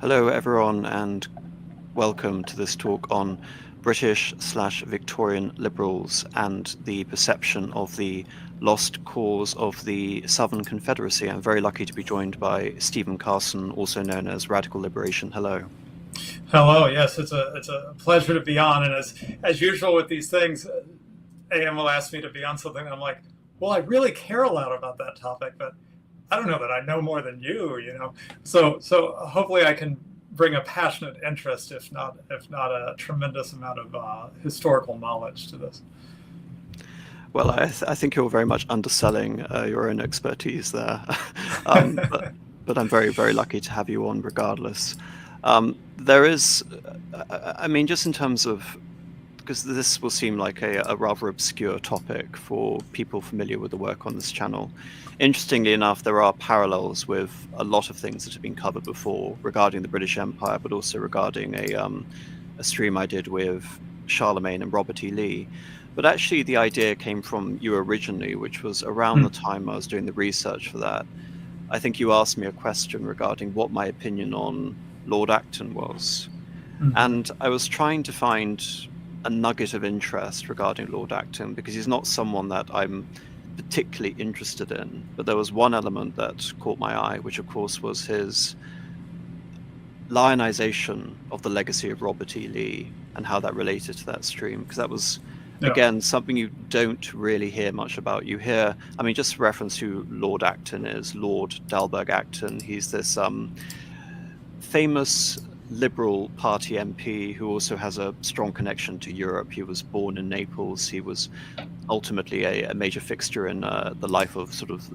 Hello, everyone, and welcome to this talk on British/Victorian liberals and the perception of the lost cause of the Southern Confederacy. I'm very lucky to be joined by Stephen Carson, also known as Radical Liberation. Hello. Hello. Yes, it's a pleasure to be on. And as usual with these things, AM will ask me to be on something. And I'm like, well, I really care a lot about that topic, but I don't know that I know more than you. So hopefully I can bring a passionate interest, if not a tremendous amount of historical knowledge to this. Well, I think you're very much underselling your own expertise there, but I'm very, very lucky to have you on regardless. There is, I mean, just in terms of, because this will seem like a rather obscure topic for people familiar with the work on this channel. Interestingly enough, there are parallels with a lot of things that have been covered before regarding the British Empire, but also regarding a stream I did with Charlemagne and Robert E. Lee. But actually, the idea came from you originally, which was around the time I was doing the research for that. I think you asked me a question regarding what my opinion on Lord Acton was. And I was trying to find a nugget of interest regarding Lord Acton, because he's not someone that I'm particularly interested in. But there was one element that caught my eye, which of course was his lionization of the legacy of Robert E. Lee and how that related to that stream, because that was, again, something you don't really hear much about. You hear, I mean, just reference who Lord Acton is, Lord Dalberg-Acton. He's this famous Liberal Party MP who also has a strong connection to Europe. He was born in Naples. He was ultimately a major fixture in the life of sort of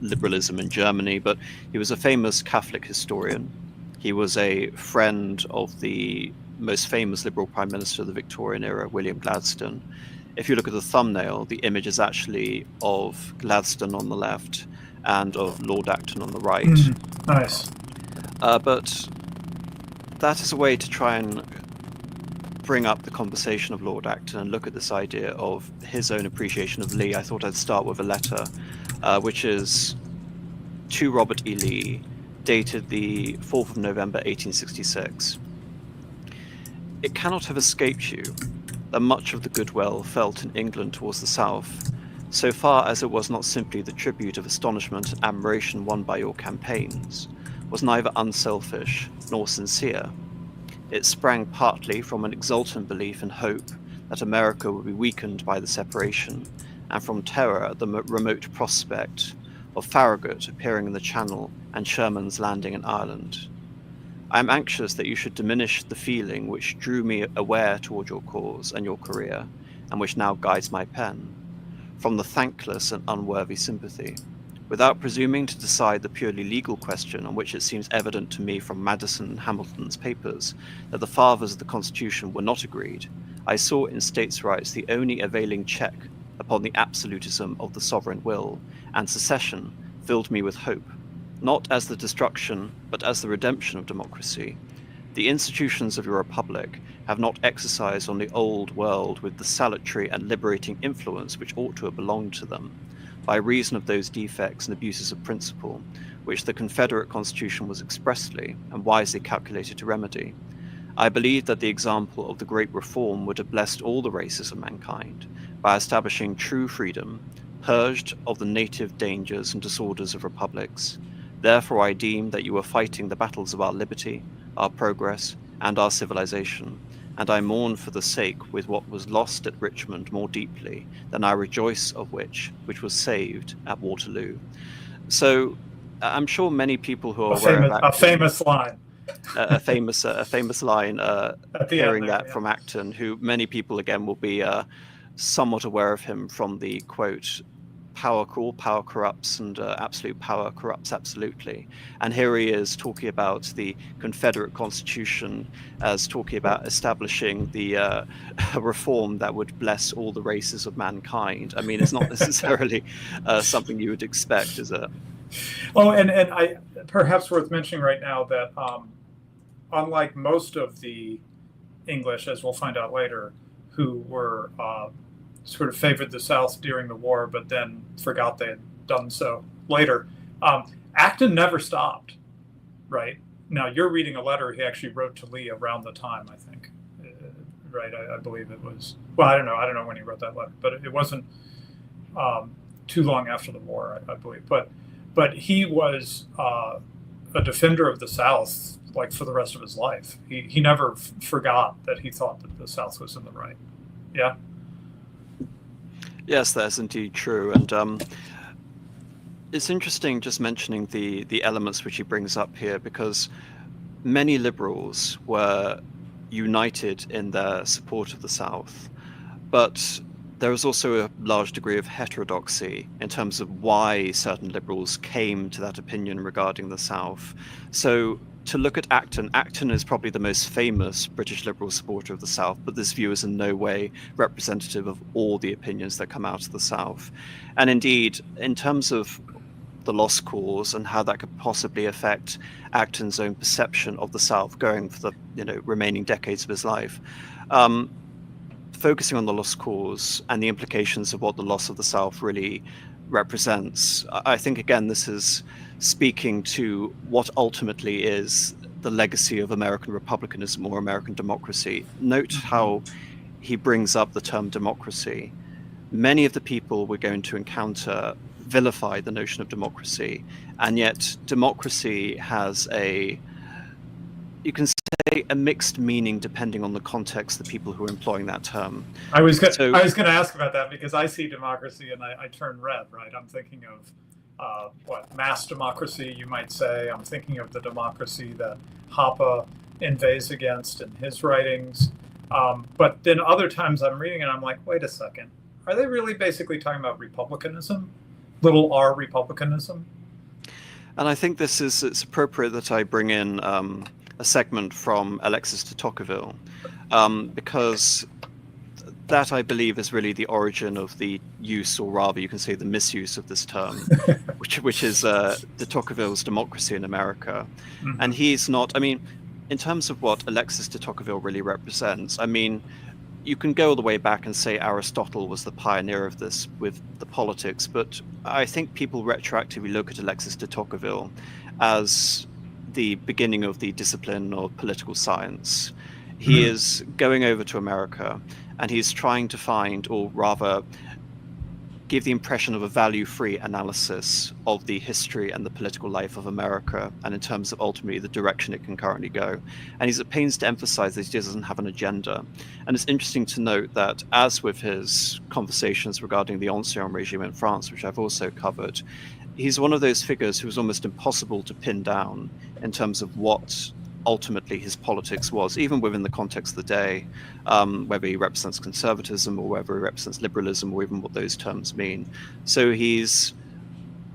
liberalism in Germany, but he was a famous Catholic historian. He was a friend of the most famous Liberal Prime Minister of the Victorian era, William Gladstone. If you look at the thumbnail, the image is actually of Gladstone on the left and of Lord Acton on the right. Nice. But that is a way to try and bring up the conversation of Lord Acton and look at this idea of his own appreciation of Lee. I thought I'd start with a letter, which is to Robert E. Lee, dated the 4th of November, 1866. It cannot have escaped you that much of the goodwill felt in England towards the South, so far as it was not simply the tribute of astonishment and admiration won by your campaigns, was neither unselfish nor sincere. It sprang partly from an exultant belief and hope that America would be weakened by the separation, and from terror at the remote prospect of Farragut appearing in the Channel and Sherman's landing in Ireland. I am anxious that you should diminish the feeling which drew me aware toward your cause and your career, and which now guides my pen, from the thankless and unworthy sympathy. Without presuming to decide the purely legal question, on which it seems evident to me from Madison and Hamilton's papers that the fathers of the Constitution were not agreed, I saw in states' rights the only availing check upon the absolutism of the sovereign will, and secession filled me with hope, not as the destruction, but as the redemption of democracy. The institutions of your republic have not exercised on the old world with the salutary and liberating influence which ought to have belonged to them, by reason of those defects and abuses of principle, which the Confederate Constitution was expressly and wisely calculated to remedy. I believe that the example of the great reform would have blessed all the races of mankind, by establishing true freedom, purged of the native dangers and disorders of republics. Therefore I deem that you are fighting the battles of our liberty, our progress, and our civilization, and I mourn for the sake with what was lost at Richmond more deeply than I rejoice of which was saved at Waterloo. So I'm sure many people who are aware of Acton, a famous line, a famous line, hearing there, that from Acton, who many people again will be somewhat aware of him from the quote, power corrupts and absolute power corrupts absolutely. And here he is talking about the Confederate Constitution as talking about establishing the reform that would bless all the races of mankind. I mean, it's not necessarily something you would expect, is it? Oh, and I perhaps worth mentioning right now that unlike most of the English, as we'll find out later, who were sort of favored the South during the war, but then forgot they had done so later. Acton never stopped, right? Now you're reading a letter he actually wrote to Lee around the time, I think, right? I believe it was. Well, I don't know when he wrote that letter, but it wasn't too long after the war, I believe. But he was a defender of the South, like for the rest of his life. He never forgot that he thought that the South was in the right. Yeah. Yes, that's indeed true. And it's interesting just mentioning the elements which he brings up here, because many liberals were united in their support of the South, but there was also a large degree of heterodoxy in terms of why certain liberals came to that opinion regarding the South. So to look at Acton, Acton is probably the most famous British liberal supporter of the South, but this view is in no way representative of all the opinions that come out of the South. And indeed, in terms of the lost cause and how that could possibly affect Acton's own perception of the South going for the remaining decades of his life, focusing on the lost cause and the implications of what the loss of the South really represents, I think again this is speaking to what ultimately is the legacy of American republicanism or American democracy. Note how he brings up the term democracy. Many of the people we're going to encounter vilify the notion of democracy, and yet democracy has you can say a mixed meaning depending on the context of the people who are employing that term. I was going to ask about that, because I see democracy and I turn red, right? I'm thinking of mass democracy, you might say. I'm thinking of the democracy that Hoppe inveighs against in his writings. But then other times I'm reading and I'm like, wait a second. Are they really basically talking about republicanism? Little r republicanism? And I think it's appropriate that I bring in a segment from Alexis de Tocqueville, because that, I believe, is really the origin of the use, or rather you can say the misuse of this term, which is de Tocqueville's Democracy in America. Mm-hmm. And he's not, in terms of what Alexis de Tocqueville really represents, you can go all the way back and say Aristotle was the pioneer of this with the politics, but I think people retroactively look at Alexis de Tocqueville as the beginning of the discipline of political science. He is going over to America and he's trying to find, or rather give the impression of a value-free analysis of the history and the political life of America, and in terms of ultimately the direction it can currently go. And he's at pains to emphasize that he doesn't have an agenda. And it's interesting to note that, as with his conversations regarding the Ancien regime in France, which I've also covered, he's one of those figures who is almost impossible to pin down in terms of what ultimately his politics was, even within the context of the day, whether he represents conservatism or whether he represents liberalism, or even what those terms mean. So he's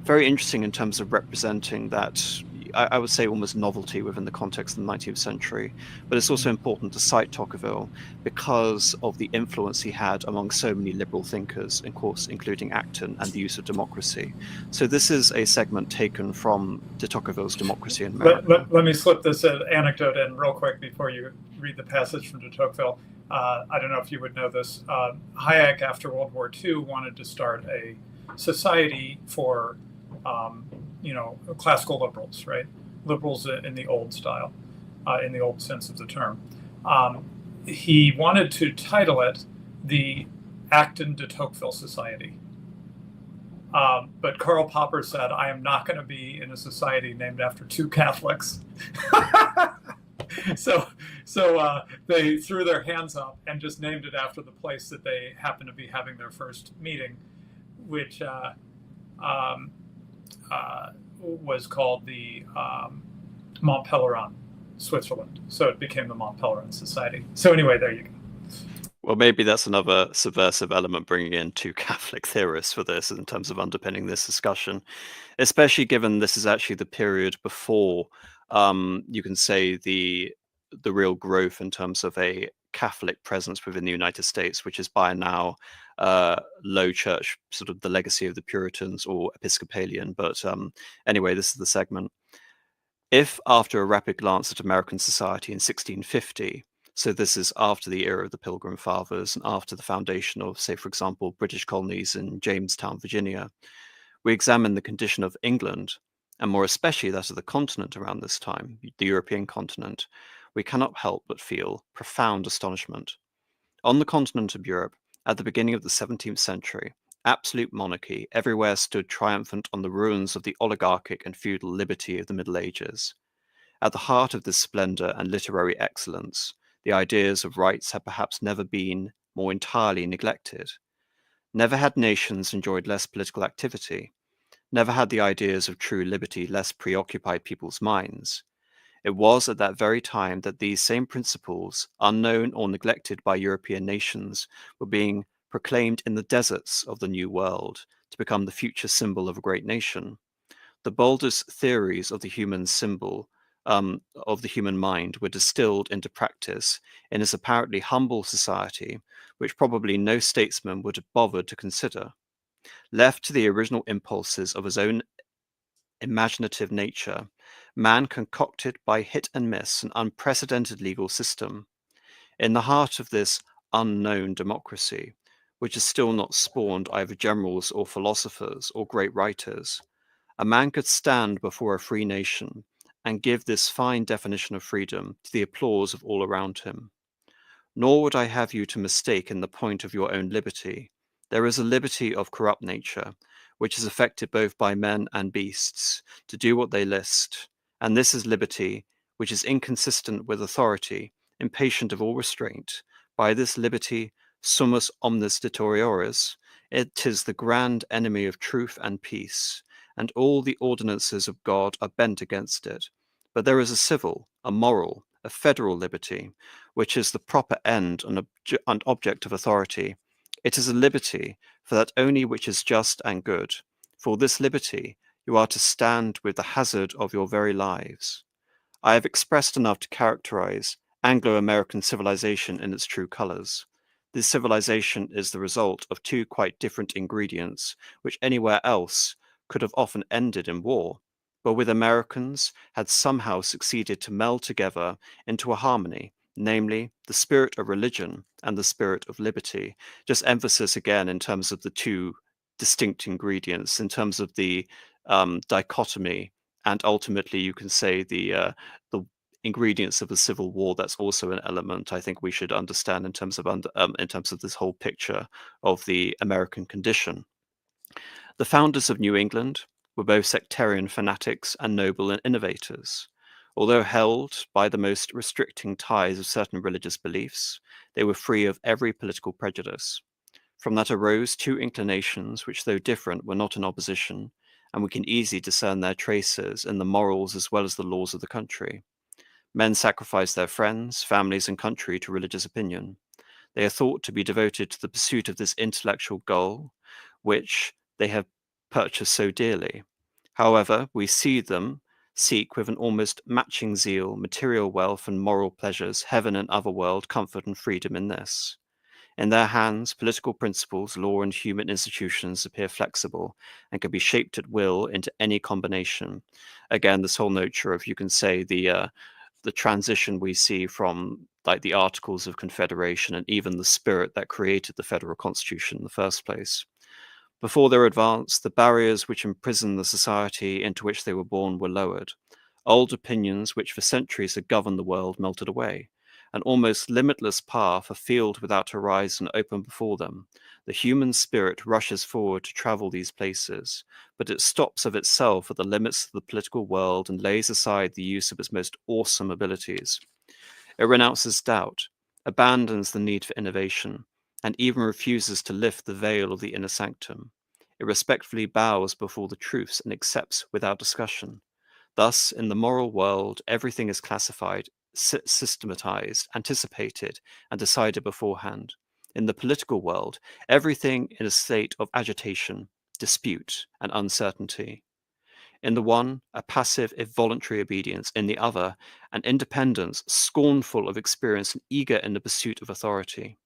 very interesting in terms of representing that, I would say, almost novelty within the context of the 19th century. But it's also important to cite Tocqueville because of the influence he had among so many liberal thinkers, of course, including Acton and the use of democracy. So this is a segment taken from de Tocqueville's Democracy in America. Let me slip this anecdote in real quick before you read the passage from de Tocqueville. I don't know if you would know this. Hayek, after World War II, wanted to start a society for classical liberals, right? Liberals in the old style, in the old sense of the term. He wanted to title it the Acton de Tocqueville Society. But Karl Popper said, I am not going to be in a society named after two Catholics. So they threw their hands up and just named it after the place that they happened to be having their first meeting, which was called the Mont Pelerin, Switzerland. So it became the Mont Pelerin Society. So anyway, there you go. Well, maybe that's another subversive element, bringing in two Catholic theorists for this in terms of underpinning this discussion, especially given this is actually the period before you can say the real growth in terms of a Catholic presence within the United States, which is by now low church, sort of the legacy of the Puritans or Episcopalian. But anyway, this is the segment. If, after a rapid glance at American society in 1650, so this is after the era of the Pilgrim Fathers and after the foundation of, say, for example, British colonies in Jamestown, Virginia, we examine the condition of England and more especially that of the continent around this time, the European continent, we cannot help but feel profound astonishment. On the continent of Europe, at the beginning of the 17th century, absolute monarchy everywhere stood triumphant on the ruins of the oligarchic and feudal liberty of the Middle Ages. At the heart of this splendor and literary excellence, the ideas of rights had perhaps never been more entirely neglected. Never had nations enjoyed less political activity. Never had the ideas of true liberty less preoccupied people's minds. It was at that very time that these same principles, unknown or neglected by European nations, were being proclaimed in the deserts of the New World to become the future symbol of a great nation. The boldest theories of the human symbol, of the human mind, were distilled into practice in this apparently humble society, which probably no statesman would have bothered to consider. Left to the original impulses of his own imaginative nature, man concocted by hit and miss an unprecedented legal system. In the heart of this unknown democracy, which has still not spawned either generals or philosophers or great writers, a man could stand before a free nation and give this fine definition of freedom to the applause of all around him. Nor would I have you to mistake in the point of your own liberty. There is a liberty of corrupt nature, which is affected both by men and beasts, to do what they list, and this is liberty, which is inconsistent with authority, impatient of all restraint. By this liberty, summus omnis deterioris, it is the grand enemy of truth and peace, and all the ordinances of God are bent against it. But there is a civil, a moral, a federal liberty, which is the proper end and object of authority. It is a liberty for that only which is just and good. For this liberty you are to stand with the hazard of your very lives. I have expressed enough to characterize Anglo-American civilization in its true colors. This civilization is the result of two quite different ingredients, which anywhere else could have often ended in war, but with Americans had somehow succeeded to meld together into a harmony, namely the spirit of religion and the spirit of liberty. Just emphasis again in terms of the two distinct ingredients, in terms of the dichotomy, and ultimately you can say the ingredients of the civil war. That's also an element I think we should understand in terms of this whole picture of the American condition. The founders of New England were both sectarian fanatics and noble and innovators. Although held by the most restricting ties of certain religious beliefs, they were free of every political prejudice. From that arose two inclinations which, though different, were not in opposition, and we can easily discern their traces in the morals as well as the laws of the country. Men sacrificed their friends, families, and country to religious opinion. They are thought to be devoted to the pursuit of this intellectual goal, which they have purchased so dearly. However, we see them seek with an almost matching zeal material wealth and moral pleasures, heaven and otherworld comfort and freedom in this. In their hands, political principles, law, and human institutions appear flexible and can be shaped at will into any combination. Again, this whole nature of, you can say, the transition we see from like the Articles of Confederation and even the spirit that created the federal constitution in the first place. Before their advance, the barriers which imprisoned the society into which they were born were lowered. Old opinions which for centuries had governed the world melted away. An almost limitless path, a field without horizon, opened before them. The human spirit rushes forward to travel these places, but it stops of itself at the limits of the political world and lays aside the use of its most awesome abilities. It renounces doubt, abandons the need for innovation, and even refuses to lift the veil of the inner sanctum. It respectfully bows before the truths and accepts without discussion. Thus, in the moral world, everything is classified, systematized, anticipated, and decided beforehand. In the political world, everything in a state of agitation, dispute, and uncertainty. In the one, a passive, if voluntary obedience; in the other, an independence scornful of experience and eager in the pursuit of authority.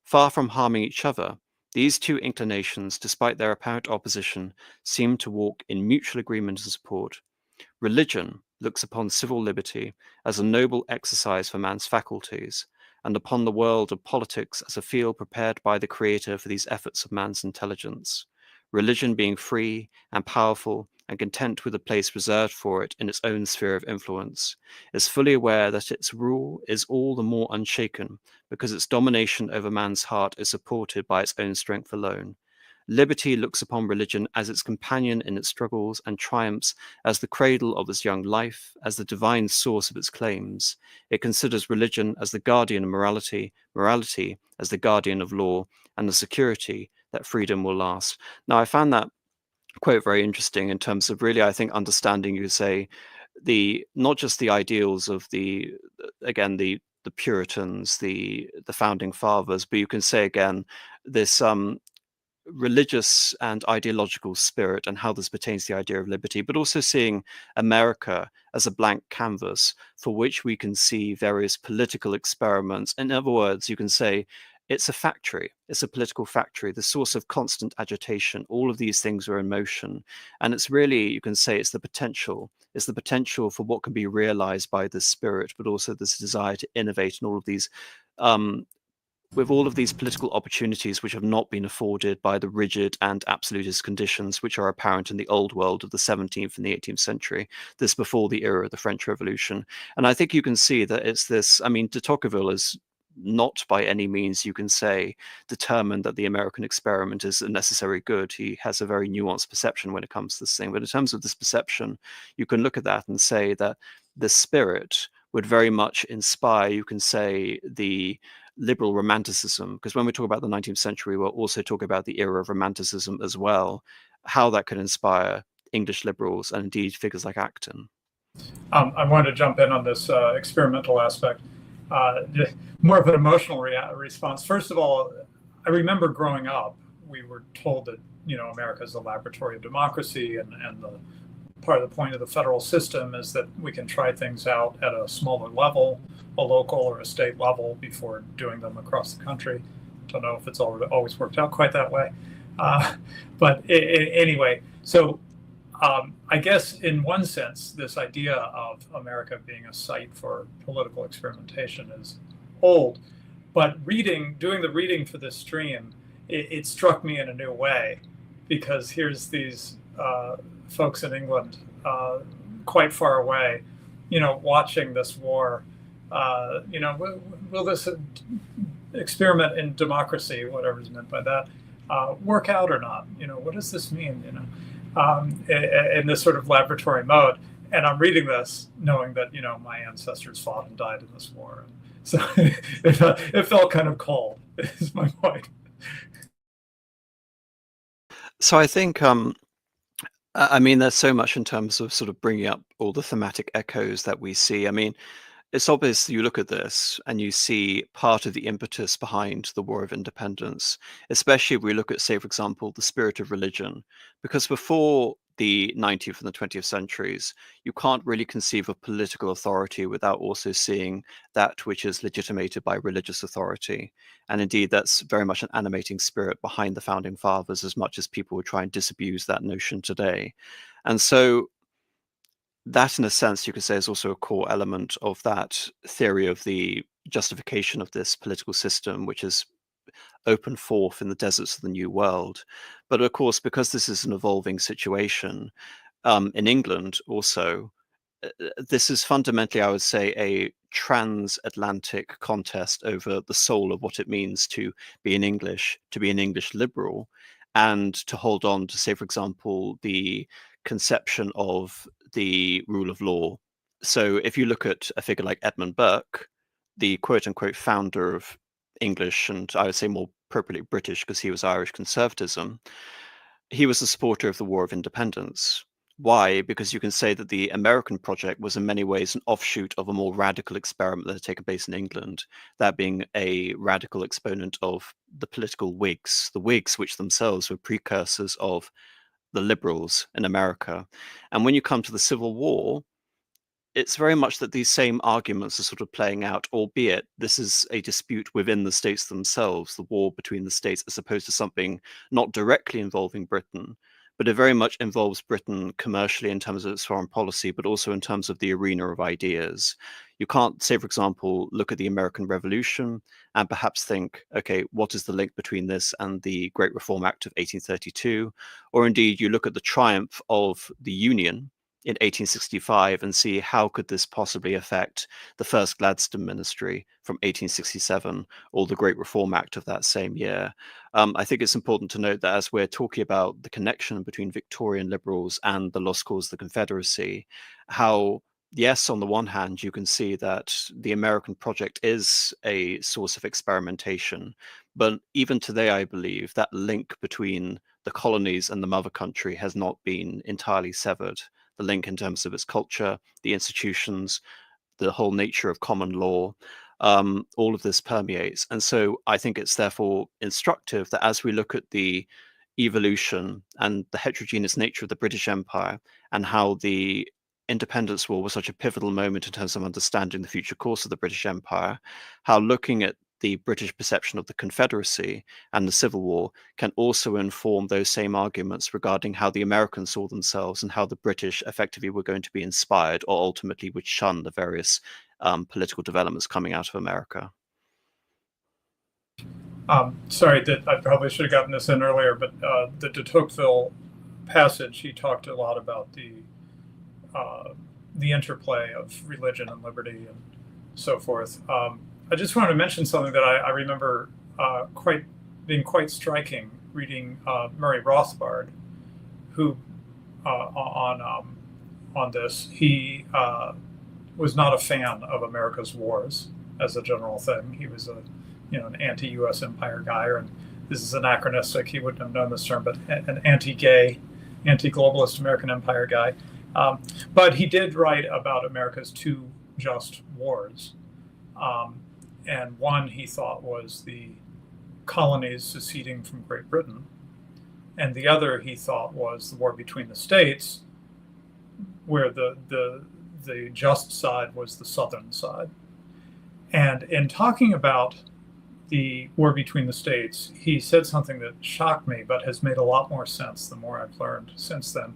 Far from harming each other, these two inclinations, despite their apparent opposition, seem to walk in mutual agreement and support. Religion looks upon civil liberty as a noble exercise for man's faculties, and upon the world of politics as a field prepared by the Creator for these efforts of man's intelligence. Religion being free and powerful and content with the place reserved for it in its own sphere of influence, is fully aware that its rule is all the more unshaken because its domination over man's heart is supported by its own strength alone. Liberty looks upon religion as its companion in its struggles and triumphs, as the cradle of its young life, as the divine source of its claims. It considers religion as the guardian of morality, morality as the guardian of law, and the security that freedom will last. Now, I found that quote very interesting in terms of really, I think, understanding, you say, the not just the ideals of the again the Puritans, the founding fathers, but you can say again this religious and ideological spirit and how this pertains to the idea of liberty, but also seeing America as a blank canvas for which we can see various political experiments. In other words, you can say it's a factory, it's a political factory, the source of constant agitation. All of these things are in motion. And it's really, you can say, it's the potential for what can be realized by this spirit, but also this desire to innovate and all of these with all of these political opportunities which have not been afforded by the rigid and absolutist conditions which are apparent in the old world of the 17th and the 18th century, this before the era of the French Revolution. And I think you can see that it's this, I mean, de Tocqueville is not by any means, you can say, determined that the American experiment is a necessary good. He has a very nuanced perception when it comes to this thing. But in terms of this perception, you can look at that and say that the spirit would very much inspire, you can say, the liberal romanticism, because when we talk about the 19th century, we're also talking about the era of romanticism as well, how that could inspire English liberals and indeed figures like Acton. I wanted to jump in on this experimental aspect, more of an emotional response. First of all, I remember growing up, we were told that, America is the laboratory of democracy, and the part of the point of the federal system is that we can try things out at a smaller level, a local or a state level, before doing them across the country. Don't know if it's always worked out quite that way. But anyway, so I guess in one sense, this idea of America being a site for political experimentation is old. But doing the reading for this stream, it struck me in a new way, because here's these folks in England, quite far away, watching this war. Will this experiment in democracy, whatever is meant by that, work out or not? What does this mean? In this sort of laboratory mode. And I'm reading this knowing that, my ancestors fought and died in this war. So it felt kind of cold, is my point. So I think, I mean, there's so much in terms of sort of bringing up all the thematic echoes that we see. I mean, it's obvious you look at this and you see part of the impetus behind the War of Independence, especially if we look at, say, for example, the spirit of religion. Because before the 19th and the 20th centuries, you can't really conceive of political authority without also seeing that which is legitimated by religious authority. And indeed, that's very much an animating spirit behind the founding fathers, as much as people would try and disabuse that notion today. And so that, in a sense, you could say is also a core element of that theory of the justification of this political system, which is open forth in the deserts of the New World. But of course, because this is an evolving situation, in England also, this is fundamentally, I would say, a transatlantic contest over the soul of what it means to be an English liberal, and to hold on to, say, for example, the conception of the rule of law. So if you look at a figure like Edmund Burke, the quote unquote founder of English, and I would say more appropriately British because he was Irish conservatism, he was a supporter of the War of Independence. Why? Because you can say that the American project was in many ways an offshoot of a more radical experiment that had taken place in England, that being a radical exponent of the political Whigs, the Whigs which themselves were precursors of the liberals in America. And when you come to the Civil War, it's very much that these same arguments are sort of playing out, albeit this is a dispute within the states themselves, the war between the states, as opposed to something not directly involving Britain, but it very much involves Britain commercially in terms of its foreign policy, but also in terms of the arena of ideas. You can't, say, for example, look at the American Revolution and perhaps think, okay, what is the link between this and the Great Reform Act of 1832? Or indeed, you look at the triumph of the Union in 1865 and see how could this possibly affect the first Gladstone ministry from 1867 or the Great Reform Act of that same year. I think it's important to note that as we're talking about the connection between Victorian liberals and the lost cause of the Confederacy, how yes, on the one hand, you can see that the American project is a source of experimentation. But even today, I believe that link between the colonies and the mother country has not been entirely severed. The link in terms of its culture, the institutions, the whole nature of common law, all of this permeates. And so I think it's therefore instructive that as we look at the evolution and the heterogeneous nature of the British Empire and how the Independence War was such a pivotal moment in terms of understanding the future course of the British Empire, how looking at the British perception of the Confederacy and the Civil War can also inform those same arguments regarding how the Americans saw themselves and how the British effectively were going to be inspired or ultimately would shun the various political developments coming out of America. Sorry, that I probably should have gotten this in earlier, but the de Tocqueville passage, he talked a lot about the interplay of religion and liberty and so forth. I just wanted to mention something that I remember being quite striking reading Murray Rothbard, who on this, he was not a fan of America's wars as a general thing. He was an anti-U.S. empire guy, and this is anachronistic. He wouldn't have known this term, but an anti-gay, anti-globalist American empire guy. But he did write about America's two just wars. And one he thought was the colonies seceding from Great Britain. And the other he thought was the war between the states, where the just side was the southern side. And in talking about the war between the states, he said something that shocked me, but has made a lot more sense the more I've learned since then.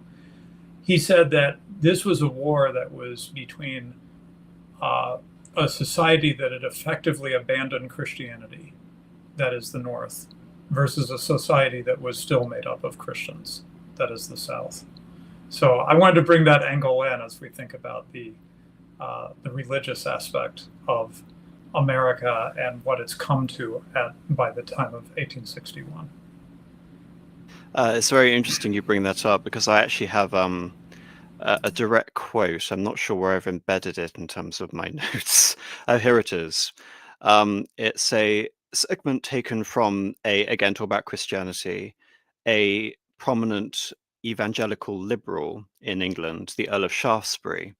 He said that this was a war that was between a society that had effectively abandoned Christianity, that is the North, versus a society that was still made up of Christians, that is the South. So I wanted to bring that angle in as we think about the religious aspect of America and what it's come to by the time of 1861. It's very interesting you bring that up because I actually have a direct quote. I'm not sure where I've embedded it in terms of my notes. Here it is. It's a segment taken from again, talk about Christianity, a prominent evangelical liberal in England, the Earl of Shaftesbury,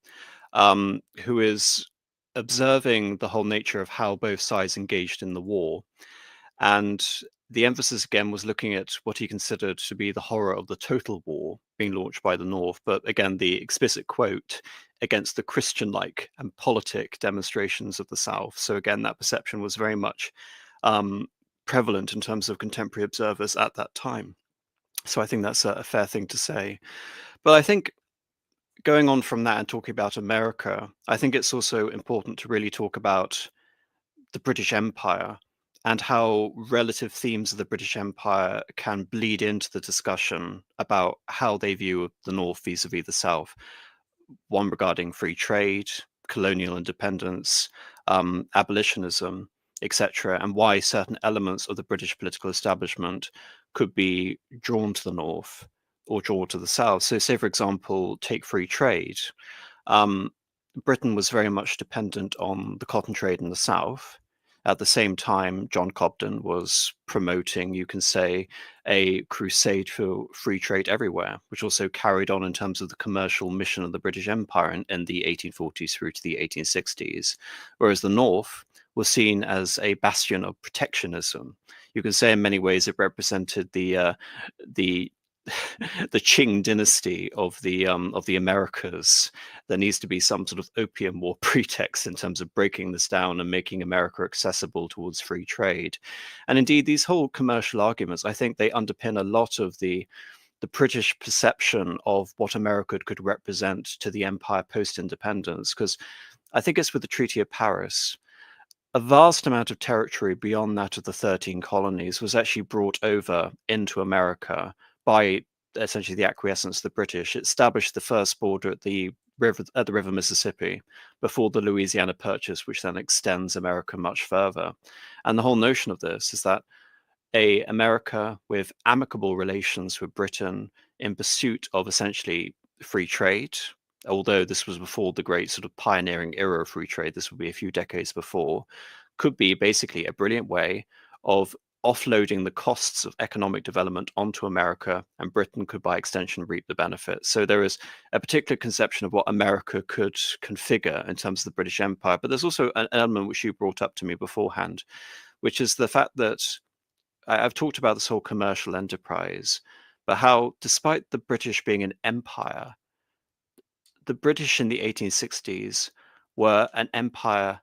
who is observing the whole nature of how both sides engaged in the war. And the emphasis again was looking at what he considered to be the horror of the total war being launched by the North. But again, the explicit quote against the Christian-like and politic demonstrations of the South. So again, that perception was very much prevalent in terms of contemporary observers at that time. So I think that's a fair thing to say. But I think going on from that and talking about America, I think it's also important to really talk about the British Empire and how relative themes of the British Empire can bleed into the discussion about how they view the North vis-a-vis the South. One regarding free trade, colonial independence, abolitionism, etc., and why certain elements of the British political establishment could be drawn to the North or drawn to the South. So say, for example, take free trade. Britain was very much dependent on the cotton trade in the South. At the same time, John Cobden was promoting, you can say, a crusade for free trade everywhere, which also carried on in terms of the commercial mission of the British Empire in the 1840s through to the 1860s, whereas the North was seen as a bastion of protectionism. You can say in many ways it represented the the Qing dynasty of the Americas. There needs to be some sort of opium war pretext in terms of breaking this down and making America accessible towards free trade. And indeed, these whole commercial arguments, I think they underpin a lot of the the British perception of what America could represent to the empire post-independence. Because I think it's with the Treaty of Paris, a vast amount of territory beyond that of the 13 colonies was actually brought over into America by essentially the acquiescence of the British. It established the first border at the river Mississippi before the Louisiana Purchase, which then extends America much further. And the whole notion of this is that a America with amicable relations with Britain in pursuit of essentially free trade, although this was before the great sort of pioneering era of free trade, this would be a few decades before, could be basically a brilliant way of offloading the costs of economic development onto America, and Britain could by extension reap the benefits. So there is a particular conception of what America could configure in terms of the British Empire, but there's also an element which you brought up to me beforehand, which is the fact that I've talked about this whole commercial enterprise, but how despite the British being an empire, the British in the 1860s were an empire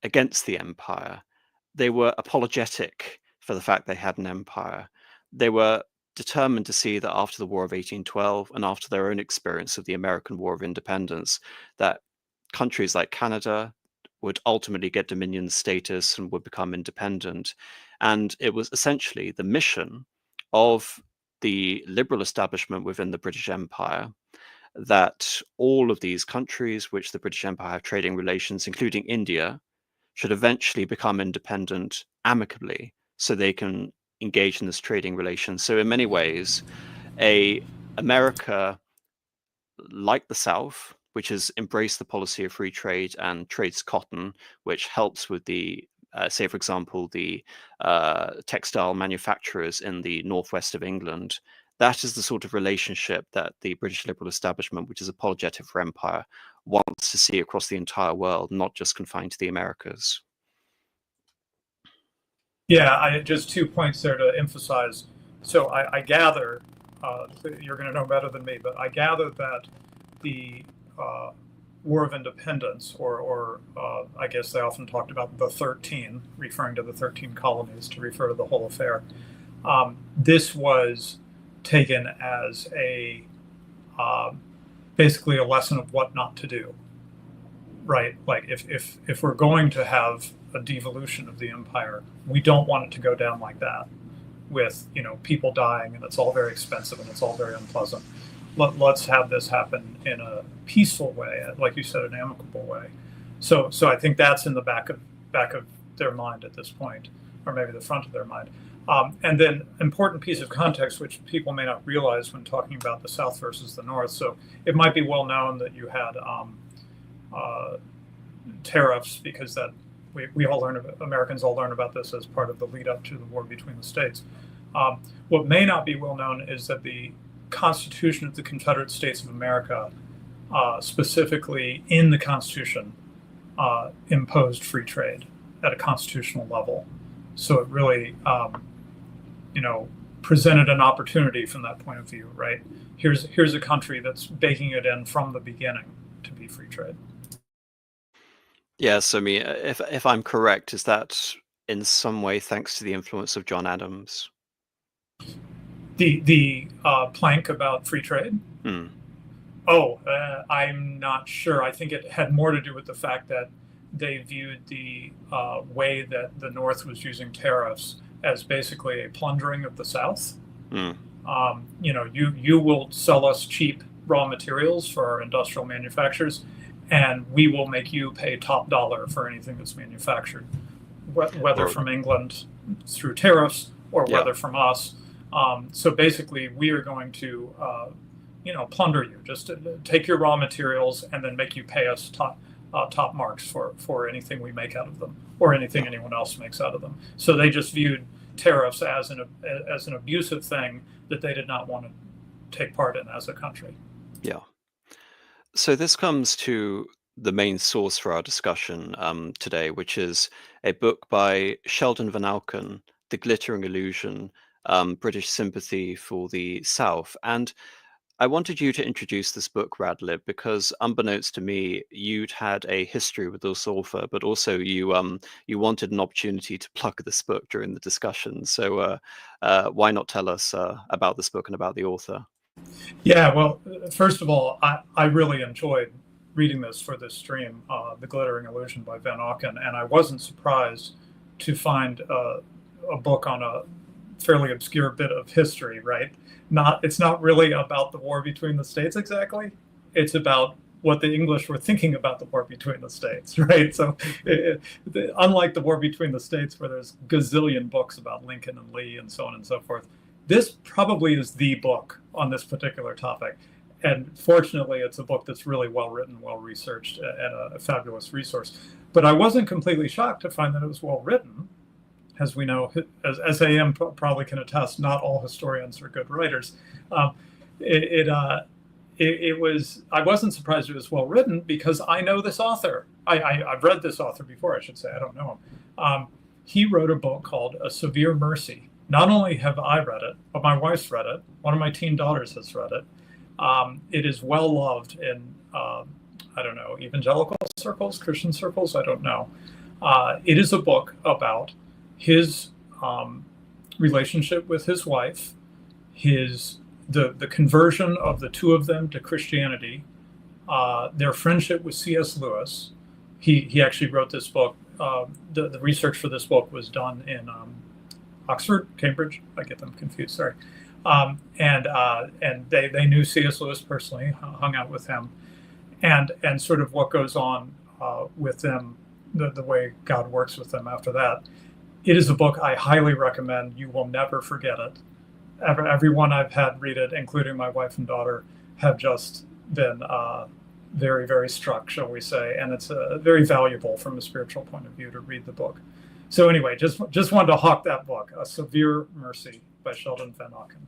against the empire. They were apologetic for the fact they had an empire. They were determined to see that after the War of 1812 and after their own experience of the American War of Independence, that countries like Canada would ultimately get dominion status and would become independent. And it was essentially the mission of the liberal establishment within the British Empire that all of these countries which the British Empire have trading relations, including India, should eventually become independent amicably so they can engage in this trading relation. So in many ways, America, like the South, which has embraced the policy of free trade and trades cotton, which helps with the, say, for example, the textile manufacturers in the northwest of England. That is the sort of relationship that the British liberal establishment, which is apologetic for empire, wants to see across the entire world, not just confined to the Americas. Yeah, just 2 points there to emphasize. So I gather, you're going to know better than me, but I gather that the War of Independence, or I guess they often talked about the 13, referring to the 13 colonies to refer to the whole affair. This was taken as a basically a lesson of what not to do, right? Like if we're going to have a devolution of the empire, we don't want it to go down like that, with people dying, and it's all very expensive and it's all very unpleasant. Let's have this happen in a peaceful way, like you said, an amicable way. So I think that's in the back of their mind at this point, or maybe the front of their mind. And then important piece of context, which people may not realize when talking about the South versus the North. So it might be well known that you had tariffs, because that we all learn, Americans all learn about this as part of the lead up to the war between the states. What may not be well known is that the Constitution of the Confederate States of America, specifically in the Constitution, imposed free trade at a constitutional level. So it really, presented an opportunity from that point of view, right? Here's a country that's baking it in from the beginning to be free trade. Yes, I mean, if I'm correct, is that in some way thanks to the influence of John Adams? The plank about free trade? Hmm. Oh, I'm not sure. I think it had more to do with the fact that they viewed the way that the North was using tariffs as basically a plundering of the South. Hmm. You will sell us cheap raw materials for our industrial manufacturers, and we will make you pay top dollar for anything that's manufactured, whether from England through tariffs or whether from us. So basically, we are going to, plunder you, just to take your raw materials and then make you pay us top marks for anything we make out of them, or anything anyone else makes out of them. So they just viewed tariffs as an abusive thing that they did not want to take part in as a country. Yeah. So this comes to the main source for our discussion today, which is a book by Sheldon Vanauken, The Glittering Illusion, British Sympathy for the South. And I wanted you to introduce this book, Radlib, because unbeknownst to me, you'd had a history with this author, but also you wanted an opportunity to plug this book during the discussion. So why not tell us about this book and about the author? Yeah, well, first of all, I really enjoyed reading this for this stream, The Glittering Illusion by Vanauken, and I wasn't surprised to find a book on a fairly obscure bit of history, right? It's not really about the war between the states exactly. It's about what the English were thinking about the war between the states, right? So, unlike the war between the states, where there's gazillion books about Lincoln and Lee and so on and so forth, this probably is the book on this particular topic. And fortunately, it's a book that's really well written, well researched, and a fabulous resource. But I wasn't completely shocked to find that it was well written. As we know, as AM probably can attest, not all historians are good writers. It was. I wasn't surprised it was well written because I know this author. I've read this author before, I should say. I don't know him. He wrote a book called A Severe Mercy. Not only have I read it, but my wife's read it. One of my teen daughters has read it. It is well loved in, I don't know, evangelical circles, Christian circles, I don't know. It is a book about his relationship with his wife, the conversion of the two of them to Christianity, their friendship with C.S. Lewis. He actually wrote this book. The research for this book was done in Oxford, Cambridge. I get them confused. Sorry. And they knew C.S. Lewis personally, hung out with him, and sort of what goes on with them, the way God works with them after that. It is a book I highly recommend. You will never forget it. Everyone I've had read it, including my wife and daughter, have just been very, very struck, shall we say, and it's very valuable from a spiritual point of view to read the book. So anyway, just wanted to hawk that book, A Severe Mercy by Sheldon Vanauken.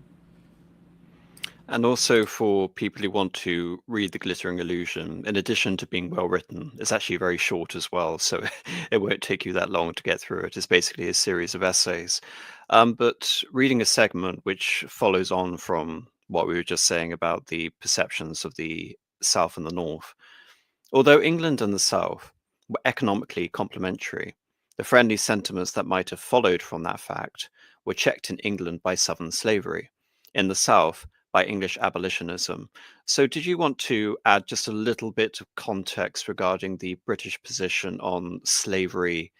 And also for people who want to read The Glittering Illusion, in addition to being well written, it's actually very short as well, so it won't take you that long to get through it. It's basically a series of essays. But reading a segment which follows on from what we were just saying about the perceptions of the South and the North, although England and the South were economically complementary, the friendly sentiments that might have followed from that fact were checked in England by Southern slavery, in the South by English abolitionism. So did you want to add just a little bit of context regarding the British position on slavery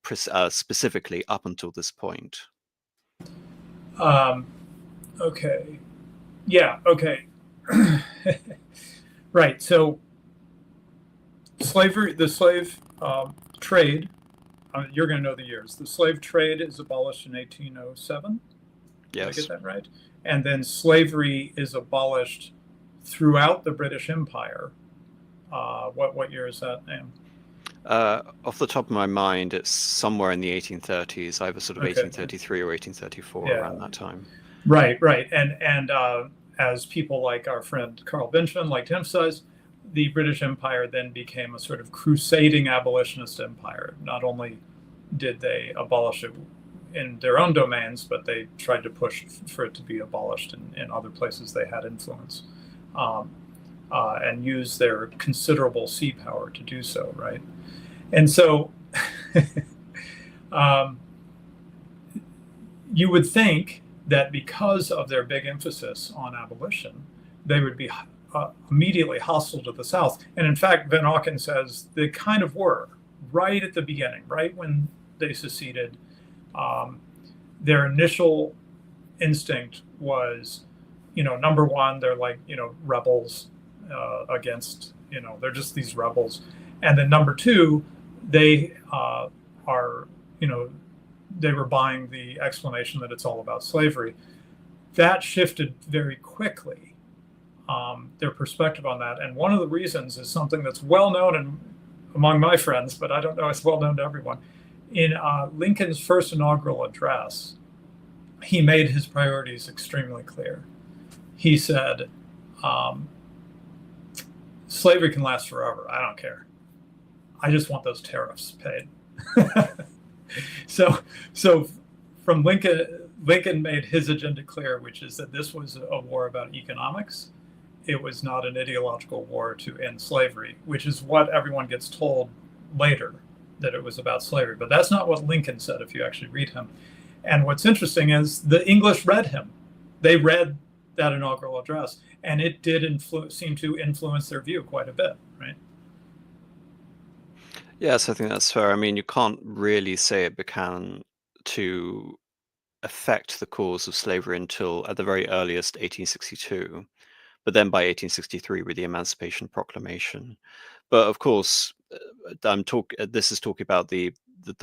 specifically up until this point? Okay. Yeah, okay. Right, so slavery, the slave trade, you're going to know the years. The slave trade is abolished in 1807. Yes. Did I get that right? And then slavery is abolished throughout the British Empire. What year is that, Am? Off the top of my mind, it's somewhere in the 1830s, either sort of 1833 or 1834, around that time. Right. And as people like our friend Carl Benjamin like to emphasize, the British Empire then became a sort of crusading abolitionist empire. Not only did they abolish it in their own domains, but they tried to push for it to be abolished in other places they had influence, and use their considerable sea power to do so, right? And so you would think that because of their big emphasis on abolition, they would be immediately hostile to the South. And in fact, Vanauken says they kind of were right at the beginning, right when they seceded. Their initial instinct was, number one, they're like, rebels against, they're just these rebels. And then number two, they are, they were buying the explanation that it's all about slavery. That shifted very quickly, their perspective on that. And one of the reasons is something that's well known among my friends, but I don't know it's well known to everyone. In Lincoln's first inaugural address, he made his priorities extremely clear. He said, slavery can last forever. I don't care. I just want those tariffs paid. So from Lincoln made his agenda clear, which is that this was a war about economics. It was not an ideological war to end slavery, which is what everyone gets told later, that it was about slavery. But that's not what Lincoln said, if you actually read him. And what's interesting is the English read him. They read that inaugural address, and it did seem to influence their view quite a bit, right? Yes, I think that's fair. I mean, you can't really say it began to affect the cause of slavery until at the very earliest 1862, but then by 1863 with the Emancipation Proclamation. But of course, this is talking about the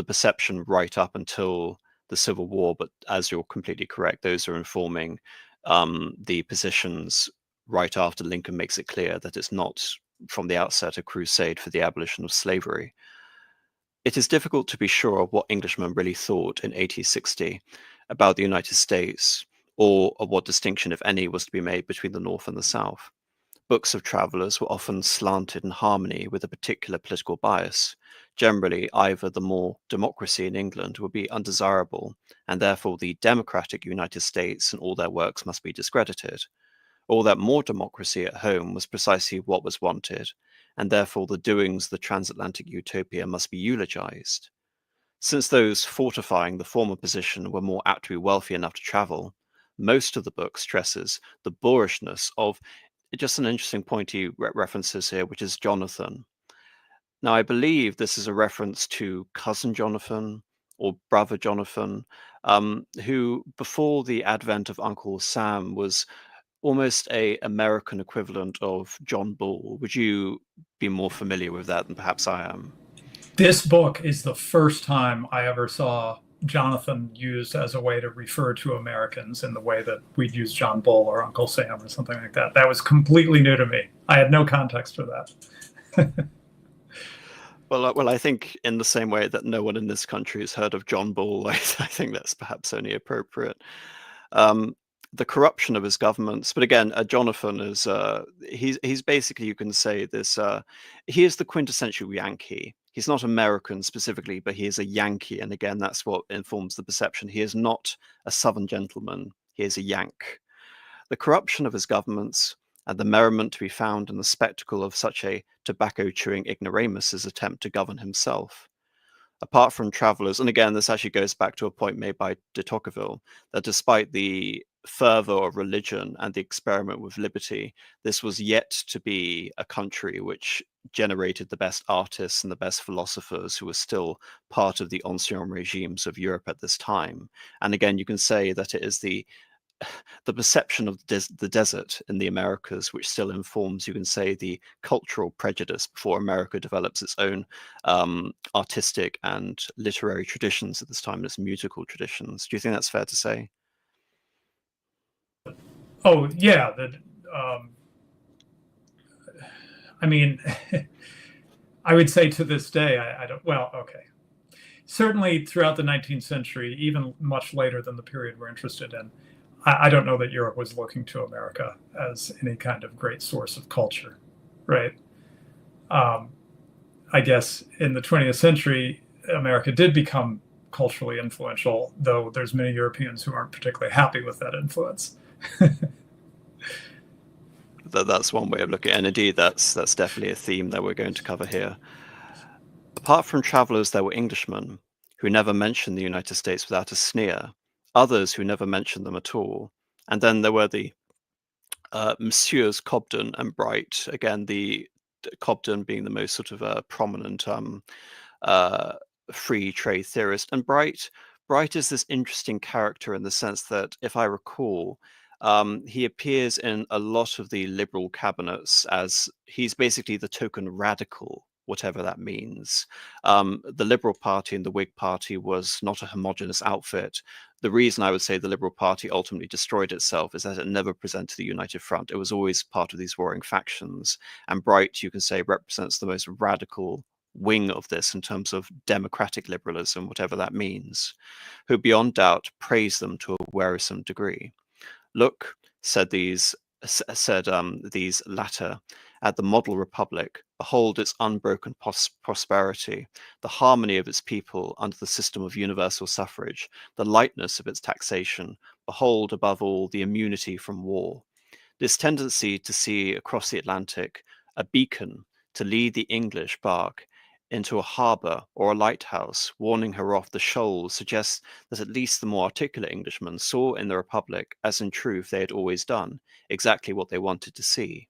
perception right up until the Civil War. But as you're completely correct, those are informing the positions right after Lincoln makes it clear that it's not from the outset a crusade for the abolition of slavery. It is difficult to be sure of what Englishmen really thought in 1860 about the United States, or of what distinction, if any, was to be made between the North and the South. Books of travellers were often slanted in harmony with a particular political bias. Generally, either the more democracy in England would be undesirable, and therefore the democratic United States and all their works must be discredited, or that more democracy at home was precisely what was wanted, and therefore the doings of the transatlantic utopia must be eulogized. Since those fortifying the former position were more apt to be wealthy enough to travel, most of the book stresses the boorishness of just an interesting point he references here, which is Jonathan. Now, I believe this is a reference to cousin Jonathan or brother Jonathan, who before the advent of Uncle Sam was almost a American equivalent of John Bull. Would you be more familiar with that than perhaps I am? This book is the first time I ever saw Jonathan used as a way to refer to Americans in the way that we'd use John Bull or Uncle Sam or something like that. That was completely new to me. I had no context for that. Well, I think in the same way that no one in this country has heard of John Bull, I think that's perhaps only appropriate. Um, the corruption of his governments, but again, Jonathan is he's basically, you can say this. He is the quintessential Yankee. He's not American specifically, but he is a Yankee, and again, that's what informs the perception. He is not a Southern gentleman. He is a Yank. The corruption of his governments, and the merriment to be found in the spectacle of such a tobacco-chewing ignoramus's attempt to govern himself. Apart from travellers, and again, this actually goes back to a point made by de Tocqueville, that despite the fervour of religion and the experiment with liberty, this was yet to be a country which generated the best artists and the best philosophers who were still part of the ancien regimes of Europe at this time. And again, you can say that it is the perception of the desert in the Americas, which still informs, you can say, the cultural prejudice before America develops its own artistic and literary traditions at this time, its musical traditions. Do you think that's fair to say? Oh yeah, I mean, I would say to this day, I don't. Well, okay. Certainly throughout the 19th century, even much later than the period we're interested in, I don't know that Europe was looking to America as any kind of great source of culture, right? I guess in the 20th century, America did become culturally influential, though there's many Europeans who aren't particularly happy with that influence. That's one way of looking at it. And indeed, that's definitely a theme that we're going to cover here. Apart from travellers, there were Englishmen who never mentioned the United States without a sneer, others who never mentioned them at all. And then there were the Messieurs Cobden and Bright, again, the Cobden being the most sort of prominent uh, free trade theorist. And Bright is this interesting character in the sense that, if I recall, he appears in a lot of the liberal cabinets as he's basically the token radical, whatever that means. The Liberal Party and the Whig Party was not a homogenous outfit. The reason I would say the Liberal Party ultimately destroyed itself is that it never presented the united front. It was always part of these warring factions. And Bright, you can say, represents the most radical wing of this in terms of democratic liberalism, whatever that means, who beyond doubt praised them to a wearisome degree. Look, these latter, at the model republic. Behold its unbroken prosperity, the harmony of its people under the system of universal suffrage, the lightness of its taxation. Behold, above all, the immunity from war. This tendency to see across the Atlantic a beacon to lead the English bark into a harbour or a lighthouse, warning her off the shoals, suggests that at least the more articulate Englishmen saw in the Republic, as in truth they had always done, exactly what they wanted to see.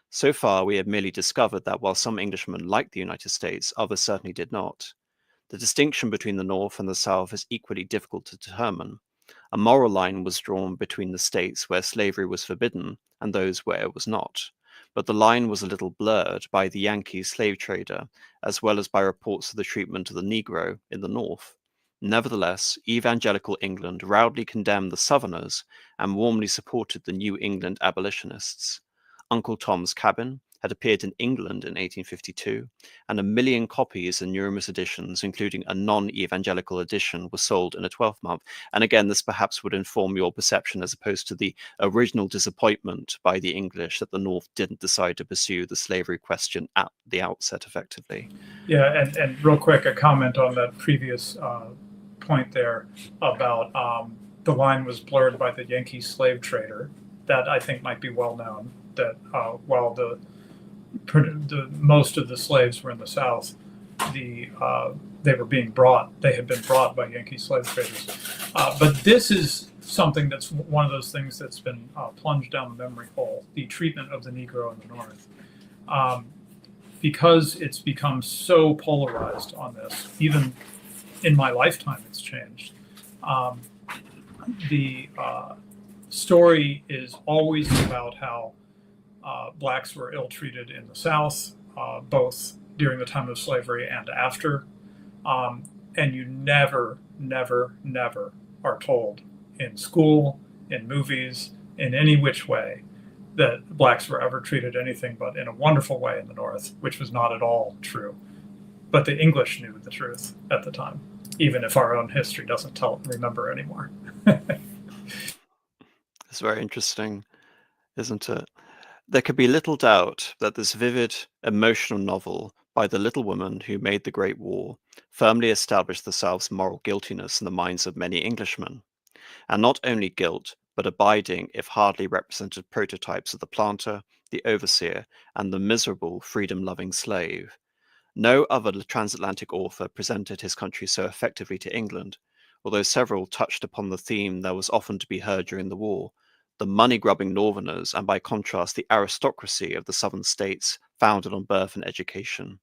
So far, we have merely discovered that while some Englishmen liked the United States, others certainly did not. The distinction between the North and the South is equally difficult to determine. A moral line was drawn between the states where slavery was forbidden and those where it was not. But the line was a little blurred by the Yankee slave trader, as well as by reports of the treatment of the Negro in the North. Nevertheless, evangelical England roundly condemned the Southerners and warmly supported the New England abolitionists. Uncle Tom's Cabin had appeared in England in 1852, and 1 million copies in numerous editions, including a non-evangelical edition, were sold in a 12th month. And again, this perhaps would inform your perception as opposed to the original disappointment by the English that the North didn't decide to pursue the slavery question at the outset effectively. Yeah, and real quick, a comment on that previous point there about the line was blurred by the Yankee slave trader. That I think might be well known, that while the most of the slaves were in the South, they were being brought. They had been brought by Yankee slave traders. But this is something that's one of those things that's been plunged down the memory hole: the treatment of the Negro in the North, because it's become so polarized on this. Even in my lifetime, it's changed. The story is always about how blacks were ill-treated in the South, both during the time of slavery and after. And you never, never, never are told in school, in movies, in any which way, that blacks were ever treated anything but in a wonderful way in the North, which was not at all true. But the English knew the truth at the time, even if our own history doesn't remember anymore. It's very interesting, isn't it? There could be little doubt that this vivid, emotional novel by the little woman who made the Great War firmly established the South's moral guiltiness in the minds of many Englishmen, and not only guilt, but abiding, if hardly represented prototypes of the planter, the overseer, and the miserable, freedom-loving slave. No other transatlantic author presented his country so effectively to England, although several touched upon the theme that was often to be heard during the war: the money-grubbing Northerners, and by contrast the aristocracy of the Southern states founded on birth and education.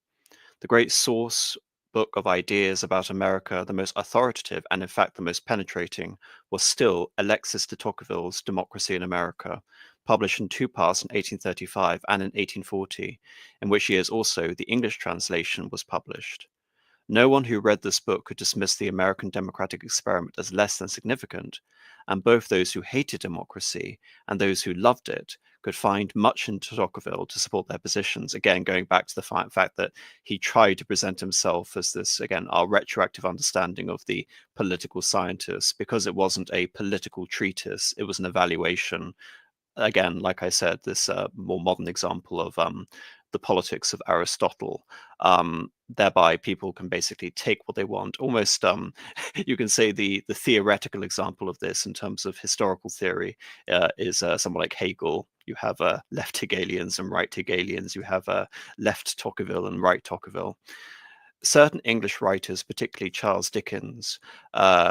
The great source book of ideas about America, the most authoritative and in fact the most penetrating, was still Alexis de Tocqueville's Democracy in America, published in 2 parts in 1835 and in 1840, in which years also the English translation was published. No one who read this book could dismiss the American democratic experiment as less than significant, and both those who hated democracy and those who loved it could find much in Tocqueville to support their positions. Again, going back to the fact that he tried to present himself as this, again, our retroactive understanding of the political scientist, because it wasn't a political treatise, it was an evaluation. Again, like I said, this more modern example of the politics of Aristotle. Thereby, people can basically take what they want. Almost, you can say the theoretical example of this in terms of historical theory is someone like Hegel. You have left Hegelians and right Hegelians. You have left Tocqueville and right Tocqueville. Certain English writers, particularly Charles Dickens,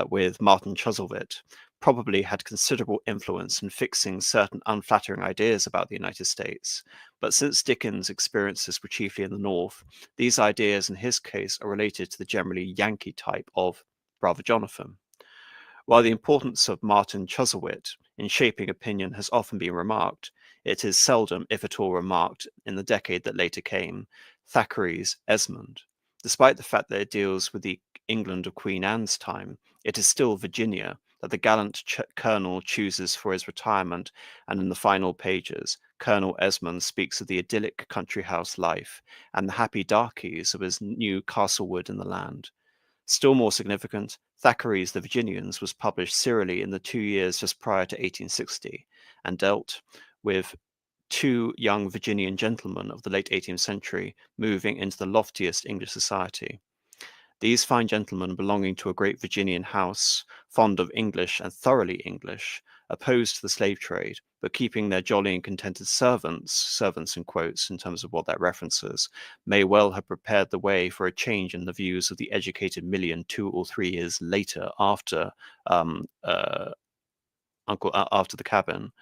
with Martin Chuzzlewit, probably had considerable influence in fixing certain unflattering ideas about the United States. But since Dickens' experiences were chiefly in the North, these ideas in his case are related to the generally Yankee type of Brother Jonathan. While the importance of Martin Chuzzlewit in shaping opinion has often been remarked, it is seldom, if at all, remarked in the decade that later came, Thackeray's Esmond. Despite the fact that it deals with the England of Queen Anne's time, it is still Virginia that the gallant colonel chooses for his retirement, and in the final pages, Colonel Esmond speaks of the idyllic country house life and the happy darkies of his new Castlewood in the land. Still more significant, Thackeray's The Virginians was published serially in the 2 years just prior to 1860, and dealt with 2 young Virginian gentlemen of the late 18th century moving into the loftiest English society. These fine gentlemen, belonging to a great Virginian house, fond of English and thoroughly English, opposed to the slave trade, but keeping their jolly and contented servants in quotes in terms of what that references, may well have prepared the way for a change in the views of the educated million 2 or 3 years later after after the cabin.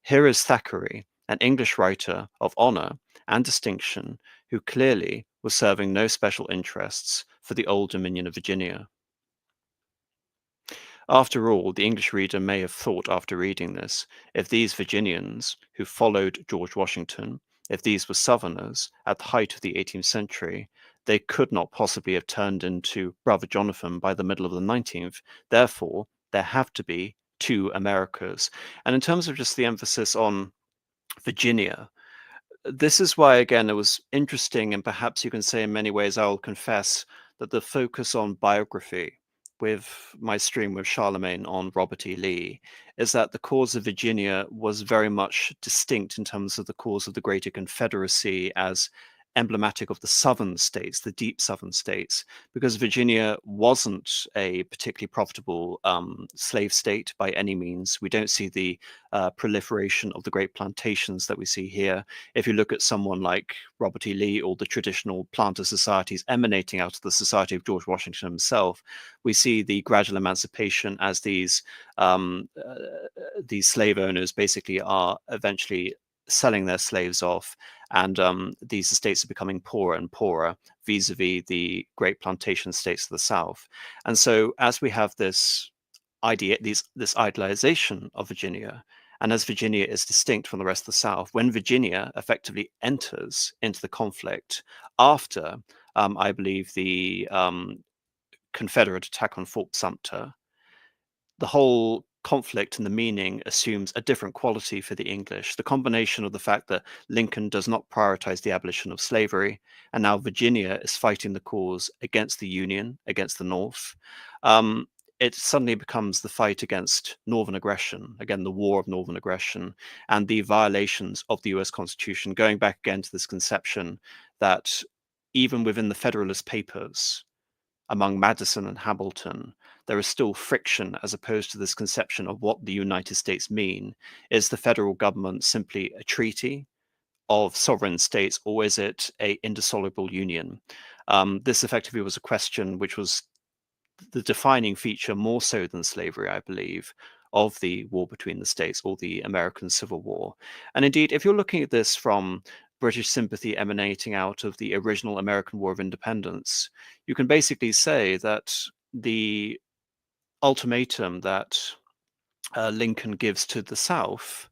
Here is Thackeray, an English writer of honour and distinction, who clearly was serving no special interests for the old Dominion of Virginia. After all, the English reader may have thought after reading this, if these Virginians, who followed George Washington, if these were Southerners at the height of the 18th century, they could not possibly have turned into Brother Jonathan by the middle of the 19th. Therefore, there have to be 2 Americas. And in terms of just the emphasis on Virginia, this is why, again, it was interesting, and perhaps you can say in many ways, I'll confess, that the focus on biography with my stream with Charlemagne on Robert E. Lee is that the cause of Virginia was very much distinct in terms of the cause of the Greater Confederacy as emblematic of the southern states, the deep southern states, because Virginia wasn't a particularly profitable slave state by any means. We don't see the proliferation of the great plantations that we see here. If you look at someone like Robert E. Lee or the traditional planter societies emanating out of the Society of George Washington himself, we see the gradual emancipation as these slave owners basically are eventually selling their slaves off, and these estates are becoming poorer and poorer vis-a-vis the great plantation states of the South. And so as we have this idea, this idealization of Virginia, and as Virginia is distinct from the rest of the South, when Virginia effectively enters into the conflict after, I believe, the Confederate attack on Fort Sumter, the whole conflict and the meaning assumes a different quality for the English. The combination of the fact that Lincoln does not prioritize the abolition of slavery, and now Virginia is fighting the cause against the Union, against the North, it suddenly becomes the fight against Northern aggression, again, the war of Northern aggression, and the violations of the US Constitution, going back again to this conception that even within the Federalist Papers, among Madison and Hamilton, there is still friction as opposed to this conception of what the United States mean. Is the federal government simply a treaty of sovereign states, or is it an indissoluble union? This effectively was a question which was the defining feature, more so than slavery, I believe, of the war between the states, or the American Civil War. And indeed, if you're looking at this from British sympathy emanating out of the original American War of Independence, you can basically say that the ultimatum that Lincoln gives to the South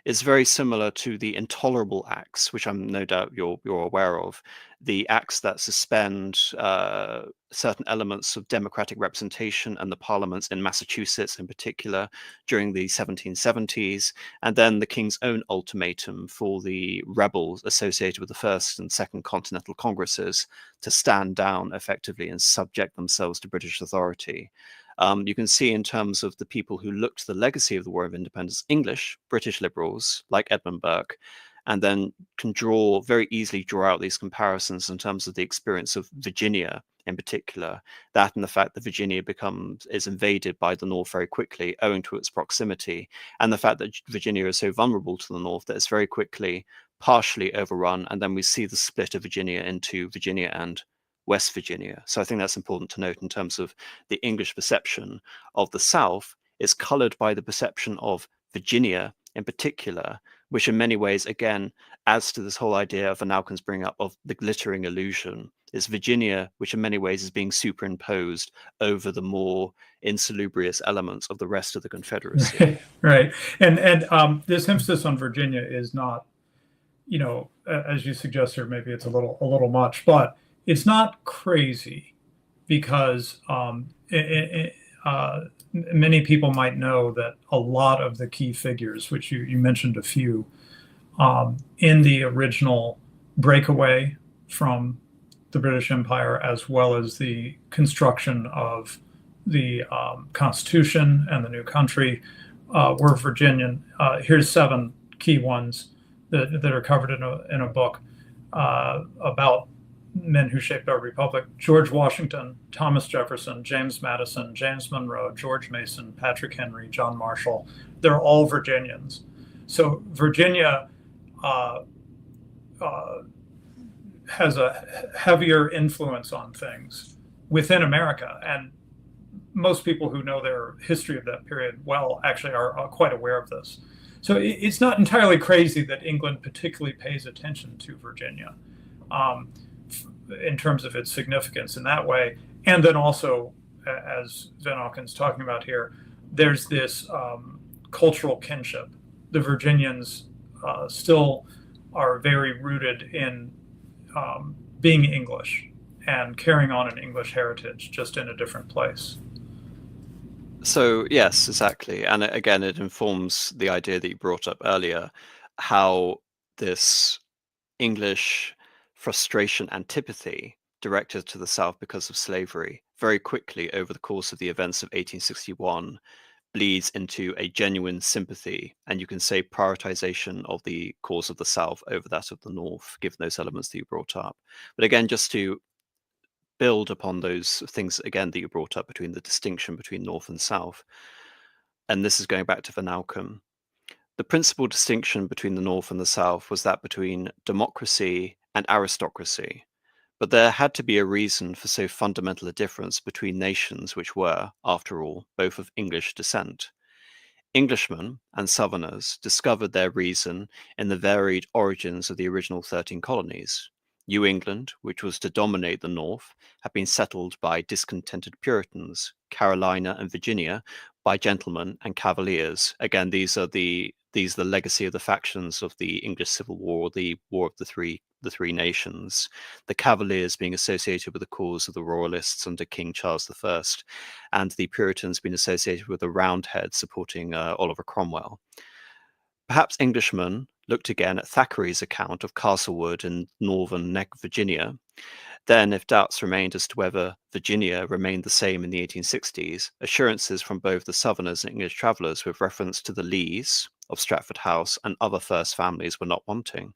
is very similar to the intolerable acts, which I'm no doubt you're aware of, the acts that suspend certain elements of democratic representation and the parliaments in Massachusetts in particular during the 1770s, and then the King's own ultimatum for the rebels associated with the First and Second Continental Congresses to stand down effectively and subject themselves to British authority. You can see in terms of the people who looked to the legacy of the War of Independence, English, British liberals like Edmund Burke, and then can very easily draw out these comparisons in terms of the experience of Virginia in particular, that and the fact that Virginia is invaded by the North very quickly owing to its proximity, and the fact that Virginia is so vulnerable to the North that it's very quickly partially overrun, and then we see the split of Virginia into Virginia and West Virginia. So I think that's important to note in terms of the English perception of the South is colored by the perception of Virginia in particular, which in many ways, again, adds to this whole idea of Vanauken's bringing up of the glittering illusion. It's Virginia, which in many ways is being superimposed over the more insalubrious elements of the rest of the Confederacy. Right. And this emphasis on Virginia is not, as you suggest here, maybe it's a little much, but it's not crazy because many people might know that a lot of the key figures, which you mentioned a few, in the original breakaway from the British Empire, as well as the construction of the Constitution and the new country, were Virginian. Here's 7 key ones that are covered in a book about men who shaped our republic: George Washington, Thomas Jefferson, James Madison, James Monroe, George Mason, Patrick Henry, John Marshall. They're all Virginians. So Virginia uh, uh, has a heavier influence on things within America. And most people who know their history of that period well actually are quite aware of this. So it's not entirely crazy that England particularly pays attention to Virginia um, in terms of its significance in that way. And then also, as Vanauken's talking about here, there's this cultural kinship. The Virginians still are very rooted in being English and carrying on an English heritage, just in a different place. So yes, exactly. And again, it informs the idea that you brought up earlier, how this English frustration, antipathy directed to the South because of slavery very quickly over the course of the events of 1861 bleeds into a genuine sympathy, and you can say prioritization of the cause of the South over that of the North, given those elements that you brought up. But again, just to build upon those things again that you brought up between the distinction between North and South, and this is going back to Vanauken, the principal distinction between the North and the South was that between democracy and aristocracy. But there had to be a reason for so fundamental a difference between nations which were, after all, both of English descent. Englishmen and Southerners discovered their reason in the varied origins of the original 13 colonies. New England, which was to dominate the North, had been settled by discontented Puritans, Carolina and Virginia by gentlemen and cavaliers. Again, these are the legacy of the factions of the English Civil War, the War of the Three Nations, the Cavaliers being associated with the cause of the Royalists under King Charles I, and the Puritans being associated with the Roundheads supporting Oliver Cromwell. Perhaps Englishmen looked again at Thackeray's account of Castlewood in northern Neck, Virginia. Then, if doubts remained as to whether Virginia remained the same in the 1860s, assurances from both the Southerners and English travellers with reference to the Lees of Stratford House and other first families were not wanting.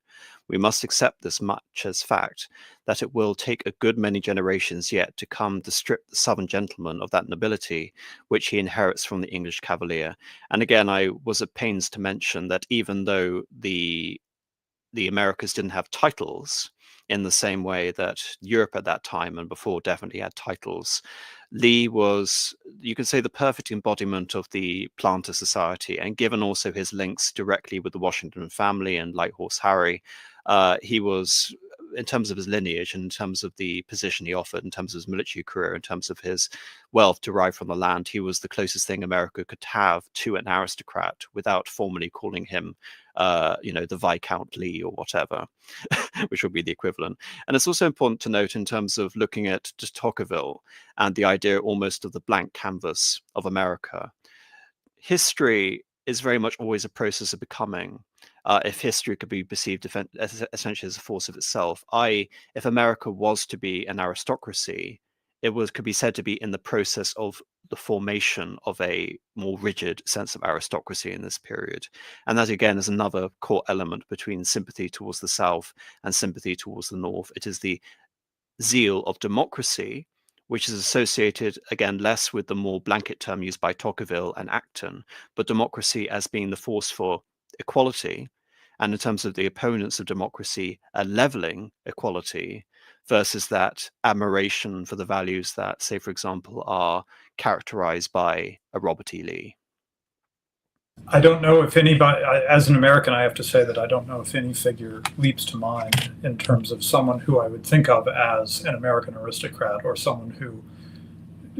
We must accept this much as fact, that it will take a good many generations yet to come to strip the Southern gentleman of that nobility which he inherits from the English cavalier. And again, I was at pains to mention that even though the Americas didn't have titles in the same way that Europe at that time and before definitely had titles, Lee was, you could say, the perfect embodiment of the planter society. And given also his links directly with the Washington family and Light Horse Harry, he was, in terms of his lineage, in terms of the position he offered, in terms of his military career, in terms of his wealth derived from the land, he was the closest thing America could have to an aristocrat without formally calling him, the Viscount Lee or whatever, which would be the equivalent. And it's also important to note in terms of looking at Tocqueville and the idea almost of the blank canvas of America. History is very much always a process of becoming. If history could be perceived essentially as a force of itself, i.e., if America was to be an aristocracy, could be said to be in the process of the formation of a more rigid sense of aristocracy in this period. And that again is another core element between sympathy towards the South and sympathy towards the North. It is the zeal of democracy, which is associated, again, less with the more blanket term used by Tocqueville and Acton, but democracy as being the force for equality, and in terms of the opponents of democracy, a leveling equality versus that admiration for the values that, say, for example, are characterized by a Robert E. Lee. I don't know if anybody, as an American, I have to say that I don't know if any figure leaps to mind in terms of someone who I would think of as an American aristocrat, or someone who,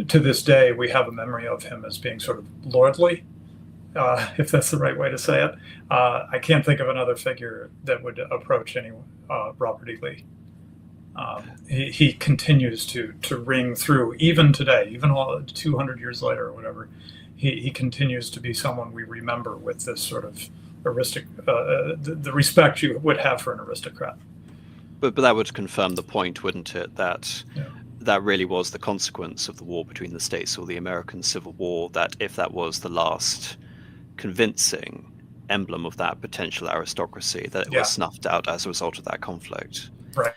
to this day, we have a memory of him as being sort of lordly, if that's the right way to say it. I can't think of another figure that would approach Robert E. Lee. He continues to ring through, even today, even all 200 years later or whatever. He continues to be someone we remember with this sort of the respect you would have for an aristocrat. But that would confirm the point, wouldn't it? That that really was the consequence of the war between the states, or the American Civil War, that if that was the last convincing emblem of that potential aristocracy, that it was snuffed out as a result of that conflict. Right.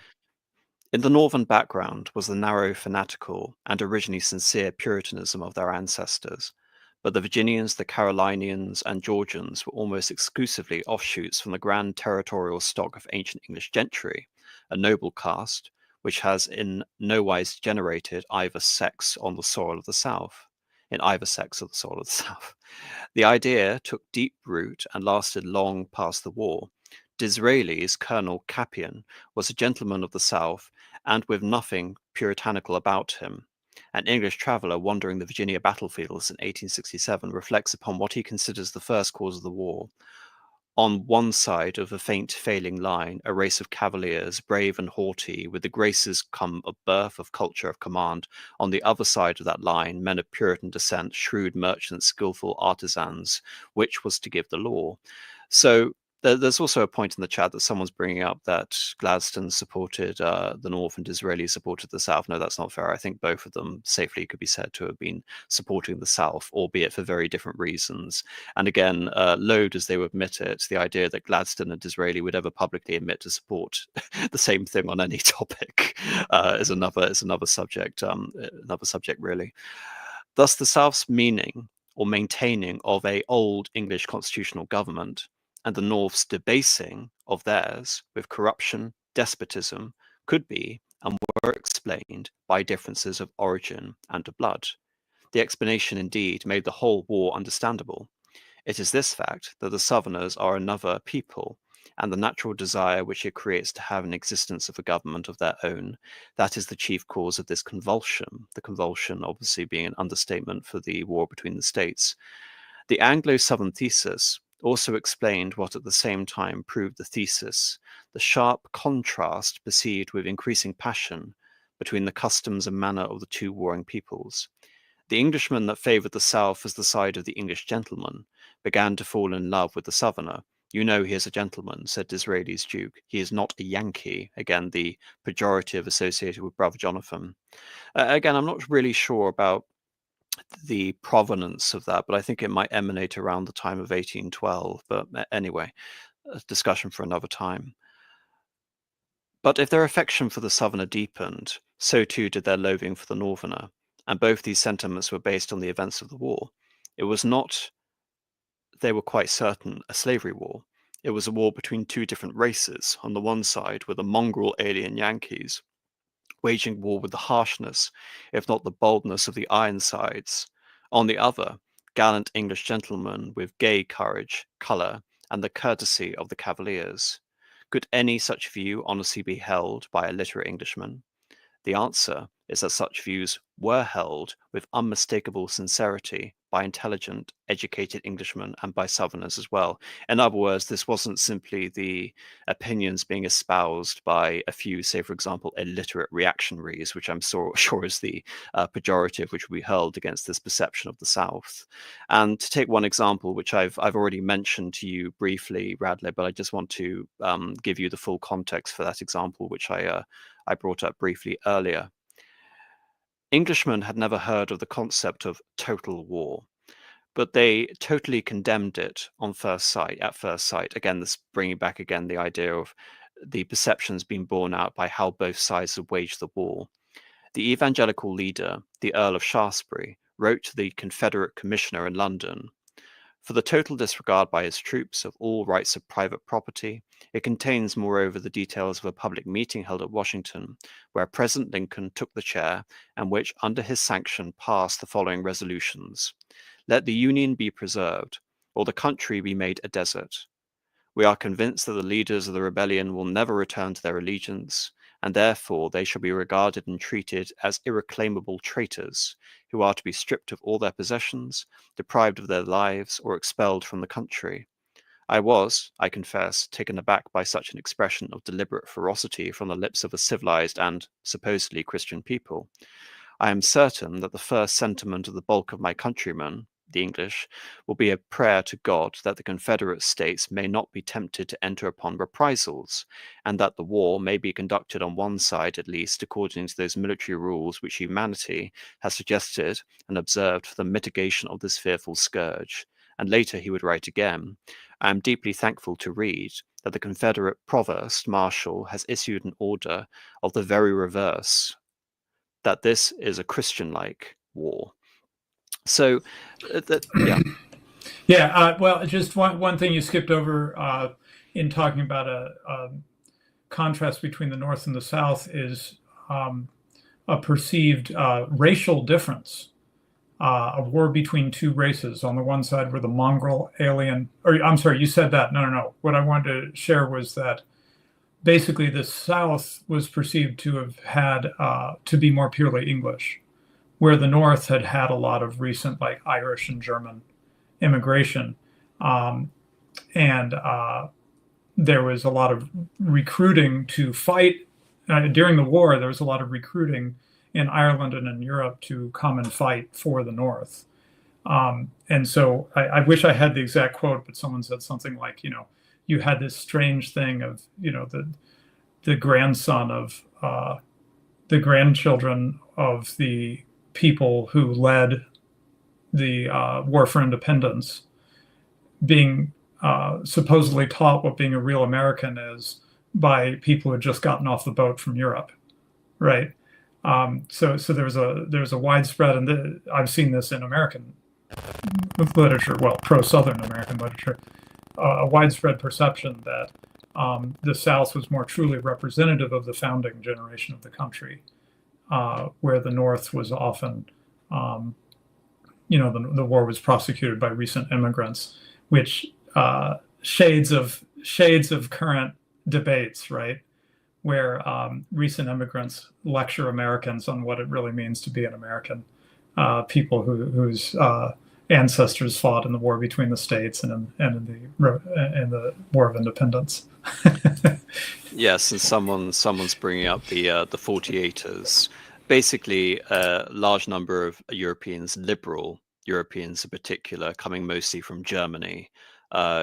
In the northern background was the narrow, fanatical, and originally sincere Puritanism of their ancestors, but the Virginians, the Carolinians, and Georgians were almost exclusively offshoots from the grand territorial stock of ancient English gentry, a noble caste which has in no wise degenerated either sex on the soil of the South. In either sex of the soil of the South. The idea took deep root and lasted long past the war. Disraeli's Colonel Capian was a gentleman of the South, and with nothing puritanical about him. An English traveller wandering the Virginia battlefields in 1867 reflects upon what he considers the first cause of the war. On one side of a faint failing line, a race of cavaliers, brave and haughty, with the graces come of birth, of culture, of command. On the other side of that line, men of Puritan descent, shrewd merchants, skillful artisans, which was to give the law. So there's also a point in the chat that someone's bringing up that Gladstone supported the North and Disraeli supported the South. No, that's not fair. I think both of them safely could be said to have been supporting the South, albeit for very different reasons. And again, low as they would admit it, the idea that Gladstone and Disraeli would ever publicly admit to support the same thing on any topic is another subject. Another subject, really. Thus, the South's meaning or maintaining of a old English constitutional government and the North's debasing of theirs with corruption, despotism, could be and were explained by differences of origin and of blood. The explanation indeed made the whole war understandable. It is this fact that the Southerners are another people, and the natural desire which it creates to have an existence of a government of their own, that is the chief cause of this convulsion, the convulsion obviously being an understatement for the war between the states. The Anglo-Southern thesis also explained what at the same time proved the thesis, the sharp contrast perceived with increasing passion between the customs and manner of the two warring peoples. The Englishman that favoured the South as the side of the English gentleman began to fall in love with the Southerner. You know he is a gentleman, said Disraeli's Duke. He is not a Yankee. Again, the pejorative associated with Brother Jonathan. Again, I'm not really sure about the provenance of that, but I think it might emanate around the time of 1812. But anyway, a discussion for another time. But if their affection for the Southerner deepened, so too did their loathing for the Northerner, and both these sentiments were based on the events of the war. It was not, they were quite certain, a slavery war. It was a war between two different races. On the one side were the mongrel alien Yankees, waging war with the harshness, if not the boldness of the Ironsides. On the other, gallant English gentlemen with gay courage, colour, and the courtesy of the Cavaliers. Could any such view honestly be held by a literate Englishman? The answer is that such views were held with unmistakable sincerity by intelligent, educated Englishmen and by Southerners as well. In other words, this wasn't simply the opinions being espoused by a few, say, for example, illiterate reactionaries, which I'm sure is the pejorative which we hurled against this perception of the South. And to take one example, which I've already mentioned to you briefly, Radley, but I just want to give you the full context for that example, which I brought up briefly earlier. Englishmen had never heard of the concept of total war, but they totally condemned it at first sight. Again, this bringing back again the idea of the perceptions being borne out by how both sides had waged the war. The evangelical leader, the Earl of Shaftesbury, wrote to the Confederate Commissioner in London, for the total disregard by his troops of all rights of private property. It contains, moreover, the details of a public meeting held at Washington, where President Lincoln took the chair, and which, under his sanction, passed the following resolutions. Let the Union be preserved, or the country be made a desert. We are convinced that the leaders of the rebellion will never return to their allegiance, and therefore they shall be regarded and treated as irreclaimable traitors, who are to be stripped of all their possessions, deprived of their lives, or expelled from the country. I was, I confess, taken aback by such an expression of deliberate ferocity from the lips of a civilized and supposedly Christian people. I am certain that the first sentiment of the bulk of my countrymen, the English, will be a prayer to God that the Confederate States may not be tempted to enter upon reprisals, and that the war may be conducted on one side at least according to those military rules which humanity has suggested and observed for the mitigation of this fearful scourge. And later he would write again, I am deeply thankful to read that the Confederate Provost Marshal has issued an order of the very reverse, that this is a Christian-like war. So, yeah. Yeah, well, just one thing you skipped over in talking about a contrast between the North and the South is a perceived racial difference, a war between two races. On the one side were the mongrel alien, or I'm sorry, you said that. No. What I wanted to share was that basically the South was perceived to have had to be more purely English, where the North had had a lot of recent like Irish and German immigration. And there was a lot of recruiting to fight. During the war, there was a lot of recruiting in Ireland and in Europe to come and fight for the North. And so I wish I had the exact quote, but someone said something like, you had this strange thing of, the grandson of the grandchildren of the people who led the War for Independence being supposedly taught what being a real American is by people who had just gotten off the boat from Europe, right? So there's a widespread, and I've seen this in American literature, well, pro-Southern American literature, a widespread perception that the South was more truly representative of the founding generation of the country, where the North was often, the war was prosecuted by recent immigrants, which shades of current debates, right? Where recent immigrants lecture Americans on what it really means to be an American, people whose ancestors fought in the war between the states and in the War of Independence. Yes, and someone's bringing up the 48ers. Basically, a large number of Europeans, liberal Europeans in particular, coming mostly from Germany,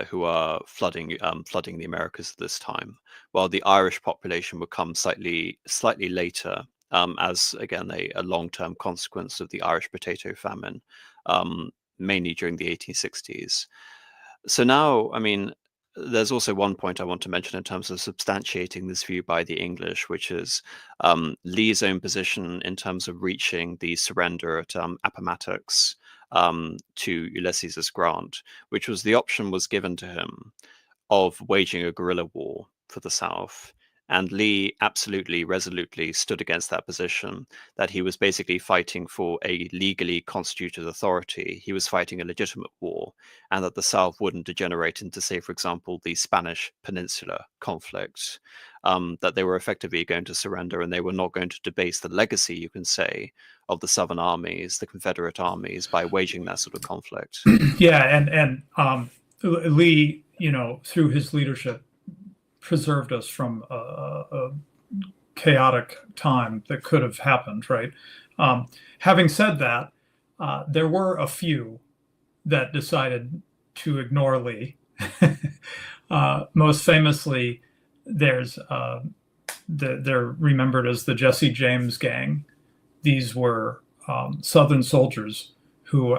who are flooding the Americas at this time, while the Irish population would come slightly later, as again a long-term consequence of the Irish potato famine, mainly during the 1860s. So now, I mean, there's also one point I want to mention in terms of substantiating this view by the English, which is Lee's own position in terms of reaching the surrender at Appomattox to Ulysses S. Grant, which was the option was given to him of waging a guerrilla war for the South. And Lee absolutely resolutely stood against that position, that he was basically fighting for a legally constituted authority. He was fighting a legitimate war, and that the South wouldn't degenerate into, say, for example, the Spanish Peninsula conflict, that they were effectively going to surrender, and they were not going to debase the legacy, you can say, of the Southern armies, the Confederate armies, by waging that sort of conflict. Yeah, and Lee, through his leadership, preserved us from a chaotic time that could have happened, right? Having said that, there were a few that decided to ignore Lee. Most famously, they're remembered as the Jesse James Gang. These were Southern soldiers who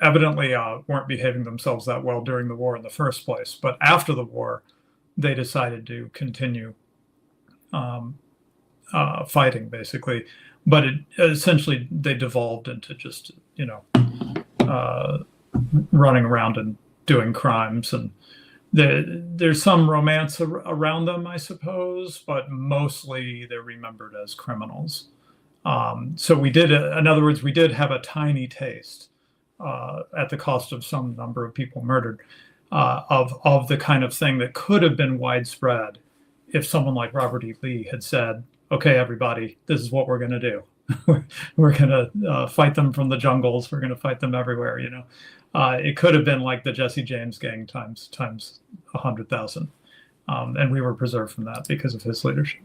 evidently weren't behaving themselves that well during the war in the first place, but after the war, they decided to continue fighting, basically. But essentially, they devolved into just, running around and doing crimes. And there's some romance around them, I suppose, but mostly they're remembered as criminals. So we did, in other words, we did have a tiny taste at the cost of some number of people murdered. Of the kind of thing that could have been widespread if someone like Robert E. Lee had said, okay, everybody, this is what we're going to do. We're going to fight them from the jungles. We're going to fight them everywhere, It could have been like the Jesse James Gang times 100,000. And we were preserved from that because of his leadership.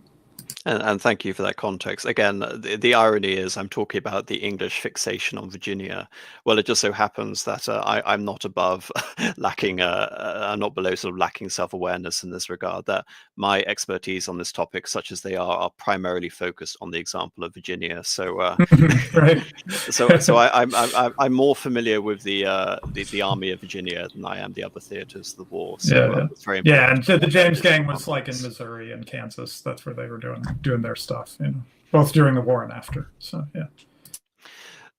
And thank you for that context. Again, the irony is I'm talking about the English fixation on Virginia. Well, it just so happens that I'm not above lacking, I'm not below sort of lacking self-awareness in this regard, that my expertise on this topic, such as they are primarily focused on the example of Virginia. So, Right. I'm more familiar with the Army of Virginia than I am the other theaters of the war. So Yeah, it's very yeah, important. and the James Gang was like in Missouri and Kansas. That's where they were doing their stuff, both during the war and after. So yeah.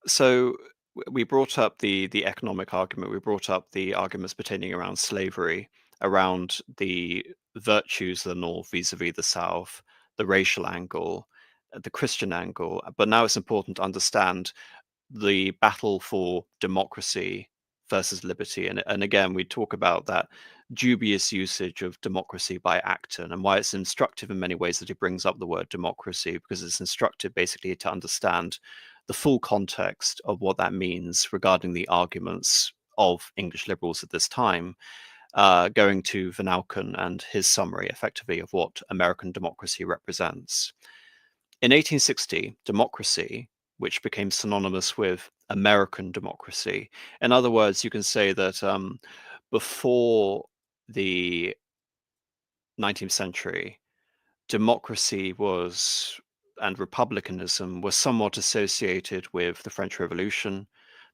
So we brought up the economic argument. We brought up the arguments pertaining around slavery, around the virtues of the North vis-a-vis the South, the racial angle, the Christian angle. But now it's important to understand the battle for democracy versus liberty. And again, we talk about that dubious usage of democracy by Acton, and why it's instructive in many ways that he brings up the word democracy, because it's instructive basically to understand the full context of what that means regarding the arguments of English liberals at this time, going to Vanauken and his summary effectively of what American democracy represents. In 1860, democracy, which became synonymous with American democracy, in other words, you can say that before the 19th century, democracy was and republicanism were somewhat associated with the French Revolution,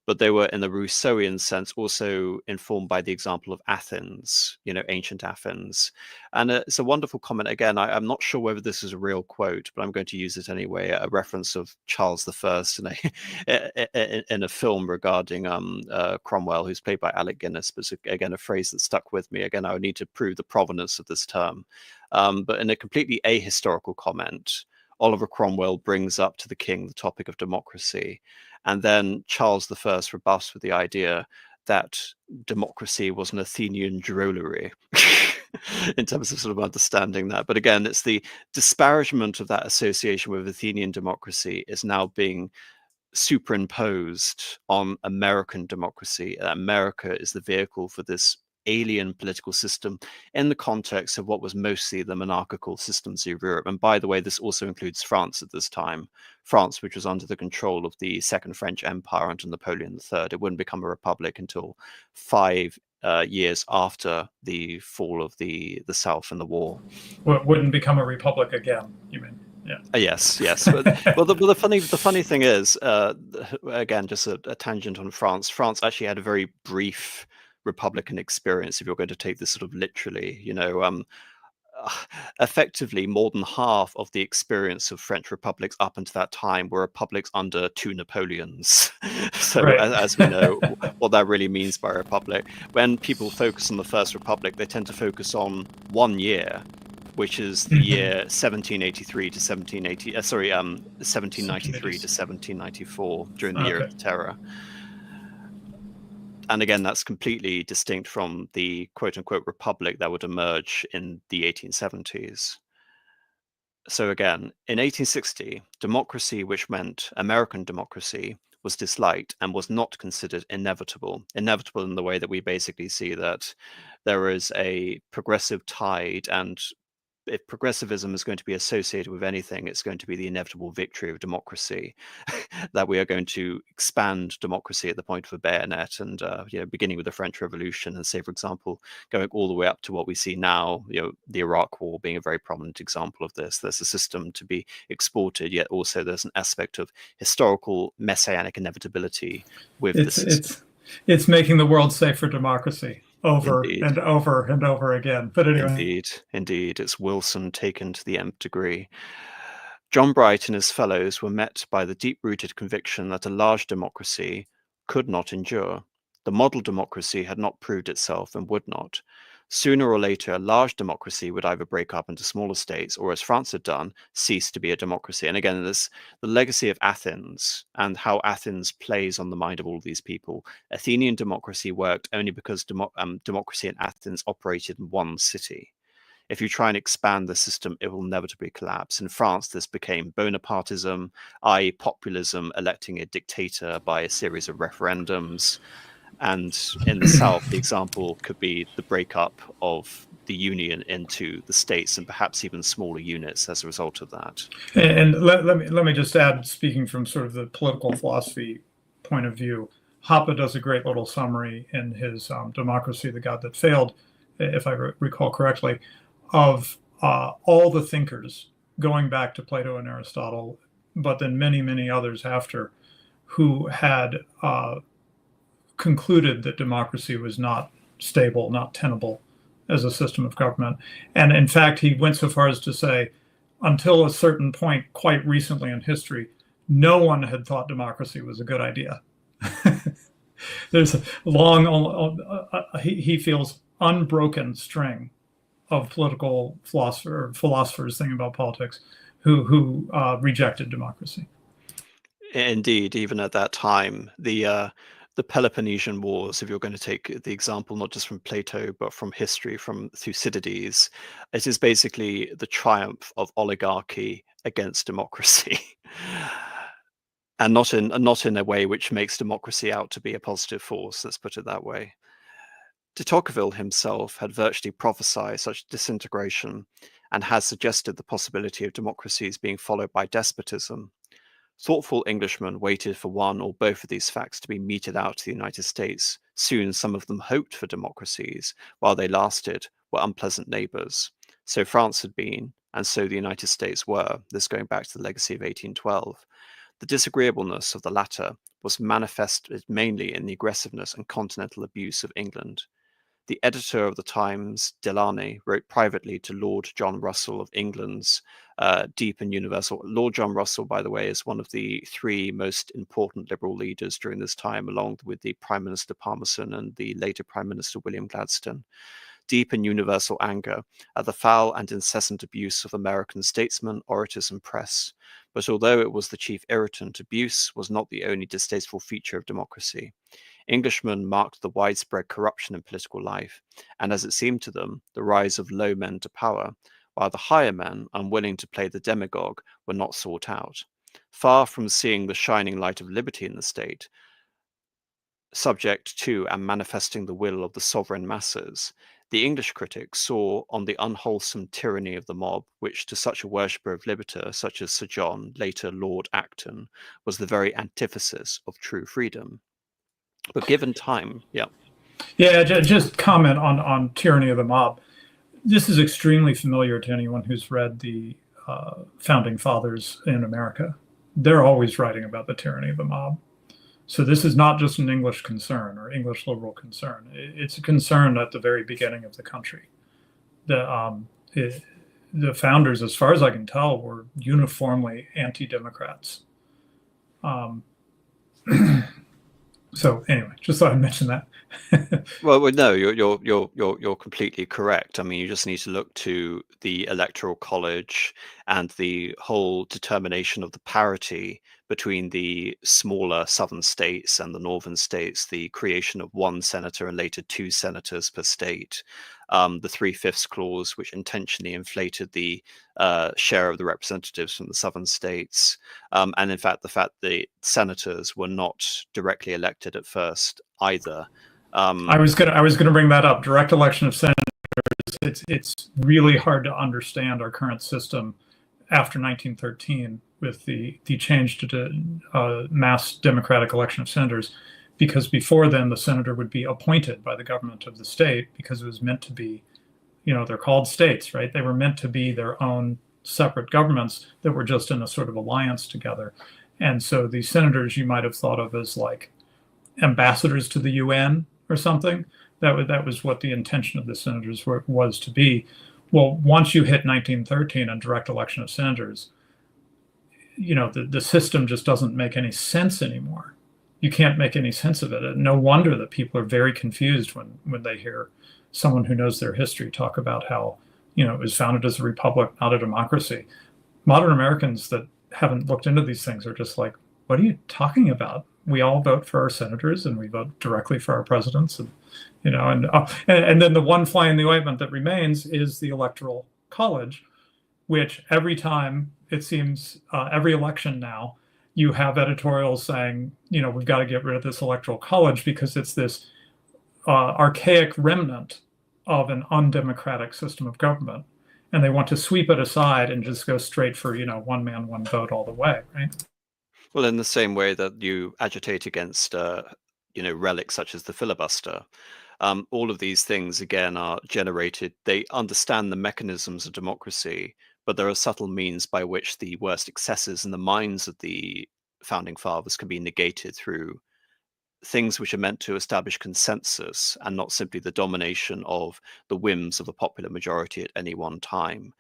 but they were, in the Rousseauian sense, also informed by the example of Athens, ancient Athens. And it's a wonderful comment. Again, I'm not sure whether this is a real quote, but I'm going to use it anyway. A reference of Charles I in a film regarding Cromwell, who's played by Alec Guinness, but again, a phrase that stuck with me. Again, I would need to prove the provenance of this term. But in a completely ahistorical comment, Oliver Cromwell brings up to the king the topic of democracy. And then Charles I rebuffs with the idea that democracy was an Athenian drollery in terms of sort of understanding that. But again, it's the disparagement of that association with Athenian democracy is now being superimposed on American democracy. America is the vehicle for this alien political system in the context of what was mostly the monarchical systems of Europe. And by the way, this also includes France at this time. France, which was under the control of the Second French Empire under Napoleon III. It wouldn't become a republic until 5 years after the fall of the South in the war. Well, it wouldn't become a republic again, you mean? Yeah. Yes. Well, the funny thing is, again, just a tangent on France. France actually had a very brief Republican experience, if you're going to take this sort of literally. Effectively, more than half of the experience of French republics up until that time were republics under 2 Napoleons. So, Right. as we know, what that really means by a republic. When people focus on the First Republic, they tend to focus on 1 year, which is the year 1783 to 1793 to 1794, during the Year of the Terror. And again, that's completely distinct from the quote-unquote republic that would emerge in the 1870s. So again, in 1860, democracy, which meant American democracy, was disliked and was not considered inevitable. Inevitable in the way that we basically see that there is a progressive tide, and if progressivism is going to be associated with anything, it's going to be the inevitable victory of democracy, that we are going to expand democracy at the point of a bayonet, and beginning with the French Revolution, and say, for example, going all the way up to what we see now, the Iraq War being a very prominent example of this. There's a system to be exported, yet also there's an aspect of historical messianic inevitability with the system. It's making the world safe for democracy. Over Indeed. and over and over again. But anyway. Indeed. It's Wilson taken to the nth degree. John Bright and his fellows were met by the deep-rooted conviction that a large democracy could not endure. The model democracy had not proved itself and would not. Sooner or later, a large democracy would either break up into smaller states, or, as France had done, cease to be a democracy. And again, this the legacy of Athens and how Athens plays on the mind of all these people. Athenian democracy worked only because democracy in Athens operated in one city. If you try and expand the system, it will inevitably collapse. In France, this became Bonapartism, i.e. populism, electing a dictator by a series of referendums. And in the South, the example could be the breakup of the Union into the states and perhaps even smaller units as a result of that. And let me just add, speaking from sort of the political philosophy point of view, Hoppe does a great little summary in his Democracy, the God That Failed, if I recall correctly, of all the thinkers going back to Plato and Aristotle, but then many, many others after, who had concluded that democracy was not stable, not tenable as a system of government. And in fact, he went so far as to say, until a certain point quite recently in history, no one had thought democracy was a good idea. There's a long, he feels, unbroken string of political philosophers thinking about politics who rejected democracy. Indeed, even at that time, the Peloponnesian Wars, if you're going to take the example not just from Plato but from history, from Thucydides, it is basically the triumph of oligarchy against democracy, and not in a way which makes democracy out to be a positive force. Let's put it that way. De Tocqueville himself had virtually prophesied such disintegration and has suggested the possibility of democracies being followed by despotism. Thoughtful Englishmen waited for one or both of these facts to be meted out to the United States. Soon some of them hoped for democracies. While they lasted, were unpleasant neighbours. So France had been, and so the United States were, this going back to the legacy of 1812. The disagreeableness of the latter was manifested mainly in the aggressiveness and continental abuse of England. The editor of the Times, Delany, wrote privately to Lord John Russell of England's deep and universal. Lord John Russell, by the way, is one of the three most important Liberal leaders during this time, along with the Prime Minister Palmerston and the later Prime Minister William Gladstone. Deep and universal anger at the foul and incessant abuse of American statesmen, orators, and press. But although it was the chief irritant, abuse was not the only distasteful feature of democracy. Englishmen marked the widespread corruption in political life, and as it seemed to them, the rise of low men to power, while the higher men, unwilling to play the demagogue, were not sought out. Far from seeing the shining light of liberty in the state, subject to and manifesting the will of the sovereign masses, the English critics saw on the unwholesome tyranny of the mob, which to such a worshipper of liberty, such as Sir John, later Lord Acton, was the very antithesis of true freedom. But given time, just comment on tyranny of the mob. This is extremely familiar to anyone who's read the founding fathers in America. They're always writing about the tyranny of the mob. So this is not just an English concern or English liberal concern. It's a concern at the very beginning of the country. The founders, as far as I can tell, were uniformly anti-democrats. So anyway, just thought I'd mention that. Well, no, you're completely correct. I mean, you just need to look to the Electoral College and the whole determination of the parity between the smaller southern states and the northern states, the creation of one senator and later two senators per state, the 3/5 clause, which intentionally inflated the share of the representatives from the southern states, and in fact, the fact the senators were not directly elected at first either. I was gonna bring that up. Direct election of senators. It's really hard to understand our current system after 1913 with the change to mass democratic election of senators, because before then the senator would be appointed by the government of the state because it was meant to be, they're called states, right? They were meant to be their own separate governments that were just in a sort of alliance together. And so these senators you might have thought of as like ambassadors to the UN or something. That was what the intention of the senators was to be. Well, once you hit 1913 and direct election of senators, the system just doesn't make any sense anymore. You can't make any sense of it. And no wonder that people are very confused when they hear someone who knows their history talk about how, it was founded as a republic, not a democracy. Modern Americans that haven't looked into these things are just like, what are you talking about? We all vote for our senators and we vote directly for our presidents, and then the one fly in the ointment that remains is the Electoral College, which every time it seems every election now you have editorials saying, we've got to get rid of this Electoral College because it's this archaic remnant of an undemocratic system of government. And they want to sweep it aside and just go straight for, one man, one vote all the way, right? Well, in the same way that you agitate against, relics such as the filibuster, all of these things again are generated. They understand the mechanisms of democracy, but there are subtle means by which the worst excesses in the minds of the founding fathers can be negated through things which are meant to establish consensus and not simply the domination of the whims of the popular majority at any one time.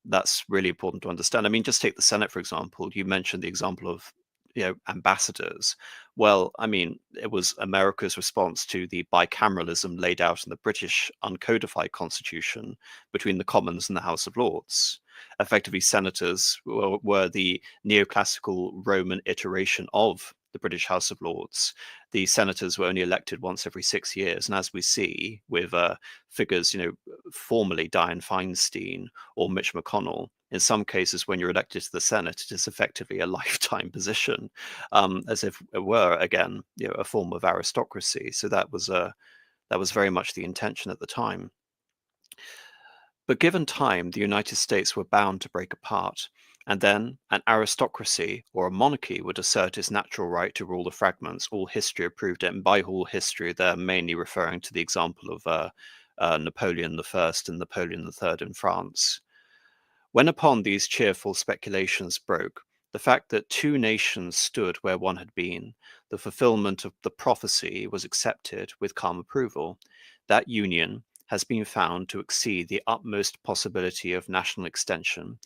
That's really important to understand. I mean, just take the Senate, for example. You mentioned the example of ambassadors. Well, I mean, it was America's response to the bicameralism laid out in the British uncodified constitution between the Commons and the House of Lords. Effectively, senators were the neoclassical Roman iteration of the British House of Lords. The senators were only elected once every 6 years, and as we see with figures, formerly Dianne Feinstein or Mitch McConnell, in some cases, when you're elected to the Senate, it is effectively a lifetime position, as if it were again, a form of aristocracy. So that was very much the intention at the time. But given time, the United States were bound to break apart, and then an aristocracy or a monarchy would assert its natural right to rule the fragments. All history approved it, and by all history, they're mainly referring to the example of Napoleon I and Napoleon III in France. When upon these cheerful speculations broke, the fact that two nations stood where one had been, the fulfillment of the prophecy was accepted with calm approval. That union has been found to exceed the utmost possibility of national extension.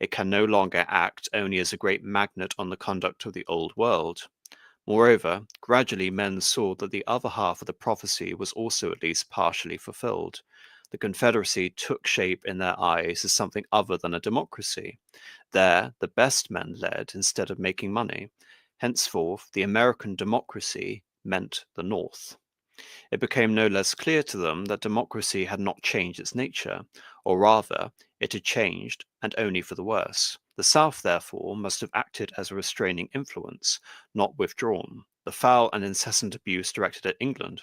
It can no longer act only as a great magnet on the conduct of the old world. Moreover, gradually men saw that the other half of the prophecy was also at least partially fulfilled. The Confederacy took shape in their eyes as something other than a democracy. There, the best men led instead of making money. Henceforth, the American democracy meant the North. It became no less clear to them that democracy had not changed its nature, or rather, it had changed, and only for the worse. The South, therefore, must have acted as a restraining influence, not withdrawn. The foul and incessant abuse directed at England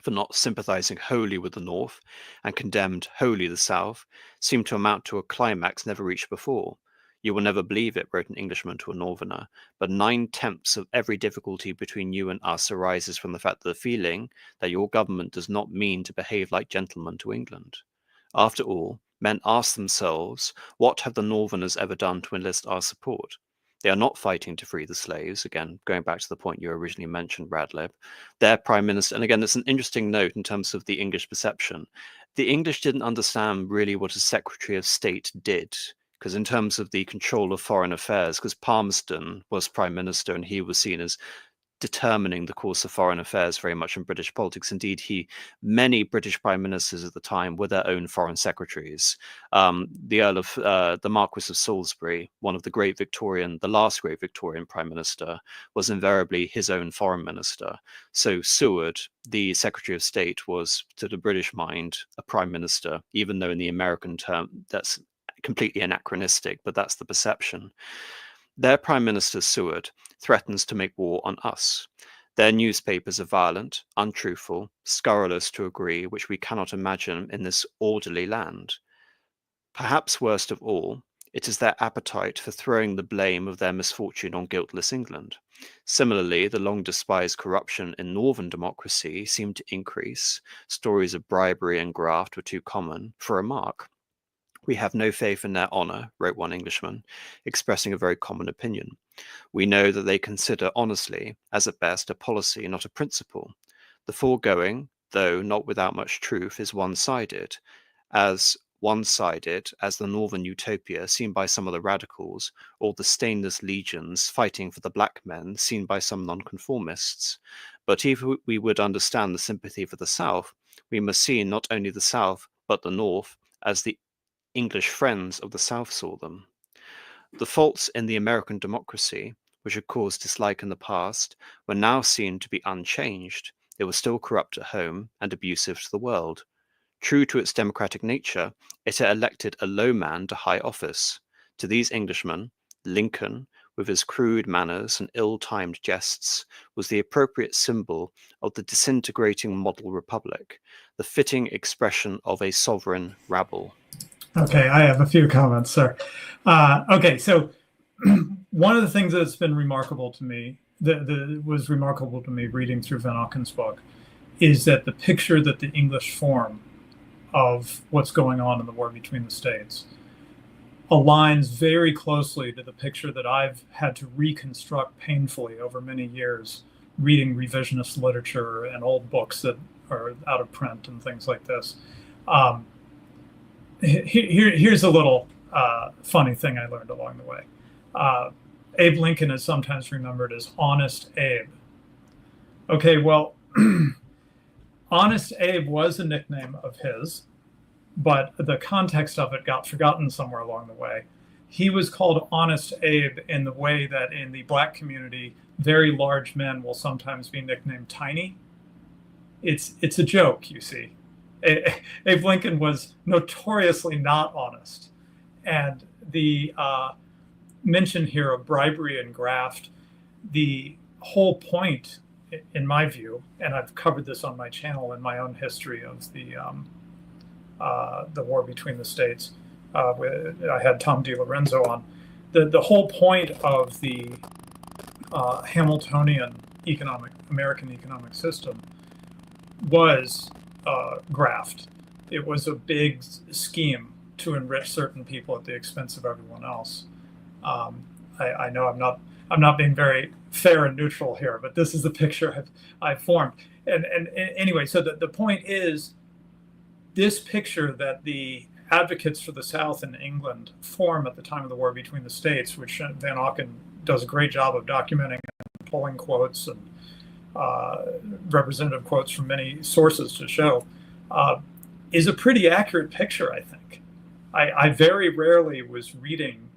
for not sympathizing wholly with the North and condemned wholly the South seemed to amount to a climax never reached before. You will never believe it, wrote an Englishman to a Northerner, but 9/10 of every difficulty between you and us arises from the fact of the feeling that your government does not mean to behave like gentlemen to England. After all, men ask themselves, what have the Northerners ever done to enlist our support? They are not fighting to free the slaves. Again, going back to the point you originally mentioned, Radlib. Their prime minister, and again, it's an interesting note in terms of the English perception. The English didn't understand really what a Secretary of State did, because in terms of the control of foreign affairs, because Palmerston was prime minister and he was seen as determining the course of foreign affairs very much in British politics. Indeed, many British prime ministers at the time were their own foreign secretaries. The Marquis of Salisbury, one of the last great Victorian prime minister, was invariably his own foreign minister. So Seward, the Secretary of State, was, to the British mind, a prime minister, even though in the American term that's completely anachronistic, but that's the perception. Their Prime Minister Seward threatens to make war on us. Their newspapers are violent, untruthful, scurrilous to a degree which we cannot imagine in this orderly land. Perhaps worst of all, it is their appetite for throwing the blame of their misfortune on guiltless England. Similarly, the long despised corruption in northern democracy seemed to increase. Stories of bribery and graft were too common for a remark. We have no faith in their honour, wrote one Englishman, expressing a very common opinion. We know that they consider honestly, as at best, a policy, not a principle. The foregoing, though not without much truth, is one-sided as the Northern Utopia seen by some of the radicals, or the stainless legions fighting for the black men seen by some nonconformists. But if we would understand the sympathy for the South, we must see not only the South, but the North, as the English friends of the South saw them. The faults in the American democracy, which had caused dislike in the past, were now seen to be unchanged. It was still corrupt at home and abusive to the world. True to its democratic nature, it had elected a low man to high office. To these Englishmen, Lincoln with his crude manners and ill-timed jests, was the appropriate symbol of the disintegrating model republic, the fitting expression of a sovereign rabble. Okay, I have a few comments, sir. Okay, so one of the things that's been remarkable to me, that was remarkable to me reading through Vanauken's book, is that the picture that the English form of what's going on in the war between the states aligns very closely to the picture that I've had to reconstruct painfully over many years, reading revisionist literature and old books that are out of print and things like this. Here's a little funny thing I learned along the way. Abe Lincoln is sometimes remembered as Honest Abe. Okay, well, Honest Abe was a nickname of his, but the context of it got forgotten somewhere along the way. He was called Honest Abe in the way that in the Black community, very large men will sometimes be nicknamed tiny. It's a joke, you see. Abe Lincoln was notoriously not honest. And the mention here of bribery and graft, the whole point, in my view, and I've covered this on my channel in my own history of the war between the states. I had Tom DiLorenzo on. The whole point of the Hamiltonian American economic system was graft. It was a big scheme to enrich certain people at the expense of everyone else. I know I'm not being very fair and neutral here, but this is the picture I've formed. And anyway, so the point is, this picture that the advocates for the South in England form at the time of the war between the states, which Vanauken does a great job of documenting and pulling quotes and representative quotes from many sources to show, is a pretty accurate picture, I think. I very rarely was reading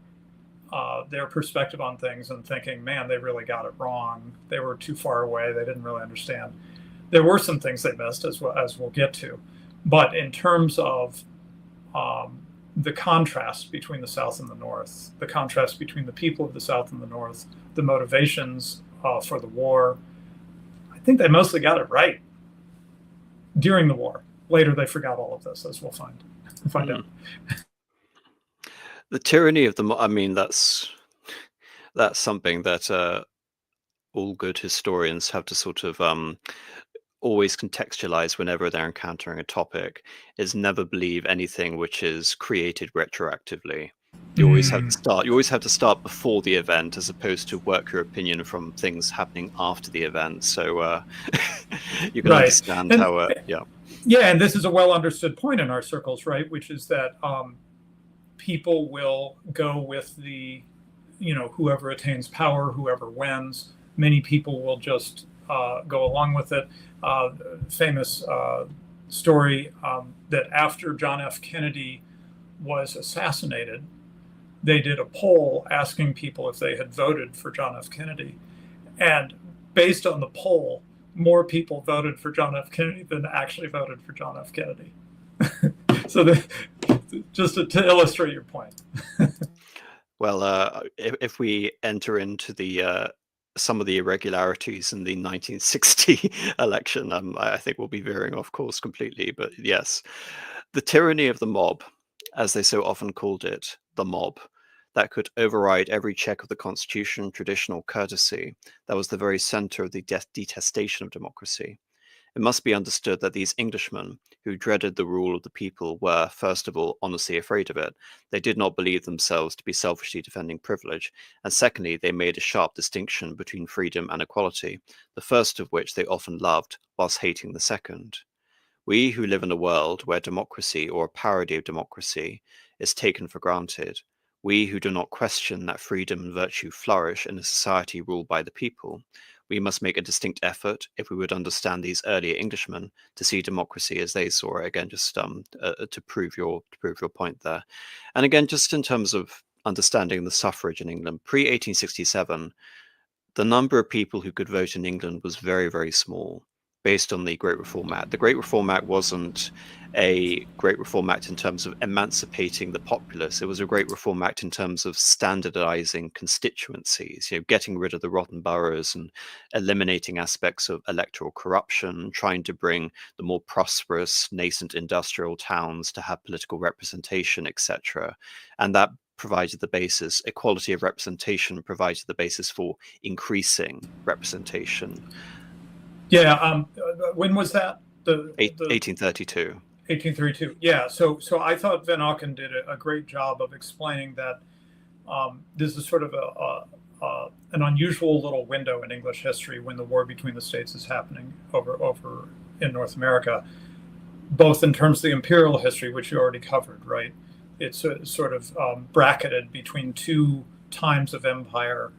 their perspective on things and thinking, man, they really got it wrong. They were too far away. They didn't really understand. There were some things they missed, as well as we'll get to. But in terms of the contrast between the South and the North, the contrast between the people of the South and the North, the motivations for the war, I think they mostly got it right during the war. Later, they forgot all of this, as we'll find out. The tyranny of the, I mean, that's something that all good historians have to sort of always contextualize whenever they're encountering a topic, is never believe anything which is created retroactively. You always have to start before the event, as opposed to work your opinion from things happening after the event. So you can understand how yeah, and this is a well understood point in our circles, right, which is that people will go with the, whoever attains power, whoever wins. Many people will just go along with it. Famous story that after John F. Kennedy was assassinated, they did a poll asking people if they had voted for John F. Kennedy. And based on the poll, more people voted for John F. Kennedy than actually voted for John F. Kennedy. So just to illustrate your point. Well, if we enter into the some of the irregularities in the 1960 election, I think we'll be veering off course completely. But yes, the tyranny of the mob, as they so often called it, the mob, that could override every check of the constitution, tradition, or courtesy, that was the very center of the detestation of democracy. It must be understood that these Englishmen, who dreaded the rule of the people, were, first of all, honestly afraid of it. They did not believe themselves to be selfishly defending privilege, and secondly, they made a sharp distinction between freedom and equality, the first of which they often loved, whilst hating the second. We who live in a world where democracy, or a parody of democracy, is taken for granted, we who do not question that freedom and virtue flourish in a society ruled by the people, we must make a distinct effort, if we would understand these earlier Englishmen, to see democracy as they saw it. Again, just to prove your point there. And again, just in terms of understanding the suffrage in England, pre-1867, the number of people who could vote in England was very, very small. based on the Great Reform Act. The Great Reform Act wasn't a Great Reform Act in terms of emancipating the populace. It was a Great Reform Act in terms of standardizing constituencies, getting rid of the rotten boroughs and eliminating aspects of electoral corruption, trying to bring the more prosperous nascent industrial towns to have political representation, etc. And that provided the basis, equality of representation provided the basis for increasing representation. Yeah. When was that? The 1832. 1832. Yeah. So I thought Vanauken did a great job of explaining that this is sort of an unusual little window in English history when the war between the states is happening over in North America, both in terms of the imperial history, which you already covered, right? It's sort of bracketed between two times of empire,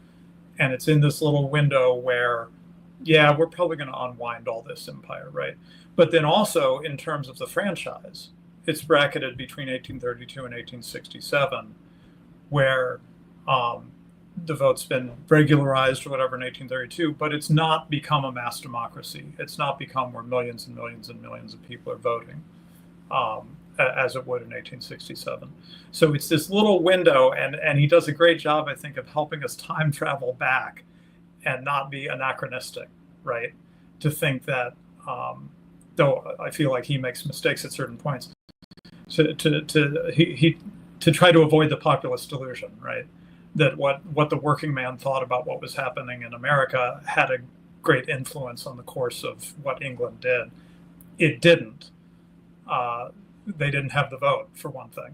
and it's in this little window where, yeah, we're probably going to unwind all this empire, right? But then also in terms of the franchise, it's bracketed between 1832 and 1867, where the vote's been regularized or whatever in 1832, but it's not become a mass democracy. It's not become where millions and millions and millions of people are voting, as it would in 1867. So it's this little window, and he does a great job, I think, of helping us time travel back and not be anachronistic, right? To think that, though I feel like he makes mistakes at certain points, to try to avoid the populist delusion, right? That what the working man thought about what was happening in America had a great influence on the course of what England did. It didn't. They didn't have the vote, for one thing.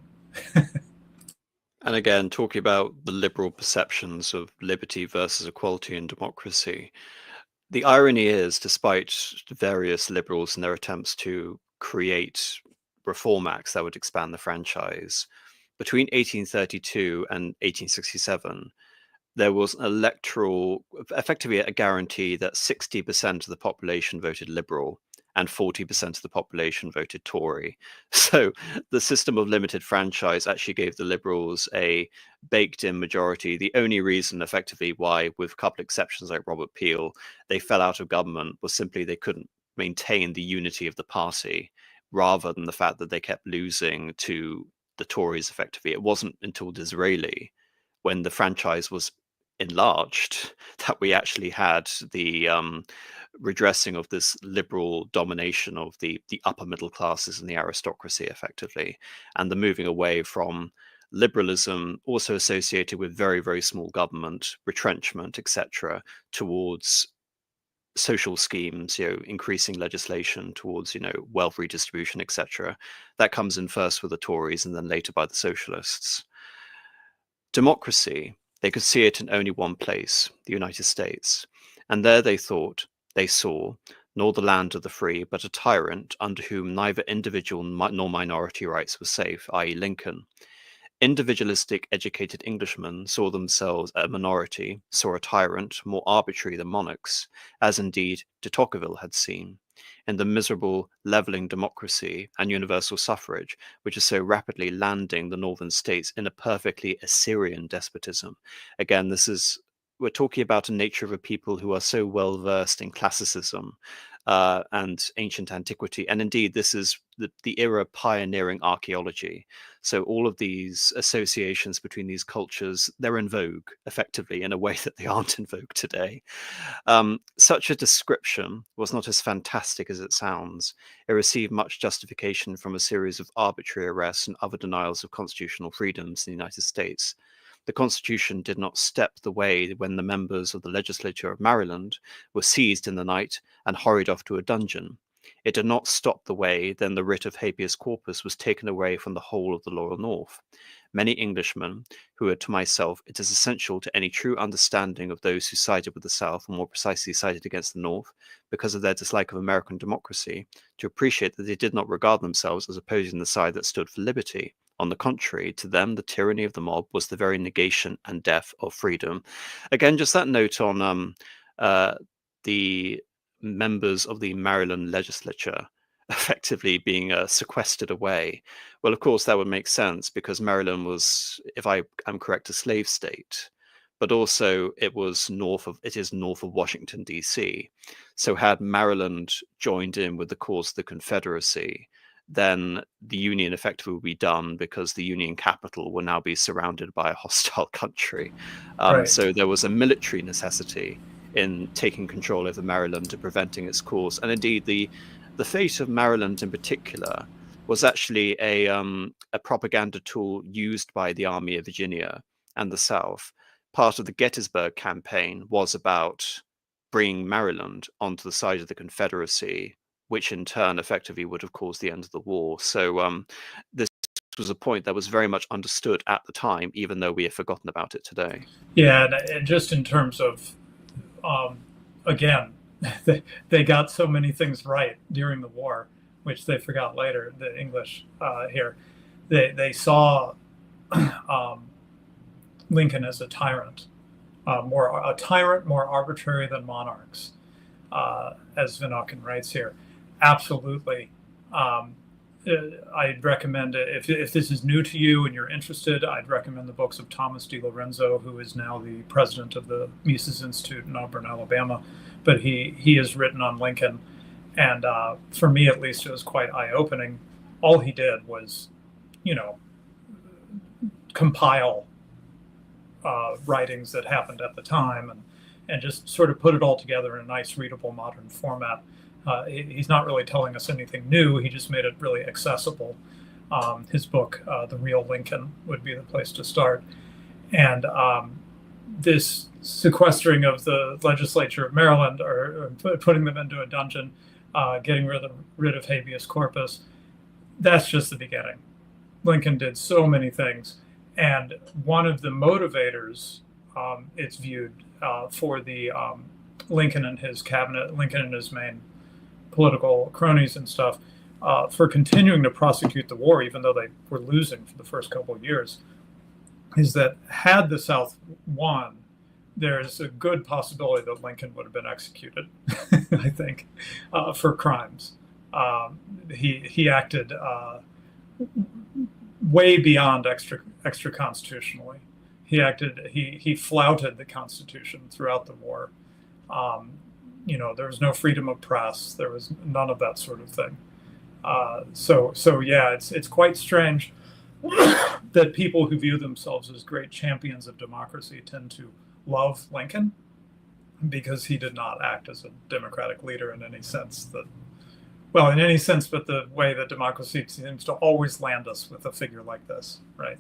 And again, talking about the liberal perceptions of liberty versus equality and democracy, the irony is, despite various liberals and their attempts to create reform acts that would expand the franchise, between 1832 and 1867, there was an electoral, effectively a guarantee that 60% of the population voted Liberal and 40% of the population voted Tory. So the system of limited franchise actually gave the Liberals a baked-in majority. The only reason, effectively, why, with a couple of exceptions like Robert Peel, they fell out of government was simply they couldn't maintain the unity of the party, rather than the fact that they kept losing to the Tories, effectively. It wasn't until Disraeli, when the franchise was enlarged, that we actually had the redressing of this liberal domination of the upper middle classes and the aristocracy, effectively, and the moving away from liberalism, also associated with very, very small government, retrenchment, etc., towards social schemes, increasing legislation towards, wealth redistribution, etc. That comes in first with the Tories and then later by the socialists. Democracy, they could see it in only one place, the United States. And there they saw, nor the land of the free, but a tyrant under whom neither individual nor minority rights were safe, i.e. Lincoln. Individualistic, educated Englishmen saw themselves a minority, saw a tyrant more arbitrary than monarchs, as indeed de Tocqueville had seen, in the miserable levelling democracy and universal suffrage, which is so rapidly landing the northern states in a perfectly Assyrian despotism. Again, we're talking about a nature of a people who are so well versed in classicism and ancient antiquity. And indeed, this is the era pioneering archaeology. So all of these associations between these cultures, they're in vogue, effectively, in a way that they aren't in vogue today. Such a description was not as fantastic as it sounds. It received much justification from a series of arbitrary arrests and other denials of constitutional freedoms in the United States. The Constitution did not step the way when the members of the legislature of Maryland were seized in the night and hurried off to a dungeon. It did not stop the way then the writ of habeas corpus was taken away from the whole of the loyal North. Many Englishmen, who are to myself, it is essential to any true understanding of those who sided with the South, or more precisely sided against the North, because of their dislike of American democracy, to appreciate that they did not regard themselves as opposing the side that stood for liberty. On the contrary, to them, the tyranny of the mob was the very negation and death of freedom. Again, just that note on the members of the Maryland legislature effectively being sequestered away. Well, of course, that would make sense because Maryland was, if I am correct, a slave state. but also it is north of Washington, D.C. So had Maryland joined in with the cause of the Confederacy, then the Union effectively would be done, because the Union capital will now be surrounded by a hostile country. Right. So there was a military necessity in taking control over Maryland and preventing its course. And indeed, the fate of Maryland in particular was actually a propaganda tool used by the Army of Virginia and the South. Part of the Gettysburg campaign was about bringing Maryland onto the side of the Confederacy, which in turn effectively would have caused the end of the war. So this was a point that was very much understood at the time, even though we have forgotten about it today. Yeah, and just in terms of, again, they got so many things right during the war, which they forgot later, the English here. They saw Lincoln as a tyrant, more arbitrary than monarchs, as Vanauken writes here. Absolutely. I'd recommend, if this is new to you and you're interested, I'd recommend the books of Thomas D. Lorenzo, who is now the president of the Mises Institute in Auburn, Alabama. But he has written on Lincoln, and for me at least, it was quite eye-opening. All he did was, compile writings that happened at the time, and just sort of put it all together in a nice, readable, modern format. He's not really telling us anything new. He just made it really accessible. His book, The Real Lincoln, would be the place to start. And this sequestering of the legislature of Maryland, or putting them into a dungeon, getting rid of habeas corpus, that's just the beginning. Lincoln did so many things. And one of the motivators, it's viewed, for the Lincoln and his cabinet, Lincoln and his main political cronies and stuff, for continuing to prosecute the war, even though they were losing for the first couple of years, is that had the South won, there's a good possibility that Lincoln would have been executed, I think, for crimes. He acted way beyond extra constitutionally. He flouted the Constitution throughout the war. There was no freedom of press. There was none of that sort of thing. So yeah, it's quite strange that people who view themselves as great champions of democracy tend to love Lincoln, because he did not act as a democratic leader in any sense in any sense, but the way that democracy seems to always land us with a figure like this, right?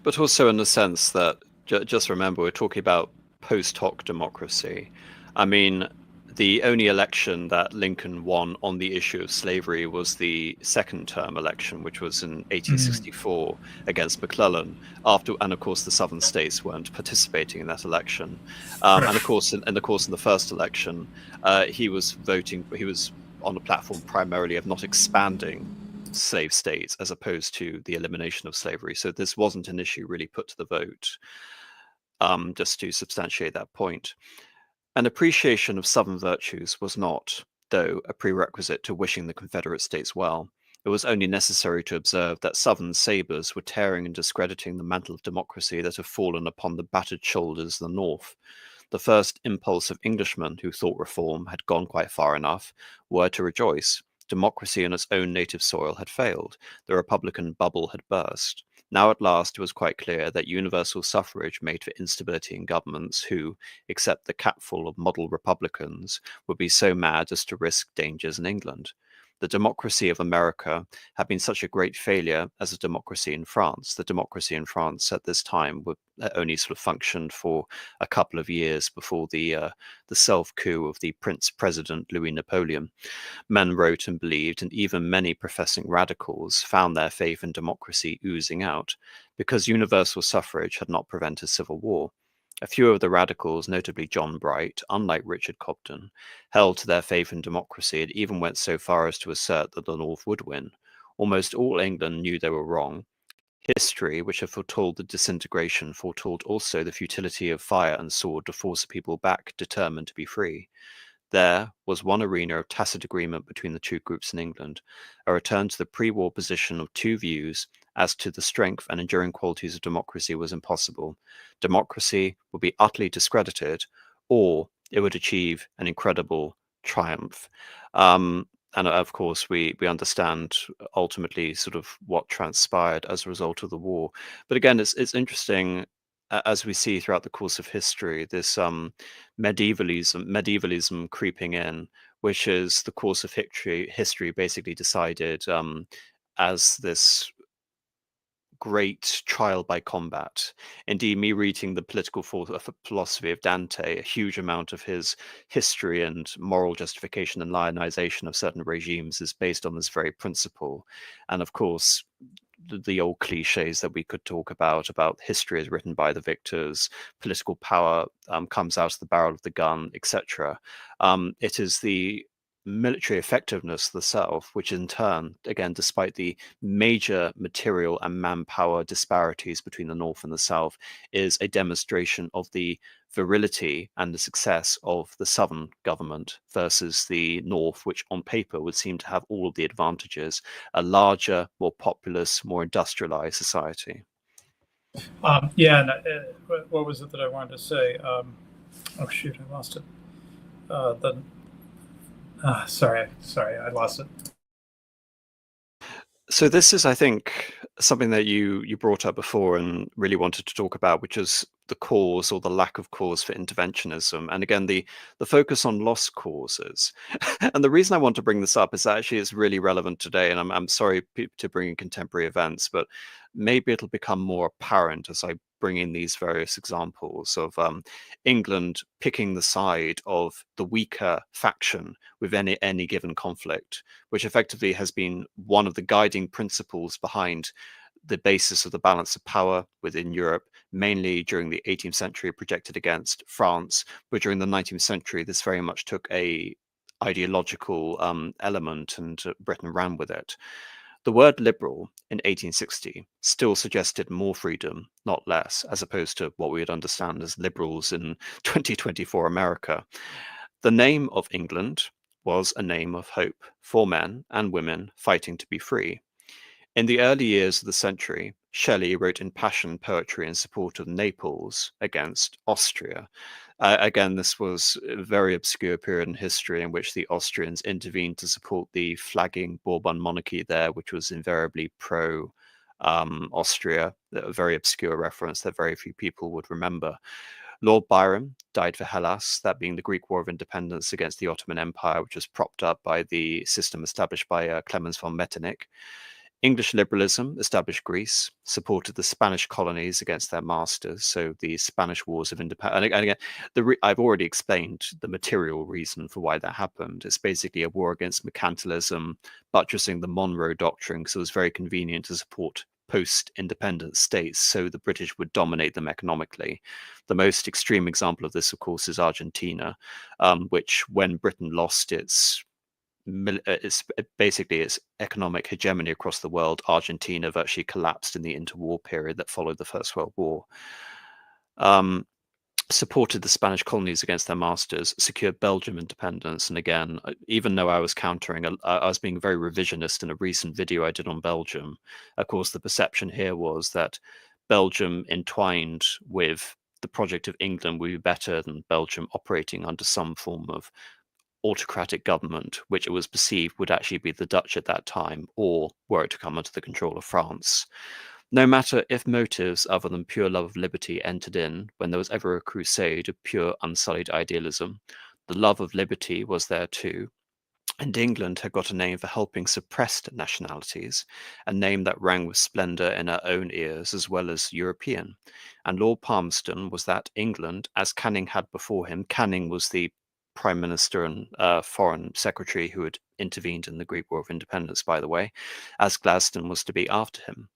But also in the sense that, just remember, we're talking about post hoc democracy. I mean, the only election that Lincoln won on the issue of slavery was the second term election, which was in 1864 against McClellan. And of course, the southern states weren't participating in that election. And of course, in the first election, he was on a platform primarily of not expanding slave states as opposed to the elimination of slavery. So this wasn't an issue really put to the vote, just to substantiate that point. An appreciation of Southern virtues was not, though, a prerequisite to wishing the Confederate States well. It was only necessary to observe that Southern sabres were tearing and discrediting the mantle of democracy that had fallen upon the battered shoulders of the North. The first impulse of Englishmen who thought reform had gone quite far enough were to rejoice. Democracy on its own native soil had failed. The Republican bubble had burst. Now at last it was quite clear that universal suffrage made for instability in governments who, except the capful of model Republicans, would be so mad as to risk dangers in England. The democracy of America had been such a great failure as a democracy in France. The democracy in France at this time would only sort of functioned for a couple of years before the self-coup of the Prince President Louis Napoleon. Men wrote and believed, and even many professing radicals found their faith in democracy oozing out, because universal suffrage had not prevented civil war. A few of the radicals, notably John Bright, unlike Richard Cobden, held to their faith in democracy and even went so far as to assert that the North would win. Almost all England knew they were wrong. History, which had foretold the disintegration, foretold also the futility of fire and sword to force the people back, determined to be free. There was one arena of tacit agreement between the two groups in England, a return to the pre-war position of two views, as to the strength and enduring qualities of democracy was impossible. Democracy would be utterly discredited, or it would achieve an incredible triumph. And of course, we understand ultimately sort of what transpired as a result of the war. But again, it's interesting, as we see throughout the course of history, this medievalism creeping in, which is the course of history basically decided as this great trial by combat. Indeed, me reading the political philosophy of Dante, a huge amount of his history and moral justification and lionization of certain regimes is based on this very principle. And of course, the old cliches that we could talk about history is written by the victors, political power comes out of the barrel of the gun, etc. It is the military effectiveness of the South, which in turn, again, despite the major material and manpower disparities between the North and the South, is a demonstration of the virility and the success of the Southern government versus the North, which on paper would seem to have all of the advantages, a larger, more populous, more industrialized society. Yeah, and what was it that I wanted to say? Oh shoot, I lost it. Sorry, I lost it. So this is, I think, something that you brought up before and really wanted to talk about, which is the cause or the lack of cause for interventionism. And again, the focus on lost causes. And the reason I want to bring this up is that actually it's really relevant today. And I'm sorry to bring in contemporary events, but maybe it'll become more apparent as I bring in these various examples of England picking the side of the weaker faction with any given conflict, which effectively has been one of the guiding principles behind the basis of the balance of power within Europe, mainly during the 18th century, projected against France. But during the 19th century, this very much took a ideological element, and Britain ran with it. The word liberal in 1860 still suggested more freedom, not less, as opposed to what we would understand as liberals in 2024 America. The name of England was a name of hope for men and women fighting to be free. In the early years of the century, Shelley wrote impassioned poetry in support of Naples against Austria. Again, this was a very obscure period in history in which the Austrians intervened to support the flagging Bourbon monarchy there, which was invariably pro Austria, a very obscure reference that very few people would remember. Lord Byron died for Hellas, that being the Greek War of Independence against the Ottoman Empire, which was propped up by the system established by Clemens von Metternich. English liberalism established Greece, supported the Spanish colonies against their masters, so the Spanish Wars of Independence. And again, I've already explained the material reason for why that happened. It's basically a war against mercantilism, buttressing the Monroe Doctrine, because it was very convenient to support post-independent states, so the British would dominate them economically. The most extreme example of this, of course, is Argentina, which, when Britain lost its basically its economic hegemony across the world, Argentina virtually collapsed in the interwar period that followed the First World War. Supported the Spanish colonies against their masters, secured Belgium independence. And again, even though I was I was being very revisionist in a recent video I did on Belgium, of course, the perception here was that Belgium entwined with the project of England would be better than Belgium operating under some form of autocratic government, which it was perceived would actually be the Dutch at that time, or were it to come under the control of France. No matter if motives other than pure love of liberty entered in when there was ever a crusade of pure unsullied idealism, the love of liberty was there too. And England had got a name for helping suppressed nationalities, a name that rang with splendour in her own ears as well as European. And Lord Palmerston was that England, as Canning had before him. Canning was the Prime Minister and Foreign Secretary who had intervened in the Greek War of Independence, by the way, as Gladstone was to be after him.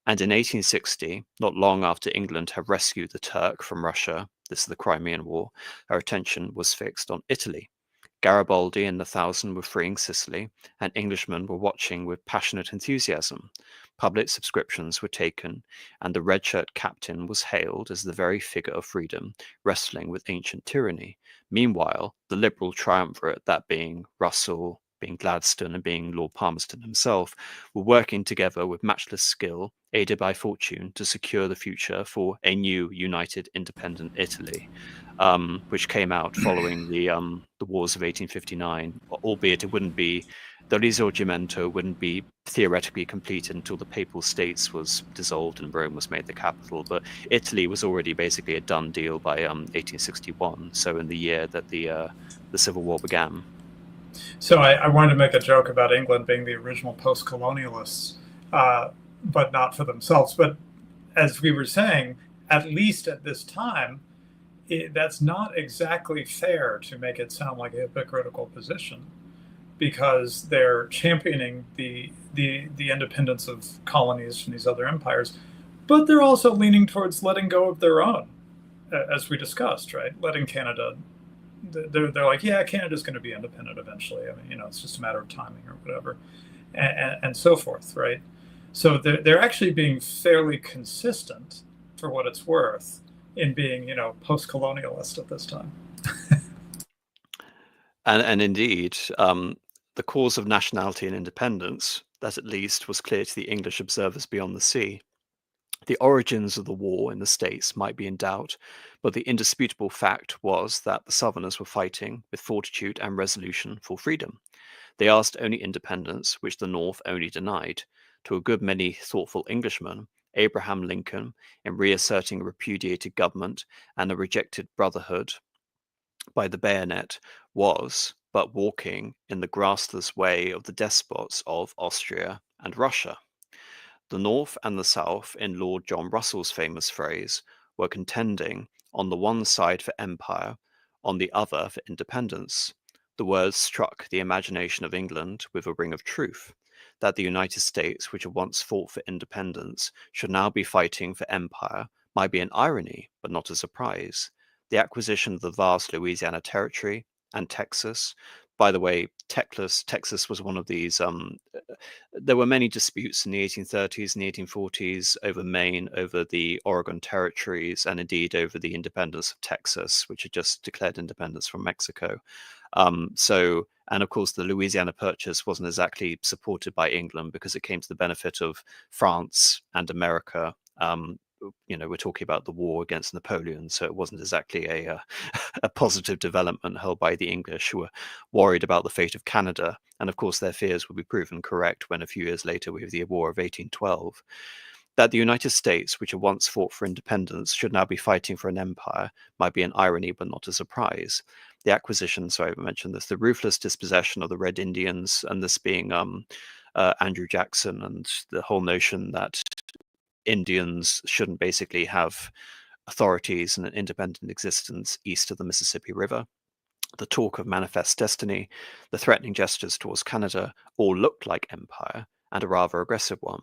And in 1860, not long after England had rescued the Turk from Russia, this is the Crimean War, her attention was fixed on Italy. Garibaldi and the Thousand were freeing Sicily, and Englishmen were watching with passionate enthusiasm. Public subscriptions were taken, and the red shirt captain was hailed as the very figure of freedom, wrestling with ancient tyranny. Meanwhile, the liberal triumvirate, that being Russell, being Gladstone and being Lord Palmerston himself, were working together with matchless skill, aided by fortune, to secure the future for a new, united, independent Italy, which came out following the wars of 1859, albeit it wouldn't be, the Risorgimento wouldn't be theoretically completed until the Papal States was dissolved and Rome was made the capital. But Italy was already basically a done deal by 1861, so in the year that the Civil War began. So I wanted to make a joke about England being the original post-colonialists, but not for themselves. But as we were saying, at least at this time, that's not exactly fair to make it sound like a hypocritical position, because they're championing the independence of colonies from these other empires, but they're also leaning towards letting go of their own, as we discussed, right? Letting Canada, they're like, yeah, Canada's going to be independent eventually. I mean, it's just a matter of timing or whatever, and so forth, right? So they're actually being fairly consistent, for what it's worth, in being, post-colonialist at this time. And indeed, the cause of nationality and independence, that at least was clear to the English observers beyond the sea. The origins of the war in the States might be in doubt, but the indisputable fact was that the Southerners were fighting with fortitude and resolution for freedom. They asked only independence, which the North only denied. To a good many thoughtful Englishmen, Abraham Lincoln, in reasserting a repudiated government and a rejected brotherhood by the bayonet, was but walking in the grassless way of the despots of Austria and Russia. The North and the South, in Lord John Russell's famous phrase, were contending on the one side for empire, on the other for independence. The words struck the imagination of England with a ring of truth. That the United States, which had once fought for independence, should now be fighting for empire might be an irony, but not a surprise. The acquisition of the vast Louisiana Territory and Texas. By the way, Texas was one of these. There were many disputes in the 1830s and the 1840s over Maine, over the Oregon territories, and indeed over the independence of Texas, which had just declared independence from Mexico. And of course, the Louisiana Purchase wasn't exactly supported by England because it came to the benefit of France and America. We're talking about the war against Napoleon, so it wasn't exactly a positive development held by the English, who were worried about the fate of Canada. And of course, their fears would be proven correct when a few years later we have the War of 1812. That the United States, which had once fought for independence, should now be fighting for an empire might be an irony, but not a surprise. The acquisition, sorry, I mentioned this, the ruthless dispossession of the Red Indians, and this being Andrew Jackson, and the whole notion that Indians shouldn't basically have authorities and an independent existence east of the Mississippi River. The talk of manifest destiny, the threatening gestures towards Canada, all looked like empire, and a rather aggressive one.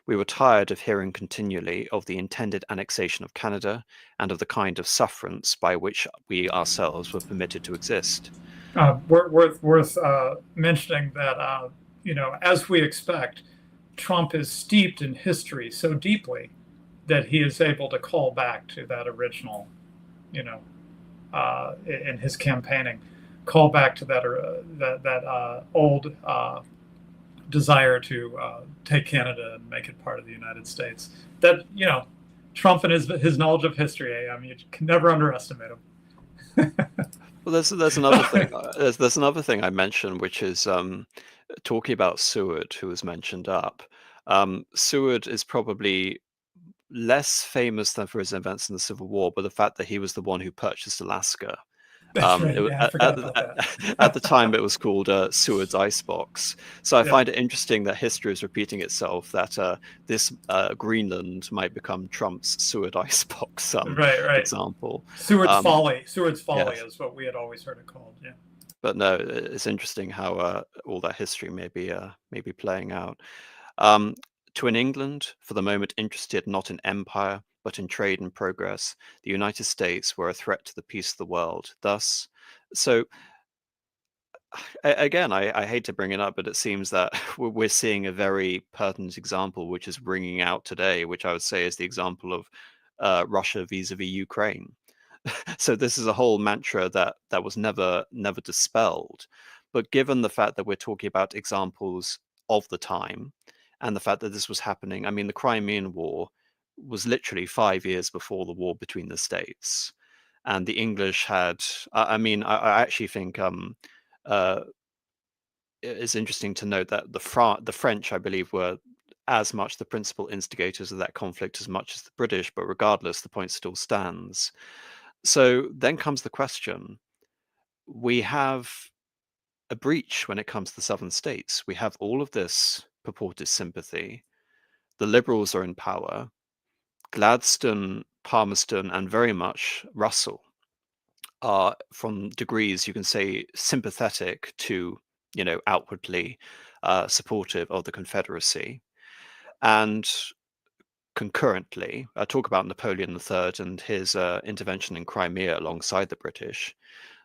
We were tired of hearing continually of the intended annexation of Canada and of the kind of sufferance by which we ourselves were permitted to exist. Worth mentioning that, as we expect, Trump is steeped in history so deeply that he is able to call back to that original, in his campaigning, call back to that old desire to take Canada and make it part of the United States. That, Trump and his knowledge of history, I mean, you can never underestimate him. Well, there's another thing. There's another thing I mentioned, which is talking about Seward, who was mentioned up. Seward is probably less famous than for his events in the Civil War, but the fact that he was the one who purchased Alaska. That's right. I forgot about that. At the time, it was called Seward's Icebox. So I find it interesting that history is repeating itself, that this Greenland might become Trump's Seward Icebox example. Seward's Folly. Seward's Folly yes. is what we had always heard it called. Yeah. But no, it's interesting how all that history may be playing out. To an England, for the moment interested not in empire, but in trade and progress, the United States were a threat to the peace of the world. Thus, so again, I hate to bring it up, but it seems that we're seeing a very pertinent example, which is ringing out today, which I would say is the example of Russia vis-a-vis Ukraine. So this is a whole mantra that was never dispelled, But given the fact that we're talking about examples of the time and the fact that this was happening, I mean, the Crimean War was literally 5 years before the war between the states. And the English had, I mean, I actually think uh, it's interesting to note that the French, I believe, were as much the principal instigators of that conflict as much as the British, but regardless, the point still stands. So then comes the question. We have a breach when it comes to the southern states. We have all of this purported sympathy. The Liberals are in power. Gladstone, Palmerston, and very much Russell are, from degrees you can say, sympathetic to, outwardly supportive of the Confederacy. And concurrently, I talk about Napoleon III and his intervention in Crimea alongside the British.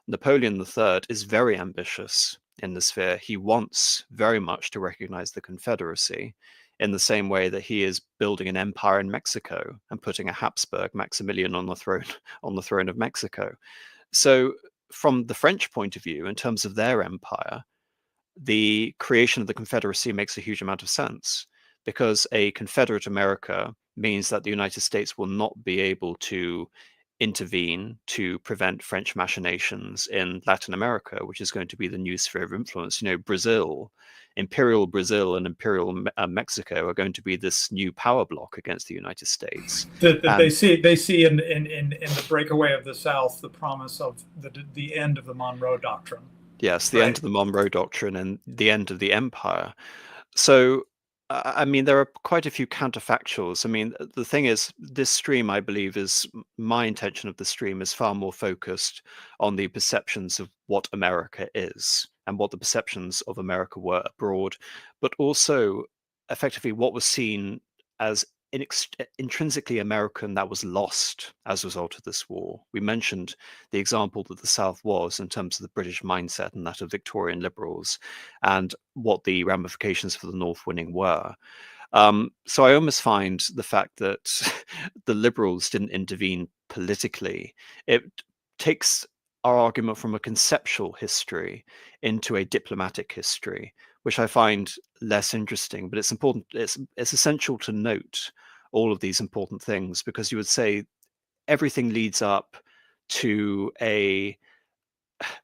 Napoleon III is very ambitious in the sphere. He wants very much to recognize the Confederacy in the same way that he is building an empire in Mexico and putting a Habsburg Maximilian on the throne of Mexico. So from the French point of view, in terms of their empire, the creation of the Confederacy makes a huge amount of sense, because a Confederate America means that the United States will not be able to intervene to prevent French machinations in Latin America, which is going to be the new sphere of influence. Brazil, Imperial Brazil and Imperial Mexico are going to be this new power block against the United States. They see in the breakaway of the South the promise of the end of the Monroe Doctrine. Yes, the end of the Monroe Doctrine and the end of the empire. So, I mean, there are quite a few counterfactuals. I mean, the thing is, this stream, I believe, my intention of the stream is far more focused on the perceptions of what America is and what the perceptions of America were abroad, but also effectively what was seen as intrinsically American that was lost as a result of this war. We mentioned the example that the South was in terms of the British mindset and that of Victorian liberals, and what the ramifications for the North winning were. So I almost find the fact that the liberals didn't intervene politically, it takes our argument from a conceptual history into a diplomatic history, which I find less interesting. But it's important, it's essential to note all of these important things, because you would say everything leads up to a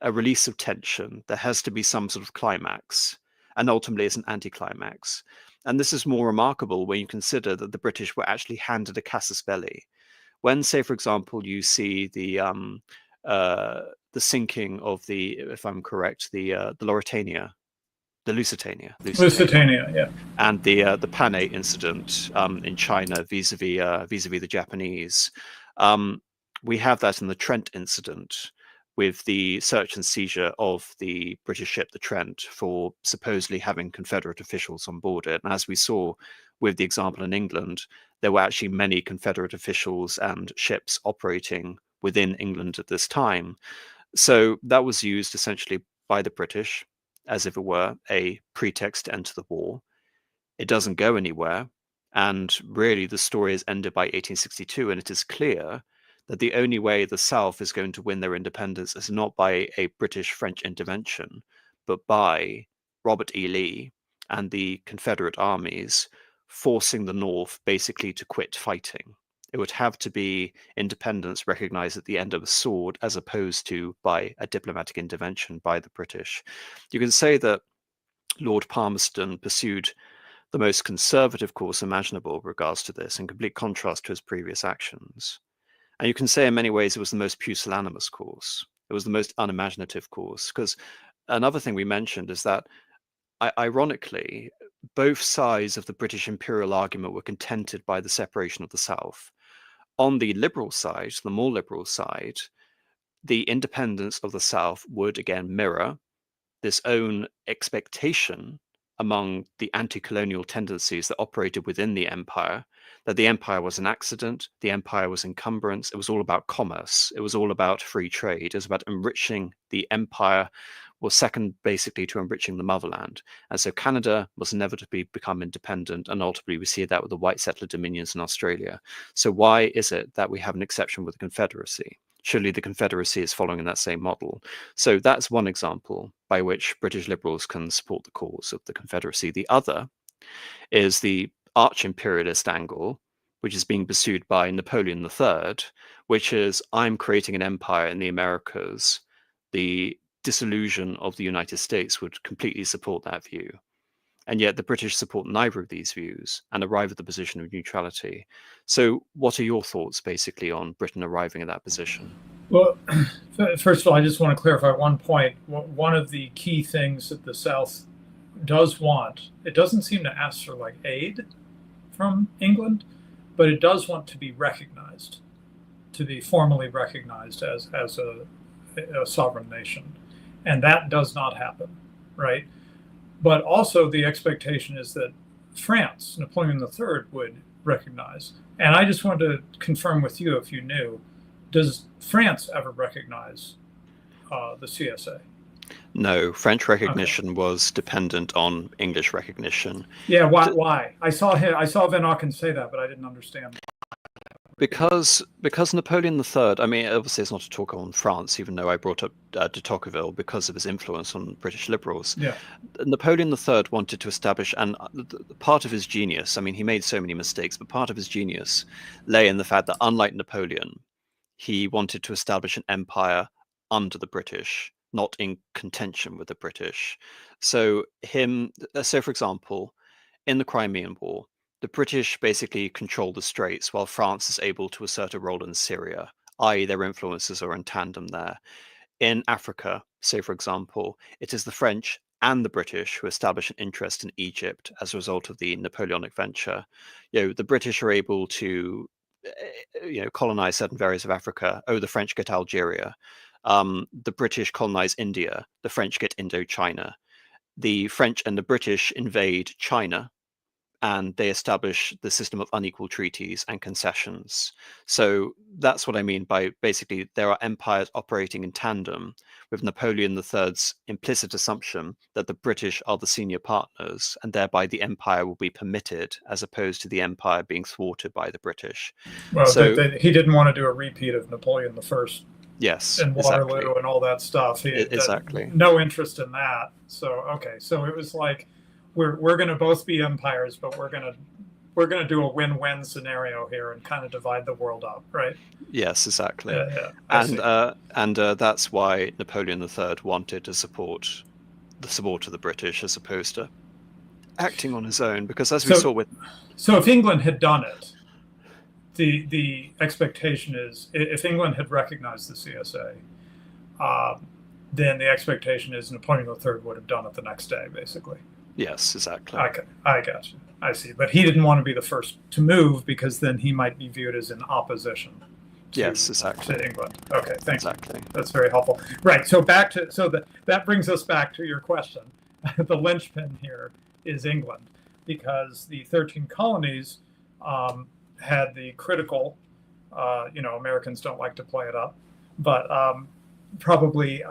release of tension. There has to be some sort of climax, and ultimately it's an anticlimax. And this is more remarkable when you consider that the British were actually handed a casus belli. When, say, for example, you see the sinking of if I'm correct, the Lusitania, yeah, and the Panay incident in China vis-a-vis the Japanese. We have that in the Trent incident, with the search and seizure of the British ship, the Trent, for supposedly having Confederate officials on board it. And as we saw with the example in England, there were actually many Confederate officials and ships operating within England at this time. So that was used essentially by the British as if it were a pretext to enter the war. It doesn't go anywhere. And really, the story is ended by 1862. And it is clear that the only way the South is going to win their independence is not by a British-French intervention, but by Robert E. Lee and the Confederate armies forcing the North basically to quit fighting. It would have to be independence recognized at the end of a sword, as opposed to by a diplomatic intervention by the British. You can say that Lord Palmerston pursued the most conservative course imaginable with regards to this, in complete contrast to his previous actions. And you can say in many ways it was the most pusillanimous course. It was the most unimaginative course, because another thing we mentioned is that, ironically, both sides of the British imperial argument were contented by the separation of the South. On the liberal side, the more liberal side, the independence of the South would again mirror this own expectation among the anti-colonial tendencies that operated within the empire, that the empire was an accident, the empire was encumbrance, it was all about commerce, it was all about free trade, it was about enriching the empire, was second basically to enriching the motherland. And so Canada was never to become independent, and ultimately we see that with the white settler dominions in Australia. So why is it that we have an exception with the Confederacy? surely the Confederacy is following in that same model. So that's one example by which British liberals can support the cause of the Confederacy. The other is the arch-imperialist angle, which is being pursued by Napoleon III, which is, I'm creating an empire in the Americas. The dissolution of the United States would completely support that view. And yet the British support neither of these views and arrive at the position of neutrality. So what are your thoughts, basically, on Britain arriving at that position? Well, first of all, I just want to clarify one point. One of the key things that the South does want, it doesn't seem to ask for like aid from England, but it does want to be recognized, to be formally recognized as a sovereign nation. And that does not happen, right? But also the expectation is that France, Napoleon III, would recognize. And I just wanted to confirm with you, if you knew, does France ever recognize the CSA? No, French recognition was dependent on English recognition. Yeah, why? I saw Vanauken say that, but I didn't understand. Because Napoleon III, I mean, obviously it's not a talk on France, even though I brought up de Tocqueville because of his influence on British liberals. Yeah. Napoleon III wanted to establish, and part of his genius, I mean, he made so many mistakes, but part of his genius lay in the fact that, unlike Napoleon, he wanted to establish an empire under the British, not in contention with the British. So for example, in the Crimean War, the British basically control the Straits while France is able to assert a role in Syria, i.e. their influences are in tandem there. In Africa, say for example, it is the French and the British who establish an interest in Egypt as a result of the Napoleonic venture. The British are able to colonize certain areas of Africa. Oh, the French get Algeria. The British colonize India. The French get Indochina. The French and the British invade China, and they establish the system of unequal treaties and concessions. So that's what I mean by basically there are empires operating in tandem, with Napoleon III's implicit assumption that the British are the senior partners, and thereby the empire will be permitted as opposed to the empire being thwarted by the British. Well, so he didn't want to do a repeat of Napoleon I. Yes, and Waterloo and all that stuff. Exactly. No interest in that. So so it was like we're going to both be empires, but we're going to do a win-win scenario here and kind of divide the world up, right? Yes, exactly. Yeah, and that's why Napoleon III wanted to support of the British as opposed to acting on his own, because as we saw with. So if England had done it, the expectation is, if England had recognized the CSA, then the expectation is Napoleon III would have done it the next day, basically. Yes, exactly. Okay, I got you. I see. But he didn't want to be the first to move because then he might be viewed as in opposition to England. Okay, thanks. Exactly. That's very helpful. Right. So that brings us back to your question. The linchpin here is England, because the 13 colonies had the critical, Americans don't like to play it up, but probably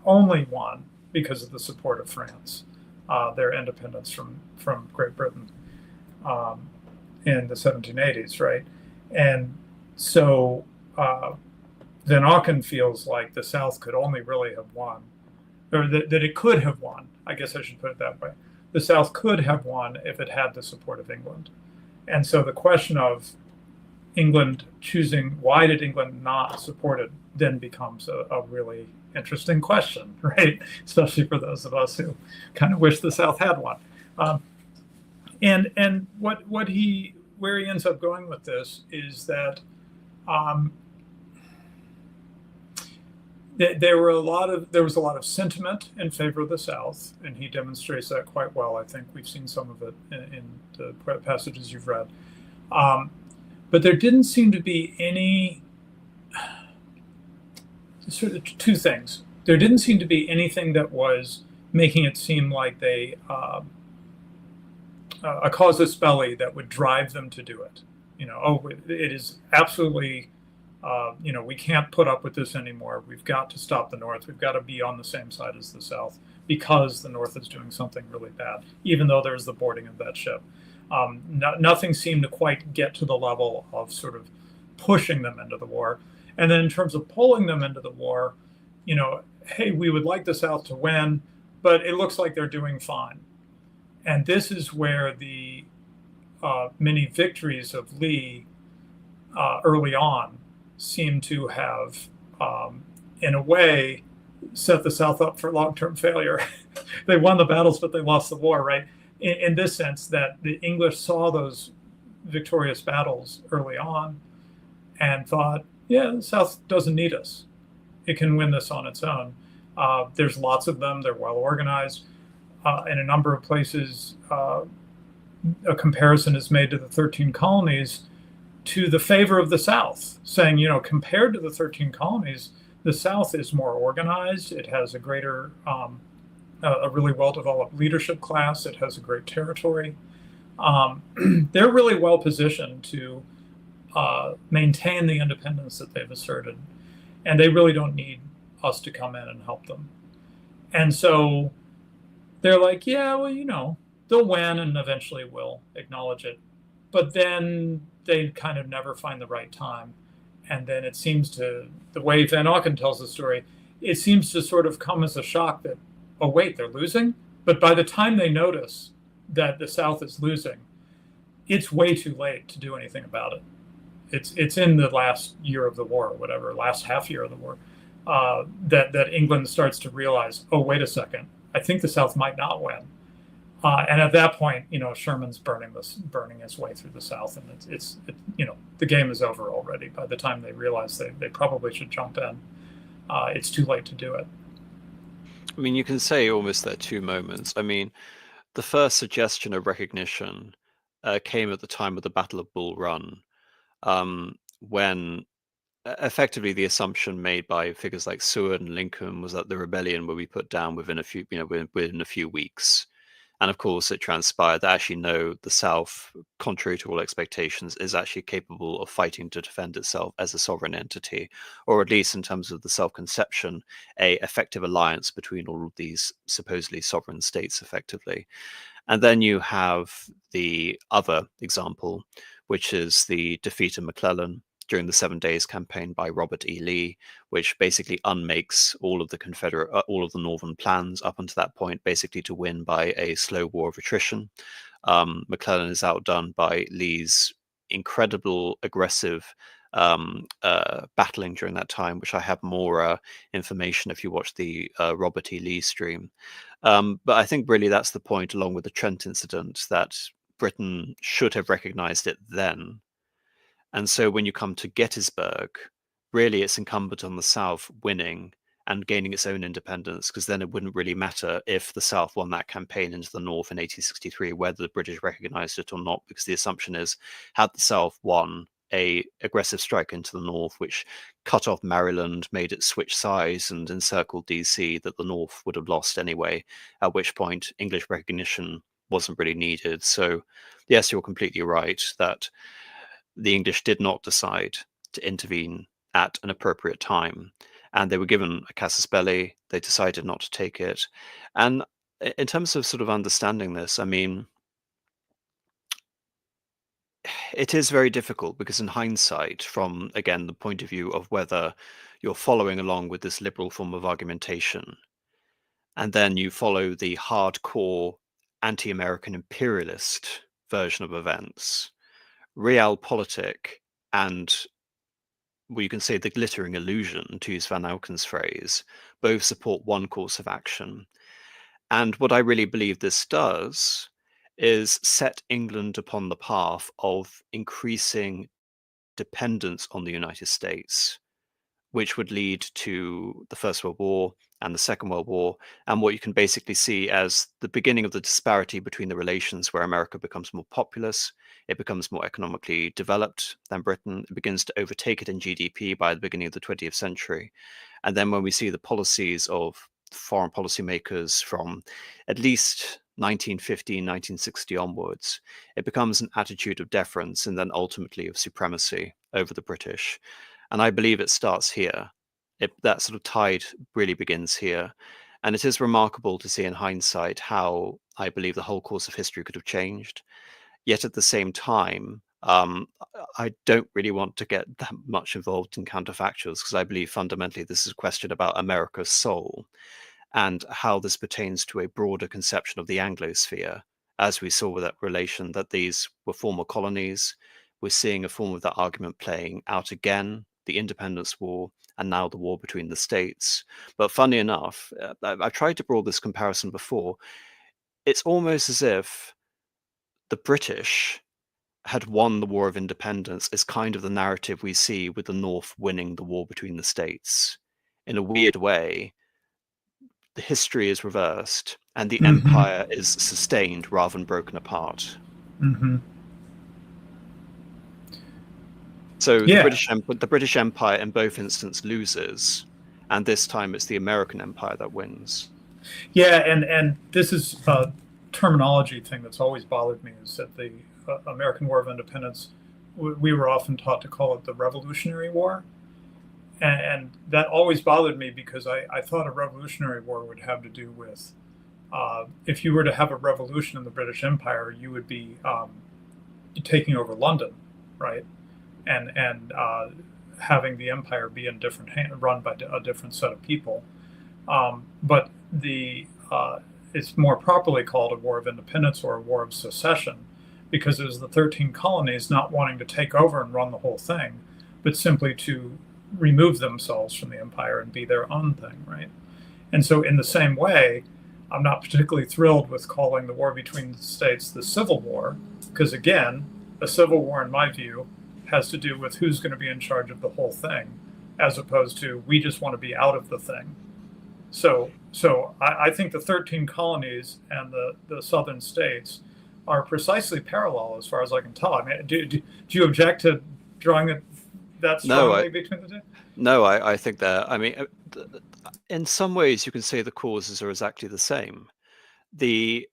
only one because of the support of France, their independence from Great Britain in the 1780s, right? And so Vanauken feels like the South could only really have won, or that it could have won. I guess I should put it that way. The South could have won if it had the support of England. And so the question of England choosing, why did England not support it, then becomes a really interesting question, right? Especially for those of us who kind of wish the South had one. And where he ends up going with this is that there was a lot of sentiment in favor of the South, and he demonstrates that quite well. I think we've seen some of it in the passages you've read. But there didn't seem to be any sort of two things. There didn't seem to be anything that was making it seem like they a casus belli that would drive them to do it. It is absolutely. We can't put up with this anymore. We've got to stop the North. We've got to be on the same side as the South because the North is doing something really bad, even though there's the boarding of that ship. Nothing seemed to quite get to the level of sort of pushing them into the war. And then in terms of pulling them into the war, hey, we would like the South to win, but it looks like they're doing fine. And this is where the many victories of Lee early on seem to have, in a way, set the South up for long-term failure. They won the battles, but they lost the war, right? In this sense, that the English saw those victorious battles early on and thought, yeah, the South doesn't need us. It can win this on its own. There's lots of them. They're well organized. In a number of places, a comparison is made to the 13 colonies to the favor of the South, saying, compared to the 13 colonies, the South is more organized. It has a greater, a really well-developed leadership class. It has a great territory. They're really well positioned to maintain the independence that they've asserted, and they really don't need us to come in and help them. And so they're like, yeah, well, they'll win and eventually we'll acknowledge it. But then they kind of never find the right time. And then it seems to, the way Vanauken tells the story, it seems to sort of come as a shock that, oh, wait, they're losing? But by the time they notice that the South is losing, it's way too late to do anything about it. It's in the last year of the war, or whatever, last half year of the war, that England starts to realize, oh, wait a second, I think the South might not win. And at that point, Sherman's burning his way through the South, and it's the game is over already. By the time they realize they probably should jump in, it's too late to do it. I mean, you can say almost there are two moments. I mean, the first suggestion of recognition came at the time of the Battle of Bull Run, when effectively the assumption made by figures like Seward and Lincoln was that the rebellion would be put down within a few weeks. And of course, it transpired that actually, no, the South, contrary to all expectations, is actually capable of fighting to defend itself as a sovereign entity, or at least in terms of the self-conception, a effective alliance between all of these supposedly sovereign states, effectively. And then you have the other example, which is the defeat of McClellan during the 7 Days Campaign by Robert E. Lee, which basically unmakes all of the Northern plans up until that point, basically to win by a slow war of attrition. McClellan is outdone by Lee's incredible aggressive battling during that time, which I have more information if you watch the Robert E. Lee stream. But I think really that's the point, along with the Trent incident, that Britain should have recognized it then. And so when you come to Gettysburg, really it's incumbent on the South winning and gaining its own independence, because then it wouldn't really matter if the South won that campaign into the North in 1863, whether the British recognized it or not, because the assumption is, had the South won a aggressive strike into the North, which cut off Maryland, made it switch sides and encircled DC, that the North would have lost anyway, at which point English recognition wasn't really needed. So yes, you're completely right that the English did not decide to intervene at an appropriate time, and they were given a casus belli. They decided not to take it. And in terms of sort of understanding this, I mean, it is very difficult because in hindsight, from again the point of view of whether you're following along with this liberal form of argumentation, and then you follow the hardcore anti-American imperialist version of events, realpolitik and, well, you can say the glittering illusion, to use Vanauken's phrase, both support one course of action. And what I really believe this does is set England upon the path of increasing dependence on the United States, which would lead to the First World War and the Second World War, and what you can basically see as the beginning of the disparity between the relations, where America becomes more populous, it becomes more economically developed than Britain, it begins to overtake it in GDP by the beginning of the 20th century. And then when we see the policies of foreign policymakers from at least 1915, 1960 onwards, it becomes an attitude of deference and then ultimately of supremacy over the British. And I believe it starts here. That sort of tide really begins here. And it is remarkable to see in hindsight how I believe the whole course of history could have changed. Yet at the same time, I don't really want to get that much involved in counterfactuals because I believe fundamentally this is a question about America's soul and how this pertains to a broader conception of the Anglosphere. As we saw with that relation that these were former colonies, we're seeing a form of that argument playing out again, the independence war, and now the war between the states. But funny enough, I've tried to draw this comparison before. It's almost as if the British had won the War of Independence is kind of the narrative we see with the North winning the war between the states. In a weird way, the history is reversed and the empire is sustained rather than broken apart. So Yeah. the British Empire in both instances loses, and this time it's the American Empire that wins. Yeah, and this is a terminology thing that's always bothered me, is that the American War of Independence, we were often taught to call it the Revolutionary War. And that always bothered me because I thought a Revolutionary War would have to do with, if you were to have a revolution in the British Empire, you would be taking over London, right? And having the empire be in different run by a different set of people. But it's more properly called a War of Independence or a War of Secession, because it was the 13 colonies not wanting to take over and run the whole thing, but simply to remove themselves from the empire and be their own thing, right? And so in the same way, I'm not particularly thrilled with calling the war between the states the Civil War, because again, a civil war, in my view, has to do with who's going to be in charge of the whole thing, as opposed to we just want to be out of the thing. So I think the 13 colonies and the southern states are precisely parallel as far as I can tell. I mean, do you object to drawing that strongly between the two? No, I think that, I mean, in some ways you can say the causes are exactly the same. The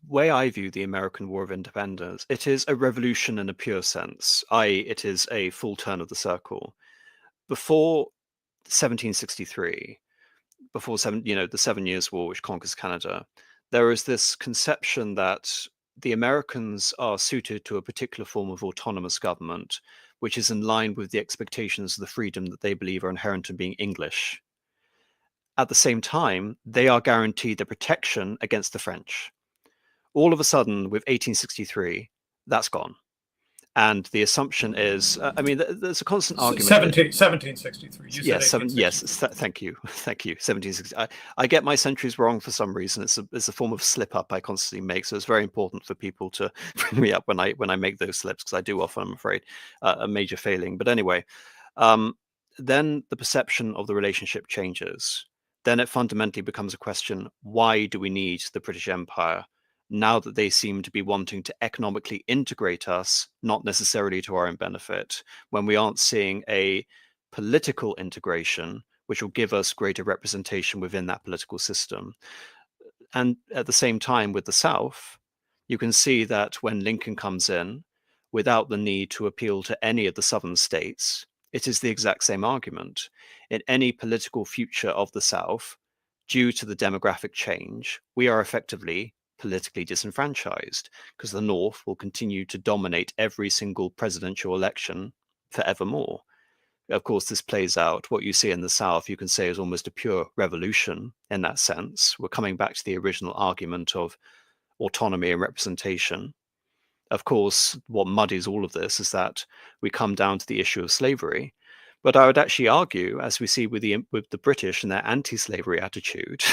way I view the American War of Independence, it is a revolution in a pure sense, i.e. it is a full turn of the circle. Before 1763, before the 7 Years' War, which conquers Canada, there is this conception that the Americans are suited to a particular form of autonomous government, which is in line with the expectations of the freedom that they believe are inherent in being English. At the same time, they are guaranteed the protection against the French. All of a sudden, with 1863, that's gone. And the assumption is, I mean, there's a constant argument. 1763. You yes, said yes. Thank you. 1760. I get my centuries wrong for some reason. It's a form of slip up I constantly make. So it's very important for people to bring me up when I make those slips, because I do often, I'm afraid, a major failing. But anyway, then the perception of the relationship changes. Then it fundamentally becomes a question: why do we need the British Empire? Now that they seem to be wanting to economically integrate us, not necessarily to our own benefit, when we aren't seeing a political integration, which will give us greater representation within that political system. And at the same time, with the South, you can see that when Lincoln comes in, without the need to appeal to any of the southern states, it is the exact same argument. In any political future of the South, due to the demographic change, we are effectively politically disenfranchised, because the North will continue to dominate every single presidential election forevermore. Of course, this plays out. What you see in the South, you can say, is almost a pure revolution in that sense. We're coming back to the original argument of autonomy and representation. Of course, what muddies all of this is that we come down to the issue of slavery. But I would actually argue, as we see with the British and their anti-slavery attitude,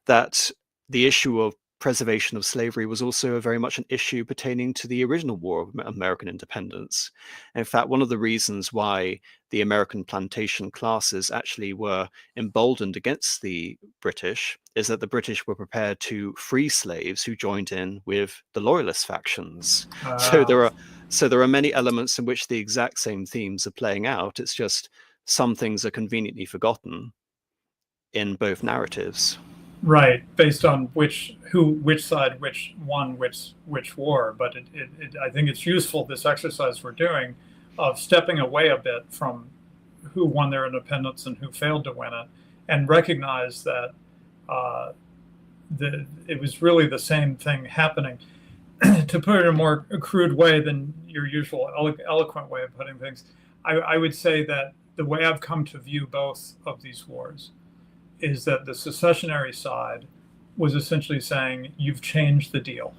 that the issue of preservation of slavery was also very much an issue pertaining to the original War of American Independence. In fact, one of the reasons why the American plantation classes actually were emboldened against the British is that the British were prepared to free slaves who joined in with the Loyalist factions. So there are many elements in which the exact same themes are playing out. It's just some things are conveniently forgotten in both narratives. Right, based on which side, which won which war. But I think it's useful, this exercise we're doing, of stepping away a bit from who won their independence and who failed to win it, and recognize that it was really the same thing happening. to put it in a more crude way than your usual eloquent way of putting things, I would say that the way I've come to view both of these wars is that the secessionary side was essentially saying, you've changed the deal.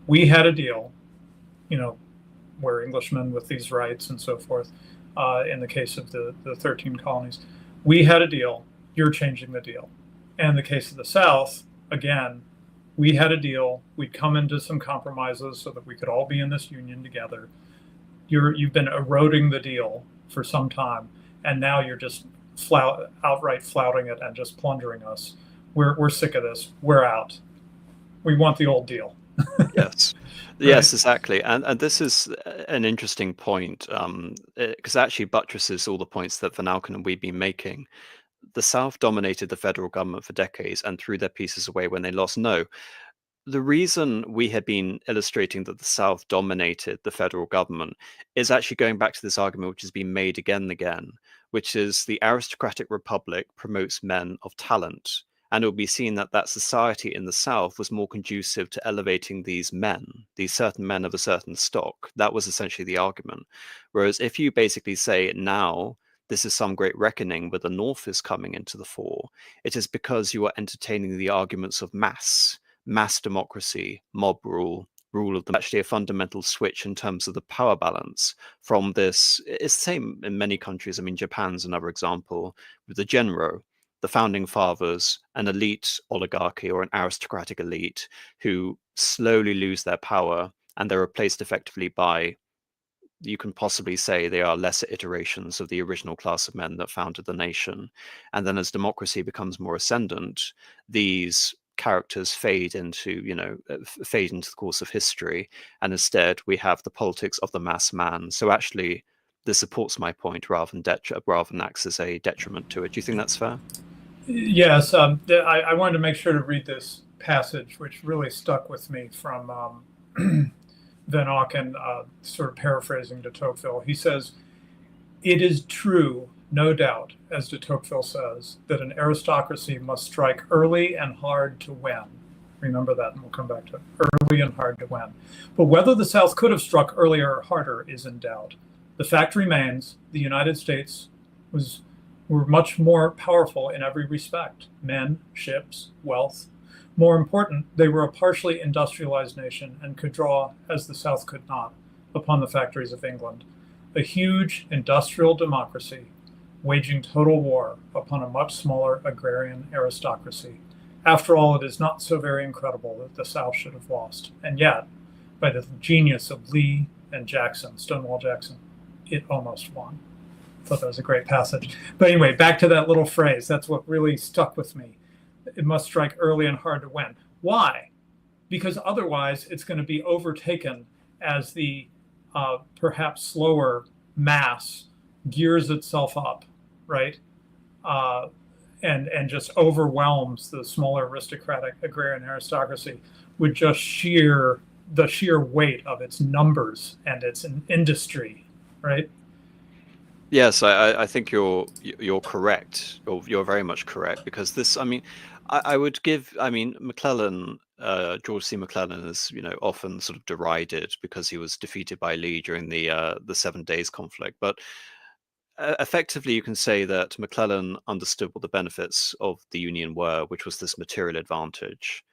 We had a deal, you know, we're Englishmen with these rights and so forth, in the case of the 13 colonies. We had a deal, you're changing the deal. And in the case of the South, again, we had a deal, we'd come into some compromises so that we could all be in this union together. You've been eroding the deal for some time, and now you're just outright flouting it and just plundering us. We're sick of this. We're out. We want the old deal. Yes. Right. Yes, exactly. And this is an interesting point, because it actually buttresses all the points that Vanauken and we've been making. The South dominated the federal government for decades and threw their pieces away when they lost. No, the reason we have been illustrating that the South dominated the federal government is actually going back to this argument which has been made again and again, which is the aristocratic republic promotes men of talent. And it will be seen that that society in the South was more conducive to elevating these men, these certain men of a certain stock. That was essentially the argument. Whereas if you basically say now, this is some great reckoning where the North is coming into the fore, it is because you are entertaining the arguments of mass democracy, mob rule, rule of the actually a fundamental switch in terms of the power balance from this. It's the same in many countries. I mean, Japan's another example with the Genro, the founding fathers, an elite oligarchy or an aristocratic elite who slowly lose their power and they're replaced effectively by, you can possibly say they are lesser iterations of the original class of men that founded the nation. And then as democracy becomes more ascendant, these characters fade into the course of history, and instead we have the politics of the mass man. So actually this supports my point rather than acts as a detriment to it. Do you think that's fair? Yes, I wanted to make sure to read this passage, which really stuck with me from Vanauken, sort of paraphrasing de Tocqueville. He says, "It is true, no doubt, as de Tocqueville says, that an aristocracy must strike early and hard to win." Remember that, and we'll come back to it. Early and hard to win. But whether the South could have struck earlier or harder is in doubt. The fact remains, the United States were much more powerful in every respect: men, ships, wealth. More important, they were a partially industrialized nation and could draw, as the South could not, upon the factories of England. A huge industrial democracy waging total war upon a much smaller agrarian aristocracy. After all, it is not so very incredible that the South should have lost. And yet, by the genius of Lee and Jackson, Stonewall Jackson, it almost won. I thought that was a great passage. But anyway, back to that little phrase. That's what really stuck with me. It must strike early and hard to win. Why? Because otherwise it's going to be overtaken as the perhaps slower mass gears itself up, right? And just overwhelms the smaller aristocratic agrarian aristocracy with just the sheer weight of its numbers and its industry, right? Yes, I think you're correct, or you're very much correct, because this, I mean, I would give, I mean, McClellan, George C. McClellan is, often sort of derided because he was defeated by Lee during the 7 Days conflict. But effectively, you can say that McClellan understood what the benefits of the Union were, which was this material advantage.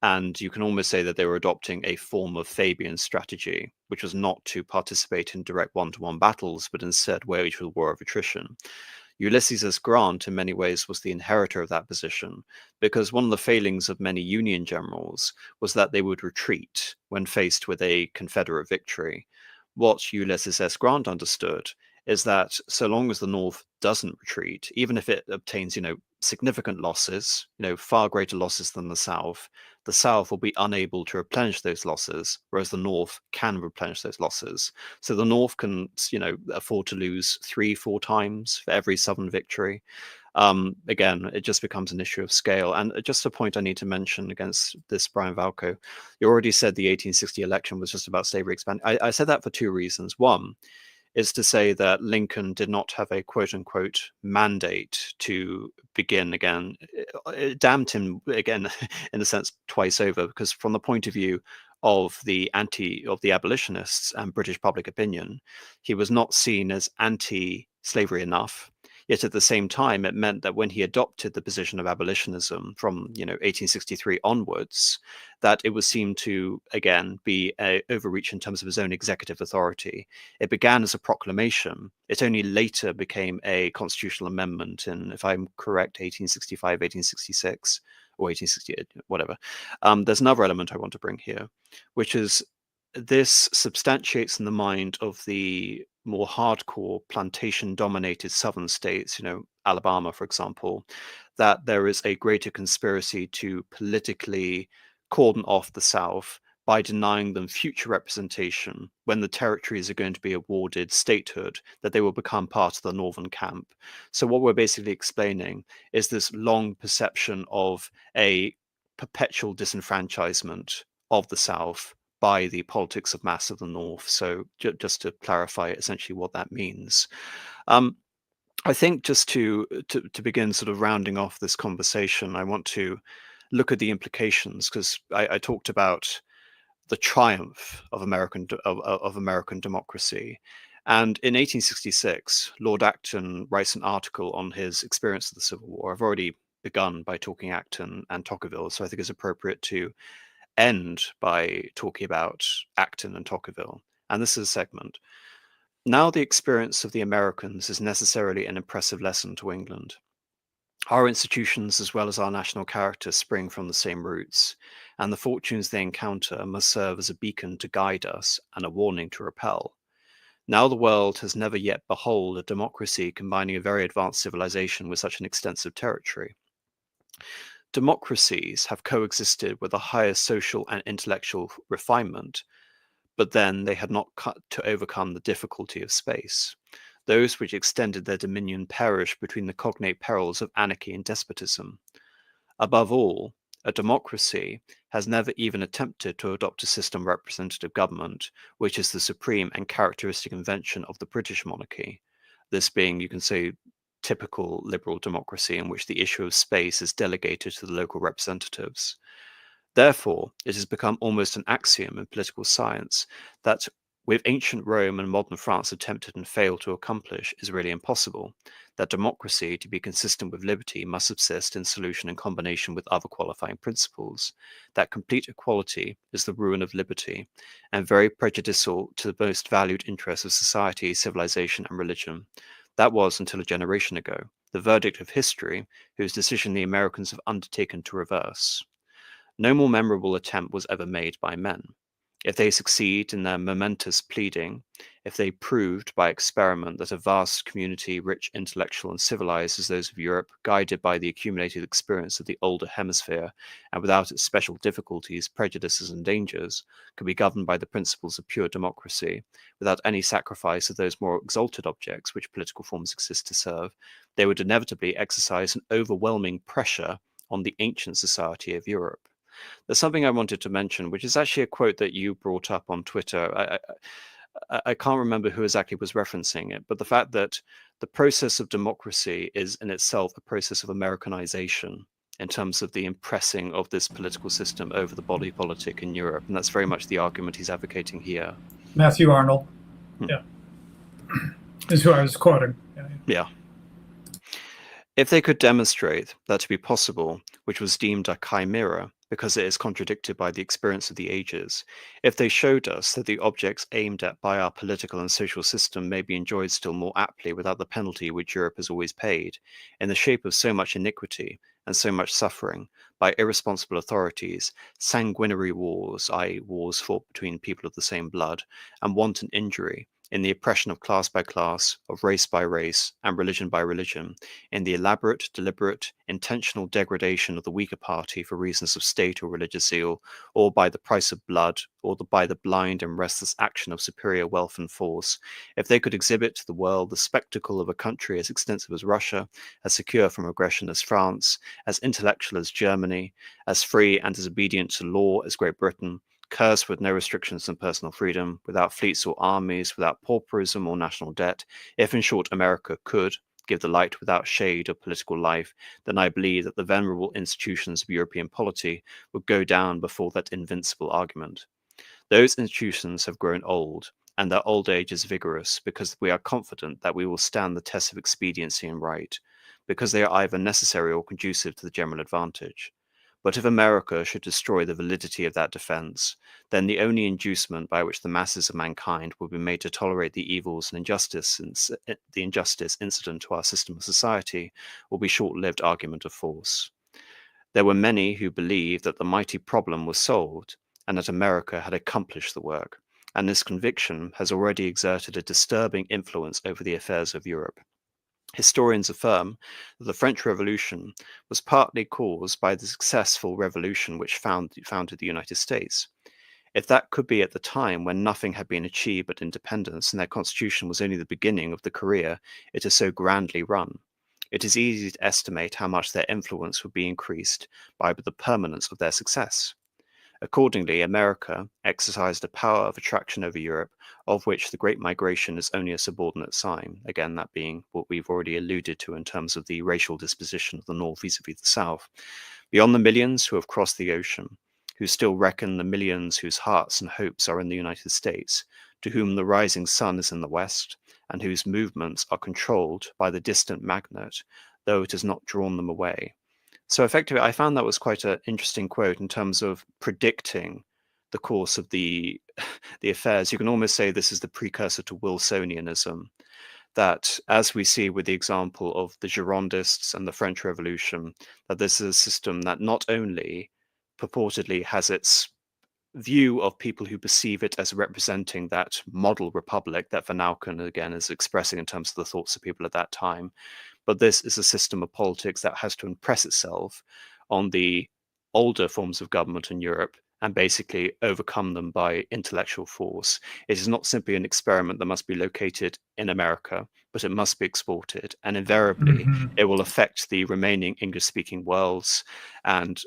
And you can almost say that they were adopting a form of Fabian strategy, which was not to participate in direct one-to-one battles, but instead wage a war of attrition. Ulysses S. Grant, in many ways, was the inheritor of that position, because one of the failings of many Union generals was that they would retreat when faced with a Confederate victory. What Ulysses S. Grant understood is that so long as the North doesn't retreat, even if it obtains, significant losses, far greater losses than the South will be unable to replenish those losses, whereas the North can replenish those losses. So the North can, afford to lose 3-4 times for every Southern victory. Again, it just becomes an issue of scale. And just a point I need to mention against this, Brian Valco, you already said the 1860 election was just about slavery expansion. I said that for 2 reasons. One is to say that Lincoln did not have a quote unquote mandate to begin again. It damned him again, in a sense, twice over, because from the point of view of the abolitionists and British public opinion. He was not seen as anti-slavery enough. Yet at the same time, it meant that when he adopted the position of abolitionism from 1863 onwards, that it was seen to again be an overreach in terms of his own executive authority. It began as a proclamation. It only later became a constitutional amendment in, if I'm correct, 1865, 1866, or 1868, whatever. There's another element I want to bring here, which is this substantiates in the mind of the more hardcore plantation-dominated southern states, Alabama, for example, that there is a greater conspiracy to politically cordon off the South by denying them future representation when the territories are going to be awarded statehood, that they will become part of the northern camp. So what we're basically explaining is this long perception of a perpetual disenfranchisement of the South by the politics of mass of the North. So just to clarify essentially what that means. I think just to begin sort of rounding off this conversation, I want to look at the implications, because I talked about the triumph of American democracy. And in 1866, Lord Acton writes an article on his experience of the Civil War. I've already begun by talking Acton and Tocqueville, so I think it's appropriate to end by talking about Acton and Tocqueville. And this is a segment. Now the experience of the Americans is necessarily an impressive lesson to England. Our institutions as well as our national character spring from the same roots, and the fortunes they encounter must serve as a beacon to guide us and a warning to repel. Now the world has never yet beheld a democracy combining a very advanced civilization with such an extensive territory. Democracies have coexisted with a higher social and intellectual refinement, but then they had not to overcome the difficulty of space. Those which extended their dominion perished between the cognate perils of anarchy and despotism. Above all, a democracy has never even attempted to adopt a system of representative government, which is the supreme and characteristic invention of the British monarchy. This being, you can say, typical liberal democracy in which the issue of space is delegated to the local representatives. Therefore, it has become almost an axiom in political science that with ancient Rome and modern France attempted and failed to accomplish is really impossible, that democracy, to be consistent with liberty, must subsist in solution and combination with other qualifying principles, that complete equality is the ruin of liberty, and very prejudicial to the most valued interests of society, civilization, and religion. That was, until a generation ago, the verdict of history, whose decision the Americans have undertaken to reverse. No more memorable attempt was ever made by men. If they succeed in their momentous pleading, if they proved by experiment that a vast community, rich, intellectual, and civilized as those of Europe, guided by the accumulated experience of the older hemisphere, and without its special difficulties, prejudices, and dangers, could be governed by the principles of pure democracy, without any sacrifice of those more exalted objects which political forms exist to serve, they would inevitably exercise an overwhelming pressure on the ancient society of Europe. There's something I wanted to mention, which is actually a quote that you brought up on Twitter. I can't remember who exactly was referencing it, but the fact that the process of democracy is in itself a process of Americanization in terms of the impressing of this political system over the body politic in Europe. And that's very much the argument he's advocating here. Matthew Arnold. Yeah. Is who I was quoting. Yeah. If they could demonstrate that to be possible, which was deemed a chimera, because it is contradicted by the experience of the ages, if they showed us that the objects aimed at by our political and social system may be enjoyed still more aptly without the penalty which Europe has always paid, in the shape of so much iniquity and so much suffering, by irresponsible authorities, sanguinary wars, i.e. wars fought between people of the same blood, and wanton injury, in the oppression of class by class, of race by race, and religion by religion, in the elaborate, deliberate, intentional degradation of the weaker party for reasons of state or religious zeal, or by the price of blood, or by the blind and restless action of superior wealth and force, if they could exhibit to the world the spectacle of a country as extensive as Russia, as secure from aggression as France, as intellectual as Germany, as free and as obedient to law as Great Britain, cursed with no restrictions on personal freedom, without fleets or armies, without pauperism or national debt, if in short America could give the light without shade of political life, then I believe that the venerable institutions of European polity would go down before that invincible argument. Those institutions have grown old, and their old age is vigorous because we are confident that we will stand the test of expediency and right, because they are either necessary or conducive to the general advantage. But if America should destroy the validity of that defense, then the only inducement by which the masses of mankind will be made to tolerate the evils and the injustice incident to our system of society will be short-lived argument of force. There were many who believed that the mighty problem was solved and that America had accomplished the work, and this conviction has already exerted a disturbing influence over the affairs of Europe. Historians affirm that the French Revolution was partly caused by the successful revolution which founded the United States. If that could be at the time when nothing had been achieved but independence and their constitution was only the beginning of the career it is so grandly run, it is easy to estimate how much their influence would be increased by the permanence of their success. Accordingly, America exercised a power of attraction over Europe, of which the Great Migration is only a subordinate sign, again, that being what we've already alluded to in terms of the racial disposition of the North vis-a-vis the South. Beyond the millions who have crossed the ocean, who still reckon the millions whose hearts and hopes are in the United States, to whom the rising sun is in the West, and whose movements are controlled by the distant magnet, though it has not drawn them away. So effectively, I found that was quite an interesting quote in terms of predicting the course of the affairs. You can almost say this is the precursor to Wilsonianism, that as we see with the example of the Girondists and the French Revolution, that this is a system that not only purportedly has its view of people who perceive it as representing that model republic that Vanauken again is expressing in terms of the thoughts of people at that time, but this is a system of politics that has to impress itself on the older forms of government in Europe and basically overcome them by intellectual force. It is not simply an experiment that must be located in America, but it must be exported. And invariably, it will affect the remaining English-speaking worlds. And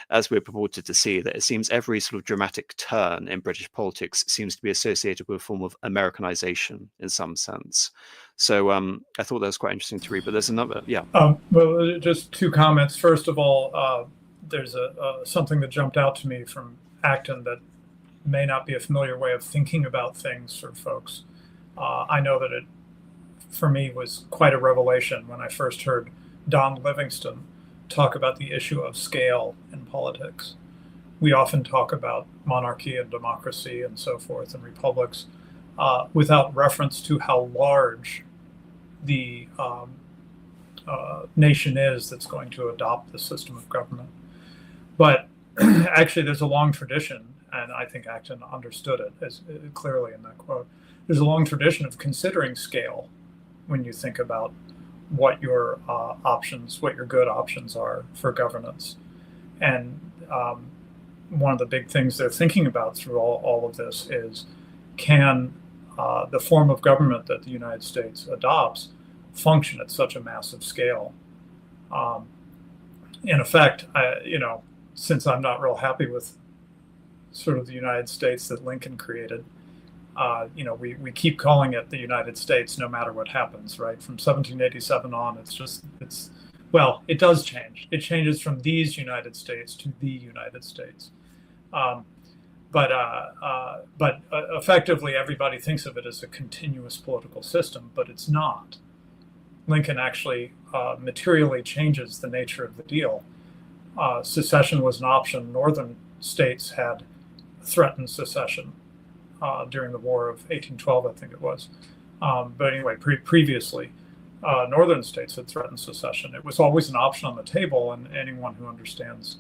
as we're purported to see, that it seems every sort of dramatic turn in British politics seems to be associated with a form of Americanization in some sense. So I thought that was quite interesting to read, but there's another, yeah. Well, just two comments. First of all, there's something that jumped out to me from Acton that may not be a familiar way of thinking about things for folks. I know that it, for me, was quite a revelation when I first heard Don Livingston talk about the issue of scale in politics. We often talk about monarchy and democracy and so forth and republics without reference to how large the nation is that's going to adopt the system of government. But actually, there's a long tradition, and I think Acton understood it as clearly in that quote. There's a long tradition of considering scale when you think about what your options, what your good options are for governance. And one of the big things they're thinking about through all of this is, can the form of government that the United States adopts function at such a massive scale? In effect, since I'm not real happy with sort of the United States that Lincoln created, we keep calling it the United States no matter what happens, right? From 1787 on, it does change. It changes from these United States to the United States. But effectively, everybody thinks of it as a continuous political system, but it's not. Lincoln actually materially changes the nature of the deal. Secession was an option. Northern states had threatened secession during the War of 1812, I think it was. But anyway, previously, northern states had threatened secession. It was always an option on the table, and anyone who understands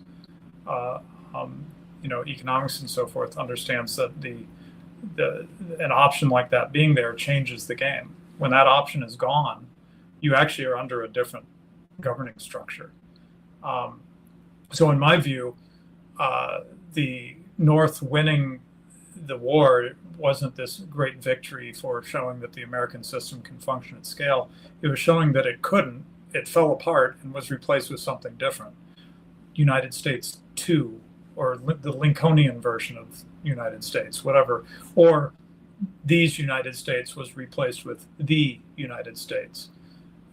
economics and so forth understands that an option like that being there changes the game. When that option is gone, you actually are under a different governing structure. So in my view, the North winning the war wasn't this great victory for showing that the American system can function at scale. It was showing that it couldn't. It fell apart and was replaced with something different. United States 2, or the Lincolnian version of United States, whatever. Or these United States was replaced with the United States.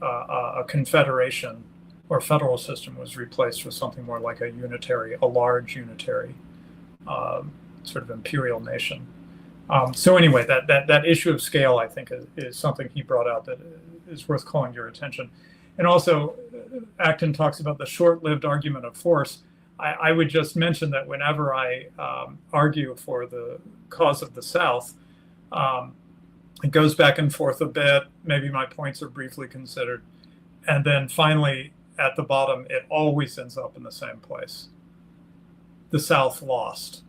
A confederation or federal system was replaced with something more like a large unitary sort of imperial nation. So anyway, that issue of scale, I think, is something he brought out that is worth calling your attention. And also, Acton talks about the short-lived argument of force. I would just mention that whenever I argue for the cause of the South, it goes back and forth a bit. Maybe my points are briefly considered. And then finally, at the bottom, it always ends up in the same place. The South lost.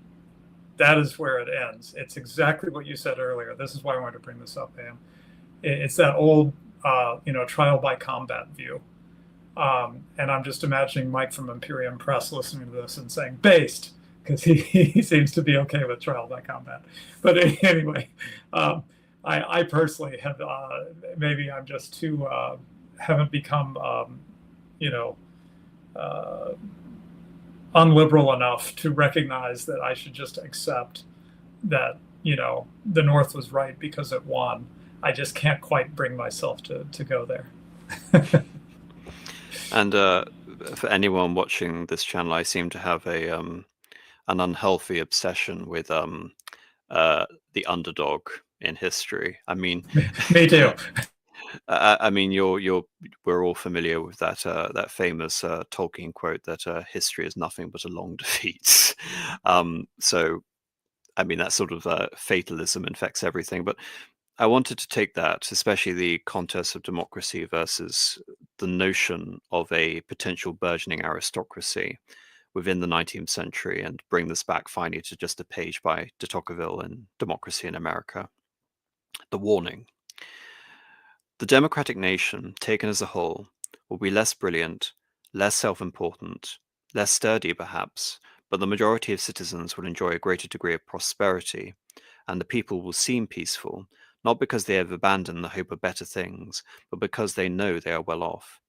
That is where it ends. It's exactly what you said earlier. This is why I wanted to bring this up, Pam. It's that old, trial by combat view. And I'm just imagining Mike from Imperium Press listening to this and saying, based, because he seems to be okay with trial by combat. But anyway, I personally have, maybe I'm just too, haven't become, unliberal enough to recognize that I should just accept that, the North was right because it won. I just can't quite bring myself to go there. And for anyone watching this channel, I seem to have an unhealthy obsession with the underdog in history. I mean, Me too. I mean, we're all familiar with that famous Tolkien quote that history is nothing but a long defeat. So, I mean, that sort of fatalism infects everything. But I wanted to take that, especially the contest of democracy versus the notion of a potential burgeoning aristocracy within the 19th century, and bring this back finally to just a page by de Tocqueville in Democracy in America. The warning. The democratic nation, taken as a whole, will be less brilliant, less self-important, less sturdy perhaps, but the majority of citizens will enjoy a greater degree of prosperity, and the people will seem peaceful, not because they have abandoned the hope of better things, but because they know they are well off.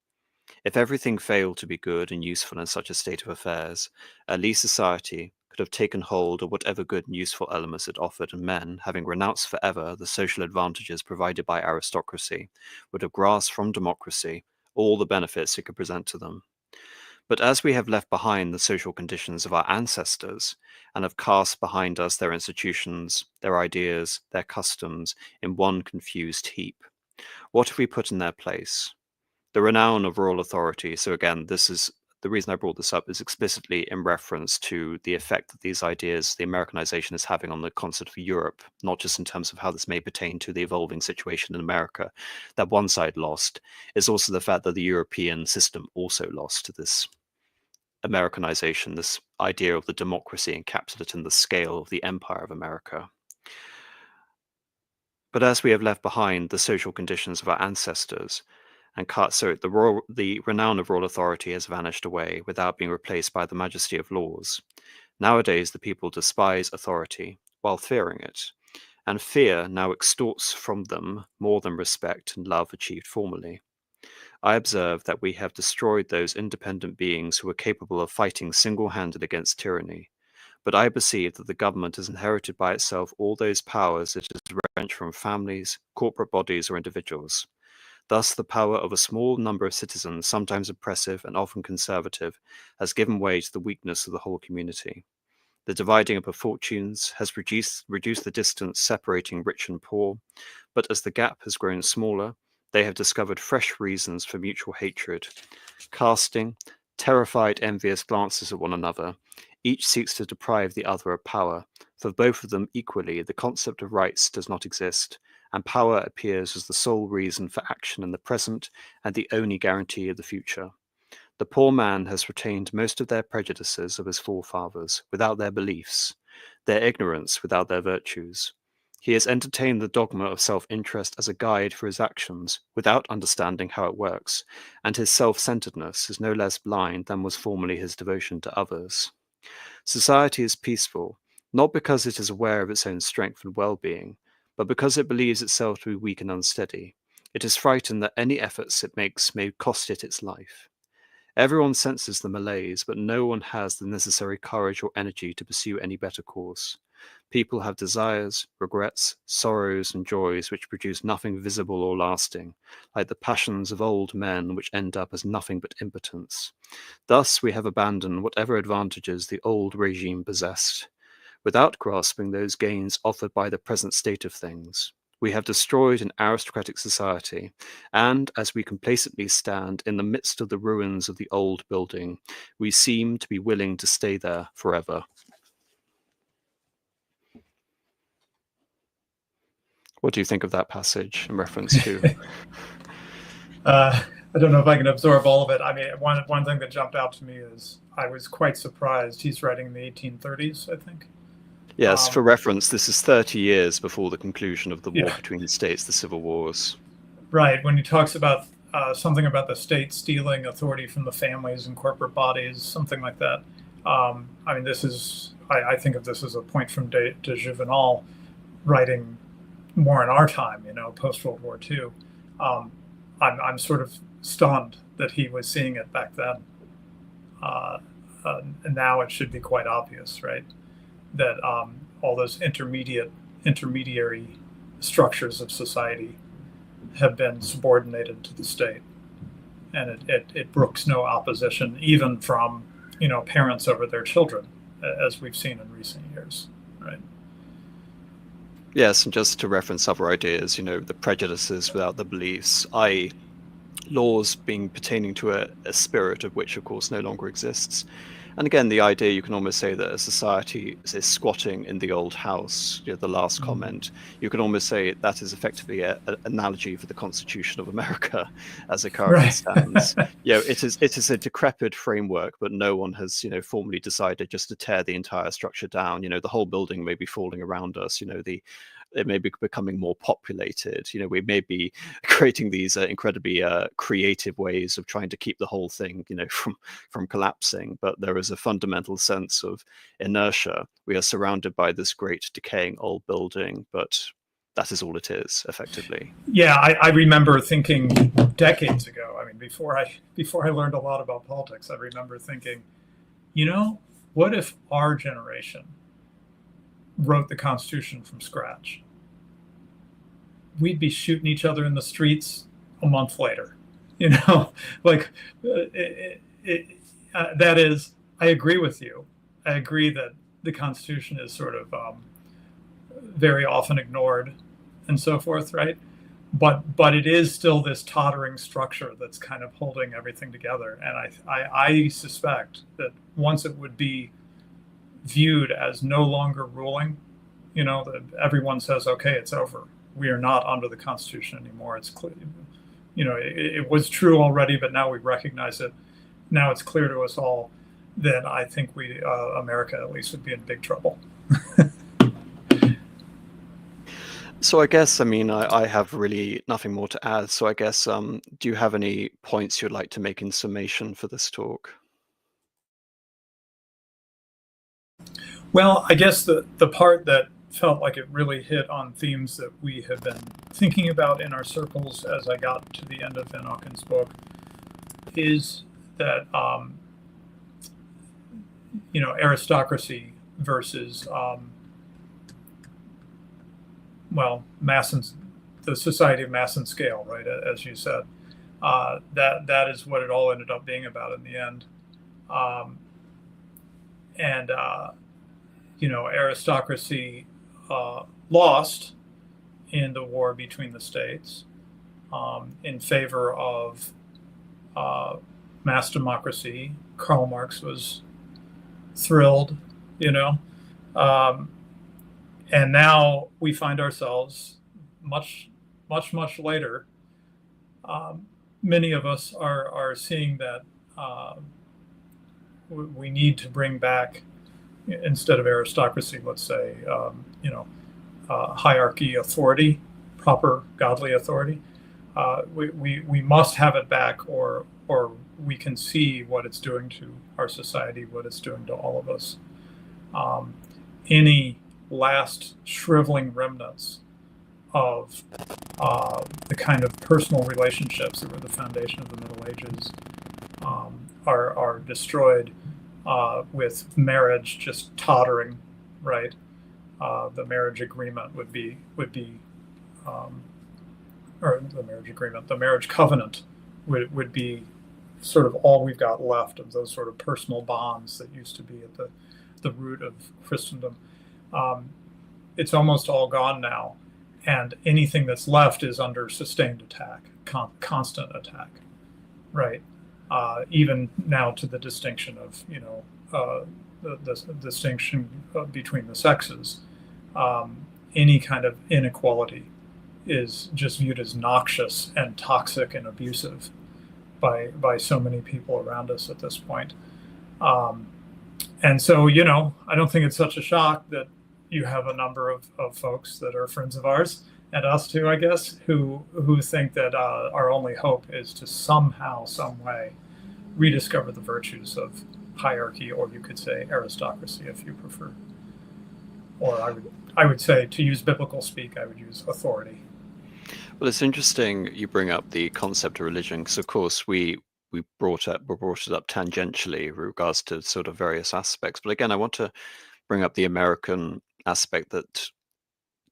If everything failed to be good and useful in such a state of affairs, at least society could have taken hold of whatever good and useful elements it offered, and men, having renounced forever the social advantages provided by aristocracy, would have grasped from democracy all the benefits it could present to them. But as we have left behind the social conditions of our ancestors, and have cast behind us their institutions, their ideas, their customs, in one confused heap, what have we put in their place? The renown of royal authority. So again, this is the reason I brought this up, is explicitly in reference to the effect that these ideas, the Americanization, is having on the concept of Europe, not just in terms of how this may pertain to the evolving situation in America that one side lost, is also the fact that the European system also lost to this Americanization, this idea of the democracy encapsulated in the scale of the empire of America. But as we have left behind the social conditions of our ancestors, and the renown of royal authority has vanished away without being replaced by the majesty of laws. Nowadays the people despise authority while fearing it, and fear now extorts from them more than respect and love achieved formerly. I observe that we have destroyed those independent beings who were capable of fighting single-handed against tyranny. But I perceive that the government has inherited by itself all those powers it has wrenched from families, corporate bodies, or individuals. Thus, the power of a small number of citizens, sometimes oppressive and often conservative, has given way to the weakness of the whole community. The dividing up of fortunes has reduced the distance separating rich and poor, but as the gap has grown smaller, they have discovered fresh reasons for mutual hatred. Casting terrified, envious glances at one another, each seeks to deprive the other of power. For both of them equally, the concept of rights does not exist, and power appears as the sole reason for action in the present and the only guarantee of the future. The poor man has retained most of their prejudices of his forefathers, without their beliefs, their ignorance without their virtues. He has entertained the dogma of self-interest as a guide for his actions, without understanding how it works, and his self-centeredness is no less blind than was formerly his devotion to others. Society is peaceful, not because it is aware of its own strength and well-being, but because it believes itself to be weak and unsteady. It is frightened that any efforts it makes may cost it its life. Everyone senses the malaise, but no one has the necessary courage or energy to pursue any better course. People have desires, regrets, sorrows, and joys which produce nothing visible or lasting, like the passions of old men which end up as nothing but impotence. Thus we have abandoned whatever advantages the old regime possessed. without grasping those gains offered by the present state of things. We have destroyed an aristocratic society, and as we complacently stand in the midst of the ruins of the old building, we seem to be willing to stay there forever. What do you think of that passage in reference to? I don't know if I can absorb all of it. I mean, one thing that jumped out to me is I was quite surprised. He's writing in the 1830s, I think. Yes, for reference, this is 30 years before the conclusion of the war between the states, the civil wars. Right, when he talks about something about the state stealing authority from the families and corporate bodies, something like that. I mean, this is, I think of this as a point from de Juvenal writing more in our time, you know, post-World War II. I'm sort of stunned that he was seeing it back then. And now it should be quite obvious, right? That all those intermediary structures of society have been subordinated to the state, and it brooks no opposition, even from, you know, parents over their children, as we've seen in recent years, right? Yes, and just to reference other ideas, you know, the prejudices without the beliefs, i.e., laws being pertaining to a spirit of which, of course, no longer exists. And again, the idea, you can almost say that a society is squatting in the old house, you know, the last comment. You can almost say that is effectively an analogy for the Constitution of America as it currently stands. You know, it is a decrepit framework, but no one has, you know, formally decided just to tear the entire structure down. You know, the whole building may be falling around us. You know, it may be becoming more populated. You know, we may be creating these incredibly creative ways of trying to keep the whole thing, you know, from collapsing. But there is a fundamental sense of inertia. We are surrounded by this great decaying old building, but that is all it is, effectively. Yeah, I remember thinking decades ago. I mean, before I learned a lot about politics, I remember thinking, you know, what if our generation wrote the Constitution from scratch? We'd be shooting each other in the streets a month later, you know. Like, that is, I agree with you. I agree that the Constitution is sort of very often ignored and so forth, right? But it is still this tottering structure that's kind of holding everything together. And I suspect that once it would be viewed as no longer ruling, you know, that everyone says, okay, it's over. We are not under the Constitution anymore. It's clear, you know, it was true already, but now we recognize it. Now it's clear to us all. Then I think America at least would be in big trouble. So I guess, I mean, I have really nothing more to add. So I guess, do you have any points you'd like to make in summation for this talk? Well, I guess the part that felt like it really hit on themes that we have been thinking about in our circles as I got to the end of Vanauken's book is that, you know, aristocracy versus, well, the society of mass and scale, right? As you said, that is what it all ended up being about in the end. You know, aristocracy lost in the war between the states in favor of mass democracy. Karl Marx was thrilled, you know. And now we find ourselves much later. Many of us are seeing that we need to bring back, instead of aristocracy, let's say, you know, hierarchy, authority, proper godly authority. We must have it back, or we can see what it's doing to our society, what it's doing to all of us. Any last shriveling remnants of the kind of personal relationships that were the foundation of the Middle Ages are destroyed with marriage just tottering, right? The marriage agreement would be, or the marriage agreement, the marriage covenant would be sort of all we've got left of those sort of personal bonds that used to be at the root of Christendom. It's almost all gone now, and anything that's left is under sustained attack, constant attack, right? Even now to the distinction of, the distinction between the sexes. Any kind of inequality is just viewed as noxious and toxic and abusive by so many people around us at this point. And so, I don't think it's such a shock that you have a number of folks that are friends of ours, and us too, I guess, who think that our only hope is to somehow, some way, rediscover the virtues of hierarchy, or you could say aristocracy, if you prefer. Or I would say, to use biblical speak, I would use authority. Well, it's interesting you bring up the concept of religion, because of course we brought it up tangentially with regards to sort of various aspects. But again, I want to bring up the American aspect that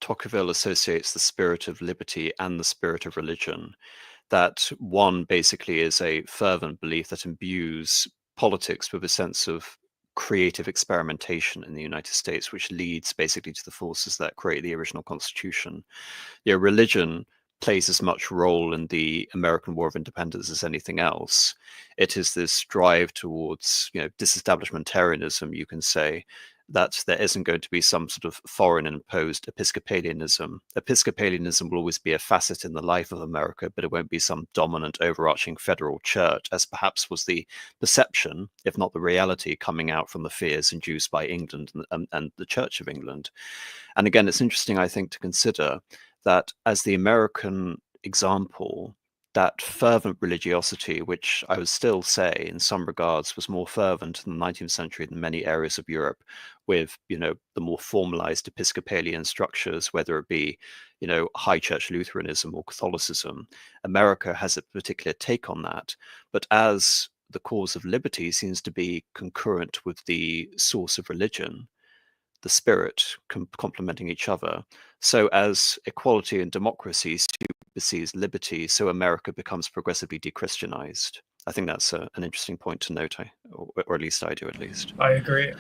Tocqueville associates the spirit of liberty and the spirit of religion. That one basically is a fervent belief that imbues politics with a sense of creative experimentation in the United States, which leads basically to the forces that create the original Constitution. Religion plays as much role in the American War of Independence as anything else. It is this drive towards, disestablishmentarianism, you can say, that there isn't going to be some sort of foreign imposed Episcopalianism. Episcopalianism will always be a facet in the life of America, but it won't be some dominant overarching federal church, as perhaps was the perception, if not the reality, coming out from the fears induced by England and the Church of England. And again, it's interesting, I think, to consider that as the American example, that fervent religiosity, which I would still say in some regards was more fervent in the 19th century than many areas of Europe, with the more formalized Episcopalian structures, whether it be high church Lutheranism or Catholicism. America has a particular take on that, but as the cause of liberty seems to be concurrent with the source of religion, the spirit complementing each other. So as equality and democracy supersedes liberty, so America becomes progressively de-Christianized. I think that's an interesting point to note, or at least I do, at least. I agree.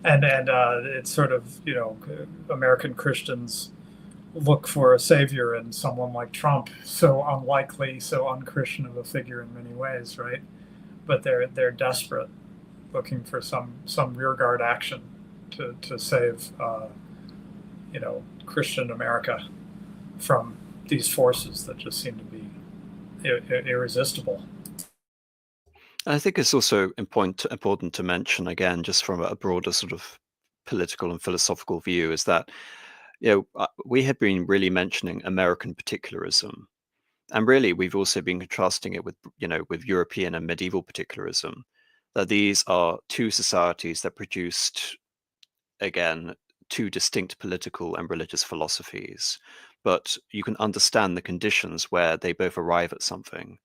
And it's sort of, American Christians look for a savior in someone like Trump, so unlikely, so unchristian of a figure in many ways, right? But they're desperate, looking for some rearguard action to save Christian America from these forces that just seem to be irresistible. And I think it's also important to mention, again, just from a broader sort of political and philosophical view, is that we have been really mentioning American particularism, and really we've also been contrasting it with with European and medieval particularism. That these are two societies that produced, again, two distinct political and religious philosophies, but you can understand the conditions where they both arrive at something.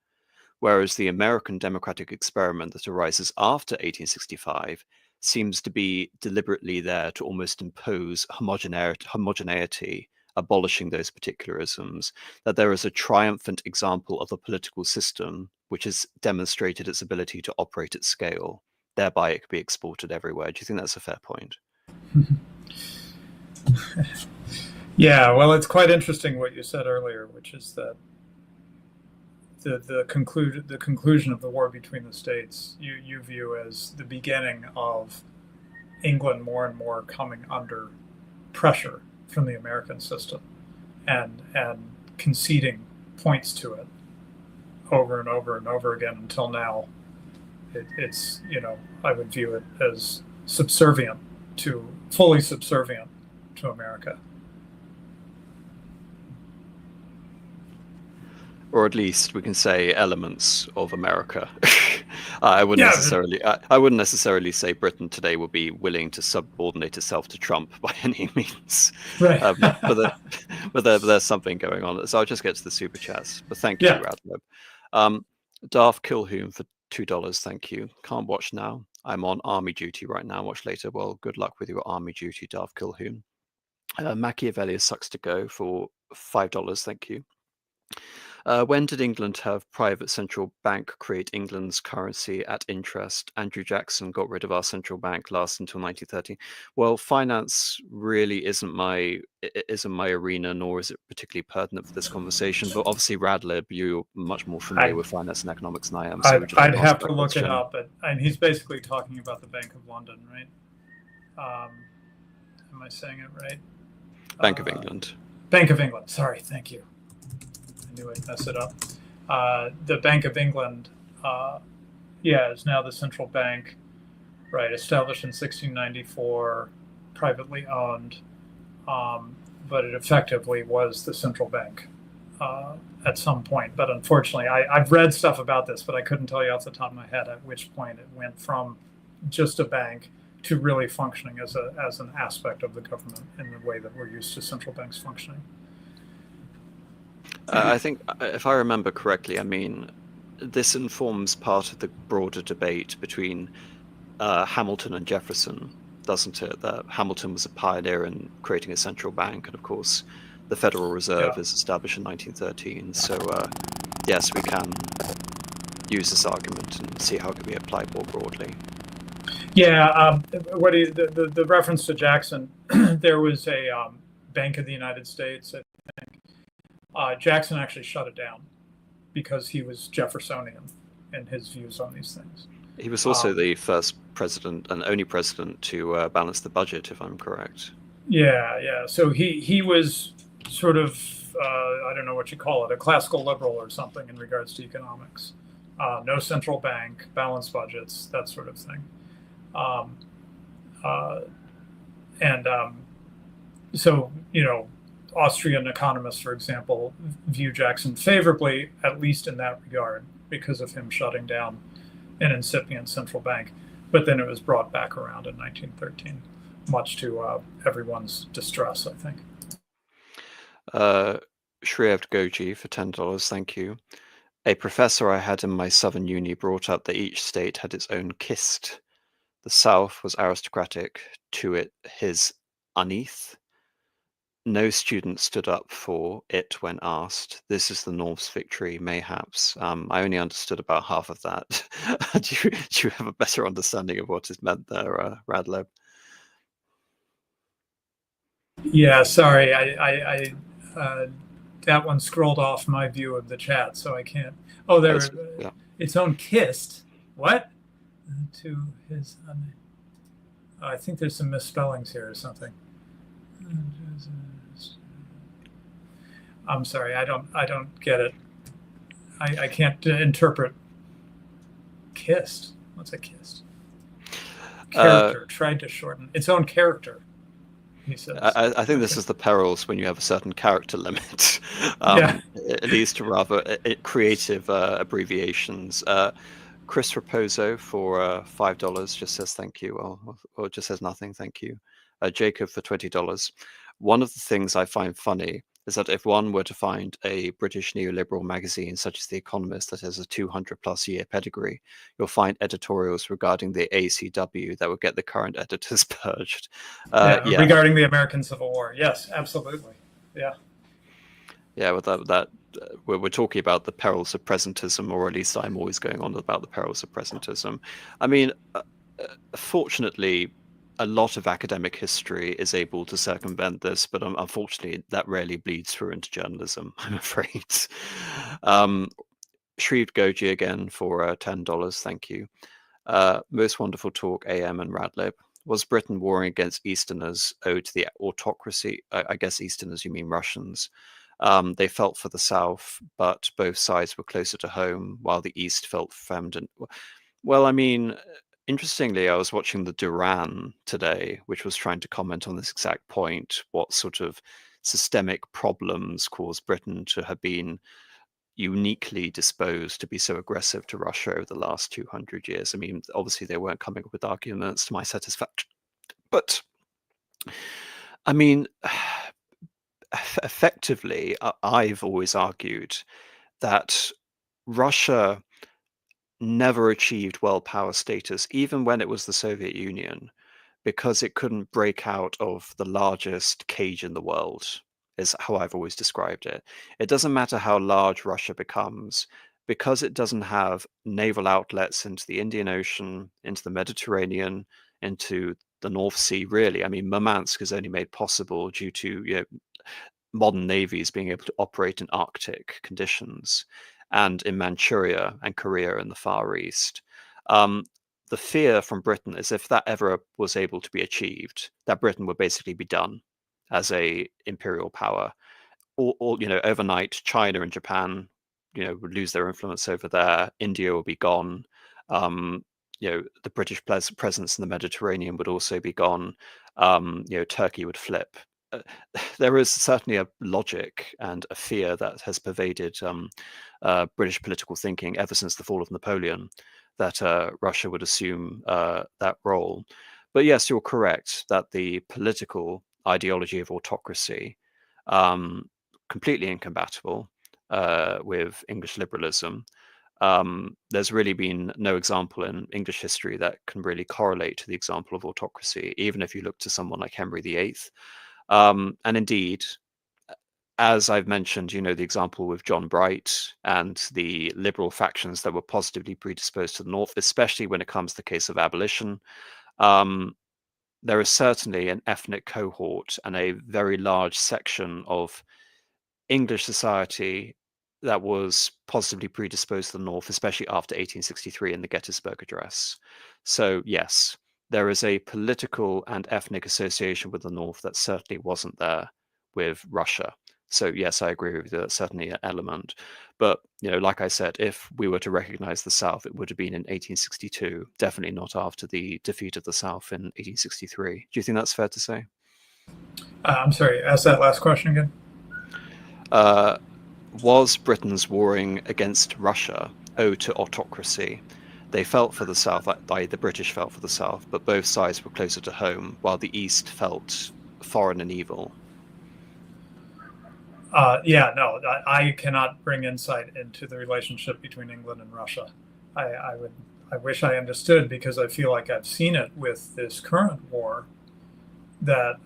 Whereas the American democratic experiment that arises after 1865 seems to be deliberately there to almost impose homogeneity, abolishing those particularisms, that there is a triumphant example of a political system which has demonstrated its ability to operate at scale. Thereby, it could be exported everywhere. Do you think that's a fair point? Yeah, well, it's quite interesting what you said earlier, which is that the conclusion of the war between the states you view as the beginning of England more and more coming under pressure from the American system and conceding points to it over and over and over again until now. It's I would view it as fully subservient to America. Or at least we can say elements of America. I wouldn't necessarily say Britain today would be willing to subordinate itself to Trump by any means. Right. But there's something going on. So I'll just get to the super chats. But thank you, Yeah. Radlob. Darth Kilhoon for $2. Thank you. Can't watch now. I'm on army duty right now. Watch later. Well, good luck with your army duty, Darth Kilhoon. Machiavelli sucks to go for $5. Thank you. When did England have private central bank create England's currency at interest? Andrew Jackson got rid of our central bank last until 1930. Well, finance really isn't my arena, nor is it particularly pertinent for this conversation. But obviously, Radlib, you're much more familiar I, with finance and economics than I am. So would you like I'd to answer have that to look it question? up, but and he's basically talking about the Bank of London, right? Am I saying it right? Bank of England. Bank of England. Sorry, thank you. I knew I'd mess it up. The Bank of England, is now the central bank, right? Established in 1694, privately owned, but it effectively was the central bank at some point. But unfortunately, I've read stuff about this, but I couldn't tell you off the top of my head at which point it went from just a bank to really functioning as an aspect of the government in the way that we're used to central banks functioning. I think, if I remember correctly, I mean, this informs part of the broader debate between Hamilton and Jefferson, doesn't it? That Hamilton was a pioneer in creating a central bank, and of course, the Federal Reserve is established in 1913. So, yes, we can use this argument and see how it can be applied more broadly. Yeah, the reference to Jackson, there was a Bank of the United States, I think. Jackson actually shut it down because he was Jeffersonian in his views on these things. He was also the first president and only president to balance the budget, if I'm correct. Yeah. So he was sort of, I don't know what you call it, a classical liberal or something in regards to economics. No central bank, balanced budgets, that sort of thing. So, Austrian economists, for example, view Jackson favorably, at least in that regard, because of him shutting down an incipient central bank. But then it was brought back around in 1913, much to everyone's distress, I think. Shreyevd Goji for $10, thank you. A professor I had in my southern uni brought up that each state had its own kist. The South was aristocratic, to it his uneath. No student stood up for it when asked. This is the North's victory, mayhaps. I only understood about half of that. do you have a better understanding of what is meant there, Radlib? Yeah, sorry, I that one scrolled off my view of the chat, so I can't. Oh, there, its own kist. What? To his. I think there's some misspellings here or something. I'm sorry, I don't get it. I can't interpret kist. What's a kist? Character. Tried to shorten its own character, he says. I think this is the perils when you have a certain character limit. It leads to rather creative abbreviations. Chris Raposo for $5 just says thank you, or just says nothing, thank you. Jacob for $20. One of the things I find funny is that if one were to find a British neoliberal magazine such as The Economist that has a 200-plus year pedigree, you'll find editorials regarding the ACW that would get the current editors purged. Regarding the American Civil War, yes, absolutely. Yeah, with that we're talking about the perils of presentism, or at least I'm always going on about the perils of presentism. I mean, fortunately, a lot of academic history is able to circumvent this, but unfortunately, that rarely bleeds through into journalism, I'm afraid. Shreve Goji again for $10, thank you. Most wonderful talk, AM and Radlib. Was Britain warring against Easterners owed to the autocracy? I guess Easterners, you mean Russians. They felt for the South, but both sides were closer to home, while the East felt femmed. Well, I mean, interestingly, I was watching the Duran today, which was trying to comment on this exact point. What sort of systemic problems caused Britain to have been uniquely disposed to be so aggressive to Russia over the last 200 years? I mean, obviously, they weren't coming up with arguments to my satisfaction. But, I mean, effectively, I've always argued that Russia never achieved world power status, even when it was the Soviet Union, because it couldn't break out of the largest cage in the world, is how I've always described it. It doesn't matter how large Russia becomes, because it doesn't have naval outlets into the Indian Ocean, into the Mediterranean, into the North Sea, really. I mean, Murmansk is only made possible due to modern navies being able to operate in Arctic conditions and in Manchuria and Korea in the Far East. The fear from Britain is if that ever was able to be achieved, that Britain would basically be done as a imperial power. Overnight, China and Japan, would lose their influence over there. India will be gone. The British presence in the Mediterranean would also be gone. Turkey would flip. There is certainly a logic and a fear that has pervaded British political thinking ever since the fall of Napoleon, that Russia would assume that role. But yes, you're correct that the political ideology of autocracy, completely incompatible with English liberalism. There's really been no example in English history that can really correlate to the example of autocracy, even if you look to someone like Henry VIII. And indeed, as I've mentioned, the example with John Bright and the liberal factions that were positively predisposed to the North, especially when it comes to the case of abolition. There is certainly an ethnic cohort and a very large section of English society that was positively predisposed to the North, especially after 1863 in the Gettysburg Address. So yes, there is a political and ethnic association with the North that certainly wasn't there with Russia. So yes, I agree with you, that's certainly an element. But, like I said, if we were to recognize the South, it would have been in 1862, definitely not after the defeat of the South in 1863. Do you think that's fair to say? I'm sorry, ask that last question again. Was Britain's warring against Russia owed to autocracy? They felt for the South, the British felt for the South, but both sides were closer to home, while the East felt foreign and evil. I cannot bring insight into the relationship between England and Russia. I wish I understood, because I feel like I've seen it with this current war, that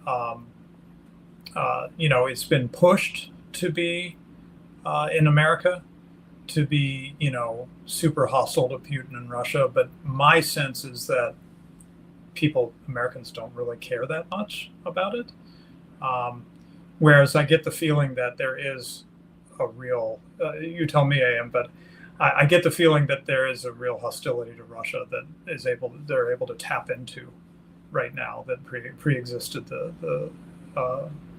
it's been pushed to be in America, to be super hostile to Putin and Russia, but my sense is that Americans don't really care that much about it. Whereas I get the feeling that there is a real, you tell me, AM, but I get the feeling that there is a real hostility to Russia that they're able to tap into right now, that pre-existed the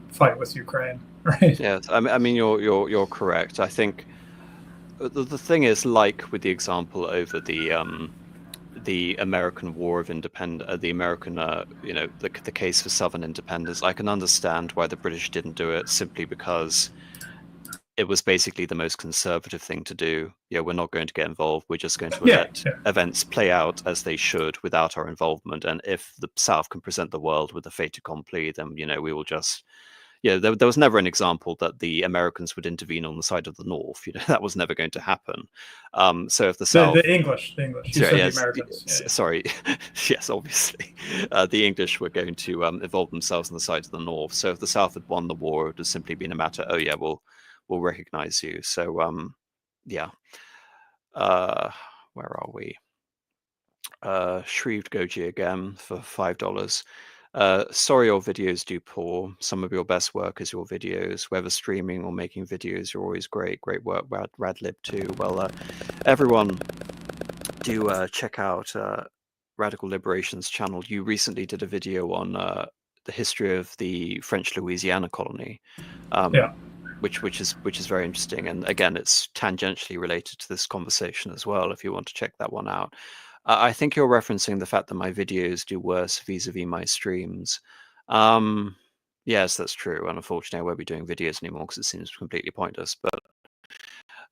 fight with Ukraine, right? Yes, I mean you're correct. I think the thing is, like with the example over the American War of Independence, the American, the case for Southern independence, I can understand why the British didn't do it, simply because it was basically the most conservative thing to do. We're not going to get involved. We're just going to let events play out as they should without our involvement. And if the South can present the world with a fait accompli, then, we will just... there was never an example that the Americans would intervene on the side of the North. That was never going to happen. So if the South, the English, you said the Americans. Sorry, yes, obviously, the English were going to involve themselves on the side of the North. So if the South had won the war, it would have simply been a matter, we'll recognize you. So where are we? Shreved Goji again for $5. Sorry your videos do poor. Some of your best work is your videos. Whether streaming or making videos, you're always great. Great work, Radlib too. Well, everyone do check out Radical Liberation's channel. You recently did a video on the history of the French Louisiana colony. Which is very interesting, and again, it's tangentially related to this conversation as well, if you want to check that one out. I think you're referencing the fact that my videos do worse vis-a-vis my streams. Yes, that's true, and unfortunately I won't be doing videos anymore because it seems completely pointless. But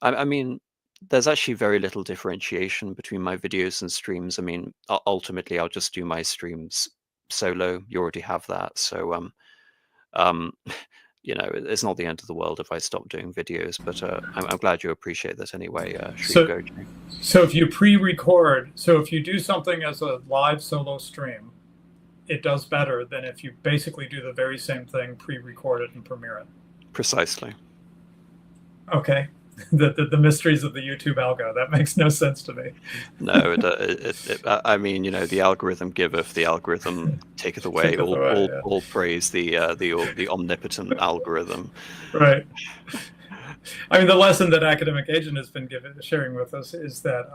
I mean, there's actually very little differentiation between my videos and streams. I mean, ultimately I'll just do my streams solo. You already have that, so it's not the end of the world if I stop doing videos, but I'm glad you appreciate that anyway. So if you pre-record, so if you do something as a live solo stream, it does better than if you basically do the very same thing, pre-record it and premiere it. Precisely. Okay. The mysteries of the YouTube algo. That makes no sense to me. No, I mean, the algorithm giveth, the algorithm taketh away. Taketh away, yeah. All praise the omnipotent algorithm. Right. I mean, the lesson that Academic Agent has been sharing with us is that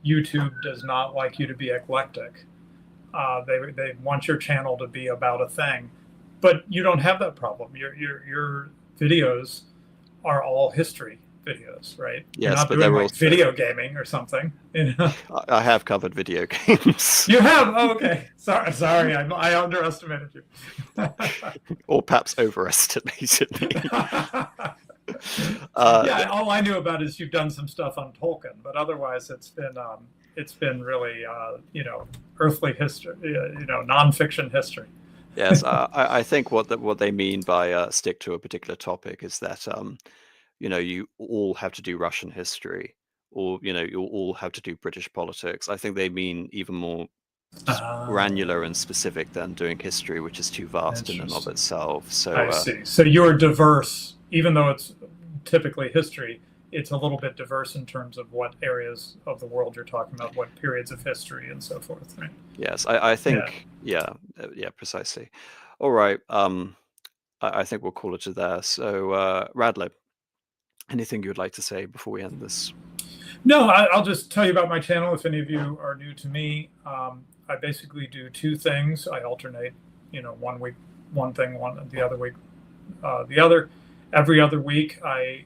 YouTube does not like you to be eclectic. They want your channel to be about a thing, but you don't have that problem. Your videos are all history videos, right? Yes, you're not but doing they're like also video gaming or something. I have covered video games. You have? Oh, okay. Sorry, I underestimated you. Or perhaps overestimated me. Yeah, all I knew about is you've done some stuff on Tolkien, but otherwise it's been really earthly history, nonfiction history. Yes, I think what they mean by stick to a particular topic is that you all have to do Russian history, or you all have to do British politics. I think they mean even more granular and specific than doing history, which is too vast in and of itself. So I see. So you're diverse, even though it's typically history. It's a little bit diverse in terms of what areas of the world you're talking about, what periods of history and so forth, right? Yes, I think, yeah, precisely. All right, I think we'll call it to there. So, Radley, anything you would like to say before we end this? No, I'll just tell you about my channel. If any of you are new to me, I basically do two things. I alternate, 1 week, one thing, the other week, the other. Every other week,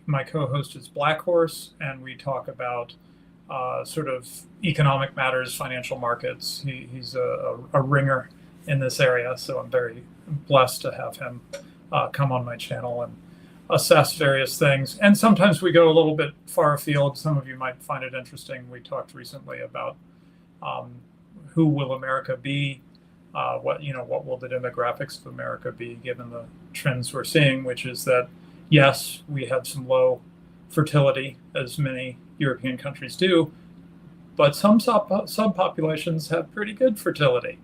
my co-host is Black Horse, and we talk about sort of economic matters, financial markets. He's a ringer in this area, so I'm very blessed to have him come on my channel and assess various things. And sometimes we go a little bit far afield. Some of you might find it interesting. We talked recently about who will America be? What will the demographics of America be given the trends we're seeing, which is that yes, we have some low fertility, as many European countries do, but some subpopulations have pretty good fertility.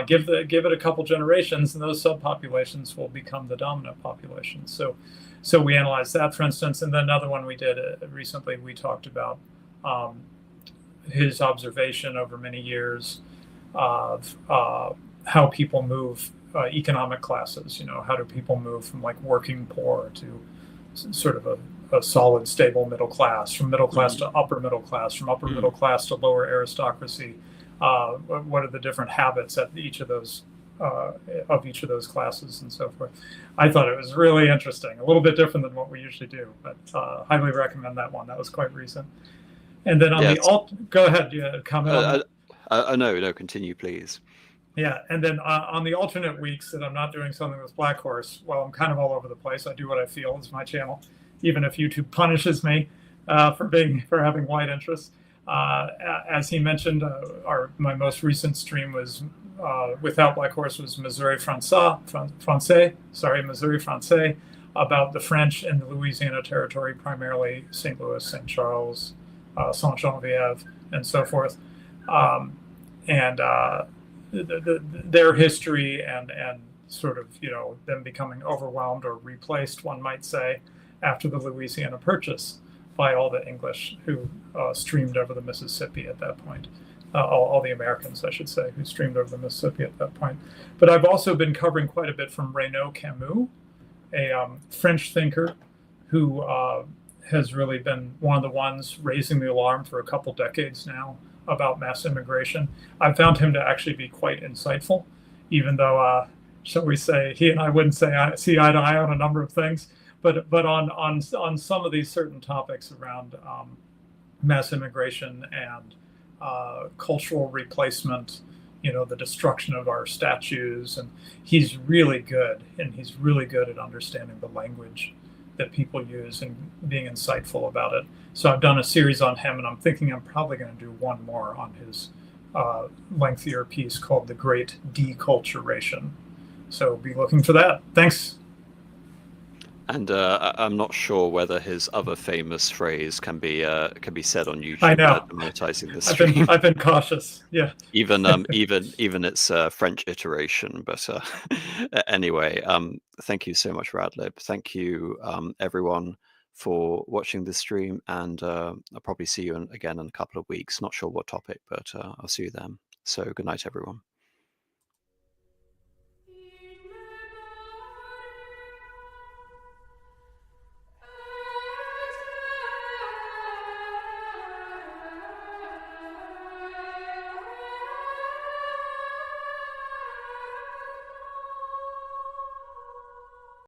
Give it a couple generations, and those subpopulations will become the dominant population. So we analyzed that, for instance, and then another one we did recently. We talked about his observation over many years of how people move. Economic classes, how do people move from like working poor to sort of a solid, stable middle class, from middle class to upper middle class, from upper middle class to lower aristocracy? What are the different habits at each of those classes and so forth? I thought it was really interesting, a little bit different than what we usually do, but highly recommend that one. That was quite recent. And then on go ahead, comment on No, continue, please. Yeah, and then on the alternate weeks that I'm not doing something with Black Horse, well, I'm kind of all over the place. I do what I feel is my channel, even if YouTube punishes me for having wide interests. As he mentioned, my most recent stream was without Black Horse was Missouri Francais, about the French in the Louisiana Territory, primarily St. Louis, St. Charles, Saint Geneviève, and so forth, their history and sort of them becoming overwhelmed or replaced, one might say, after the Louisiana Purchase by all the English who streamed over the Mississippi at that point, all the Americans, I should say, who streamed over the Mississippi at that point. But I've also been covering quite a bit from Renaud Camus, a French thinker who has really been one of the ones raising the alarm for a couple decades now about mass immigration. I found him to actually be quite insightful, even though, shall we say, he and I wouldn't see eye to eye on a number of things, but on some of these certain topics around mass immigration and cultural replacement, the destruction of our statues, and he's really good, at understanding the language that people use and being insightful about it. So I've done a series on him, and I'm thinking I'm probably going to do one more on his lengthier piece called The Great Deculturation. So be looking for that. Thanks. And I'm not sure whether his other famous phrase can be said on YouTube I know. without demonetizing the stream. I've been cautious. Yeah. Even its French iteration. But anyway, thank you so much, Radlib. Thank you, everyone, for watching this stream, and I'll probably see you again in a couple of weeks. Not sure what topic, but I'll see you then. So good night, everyone.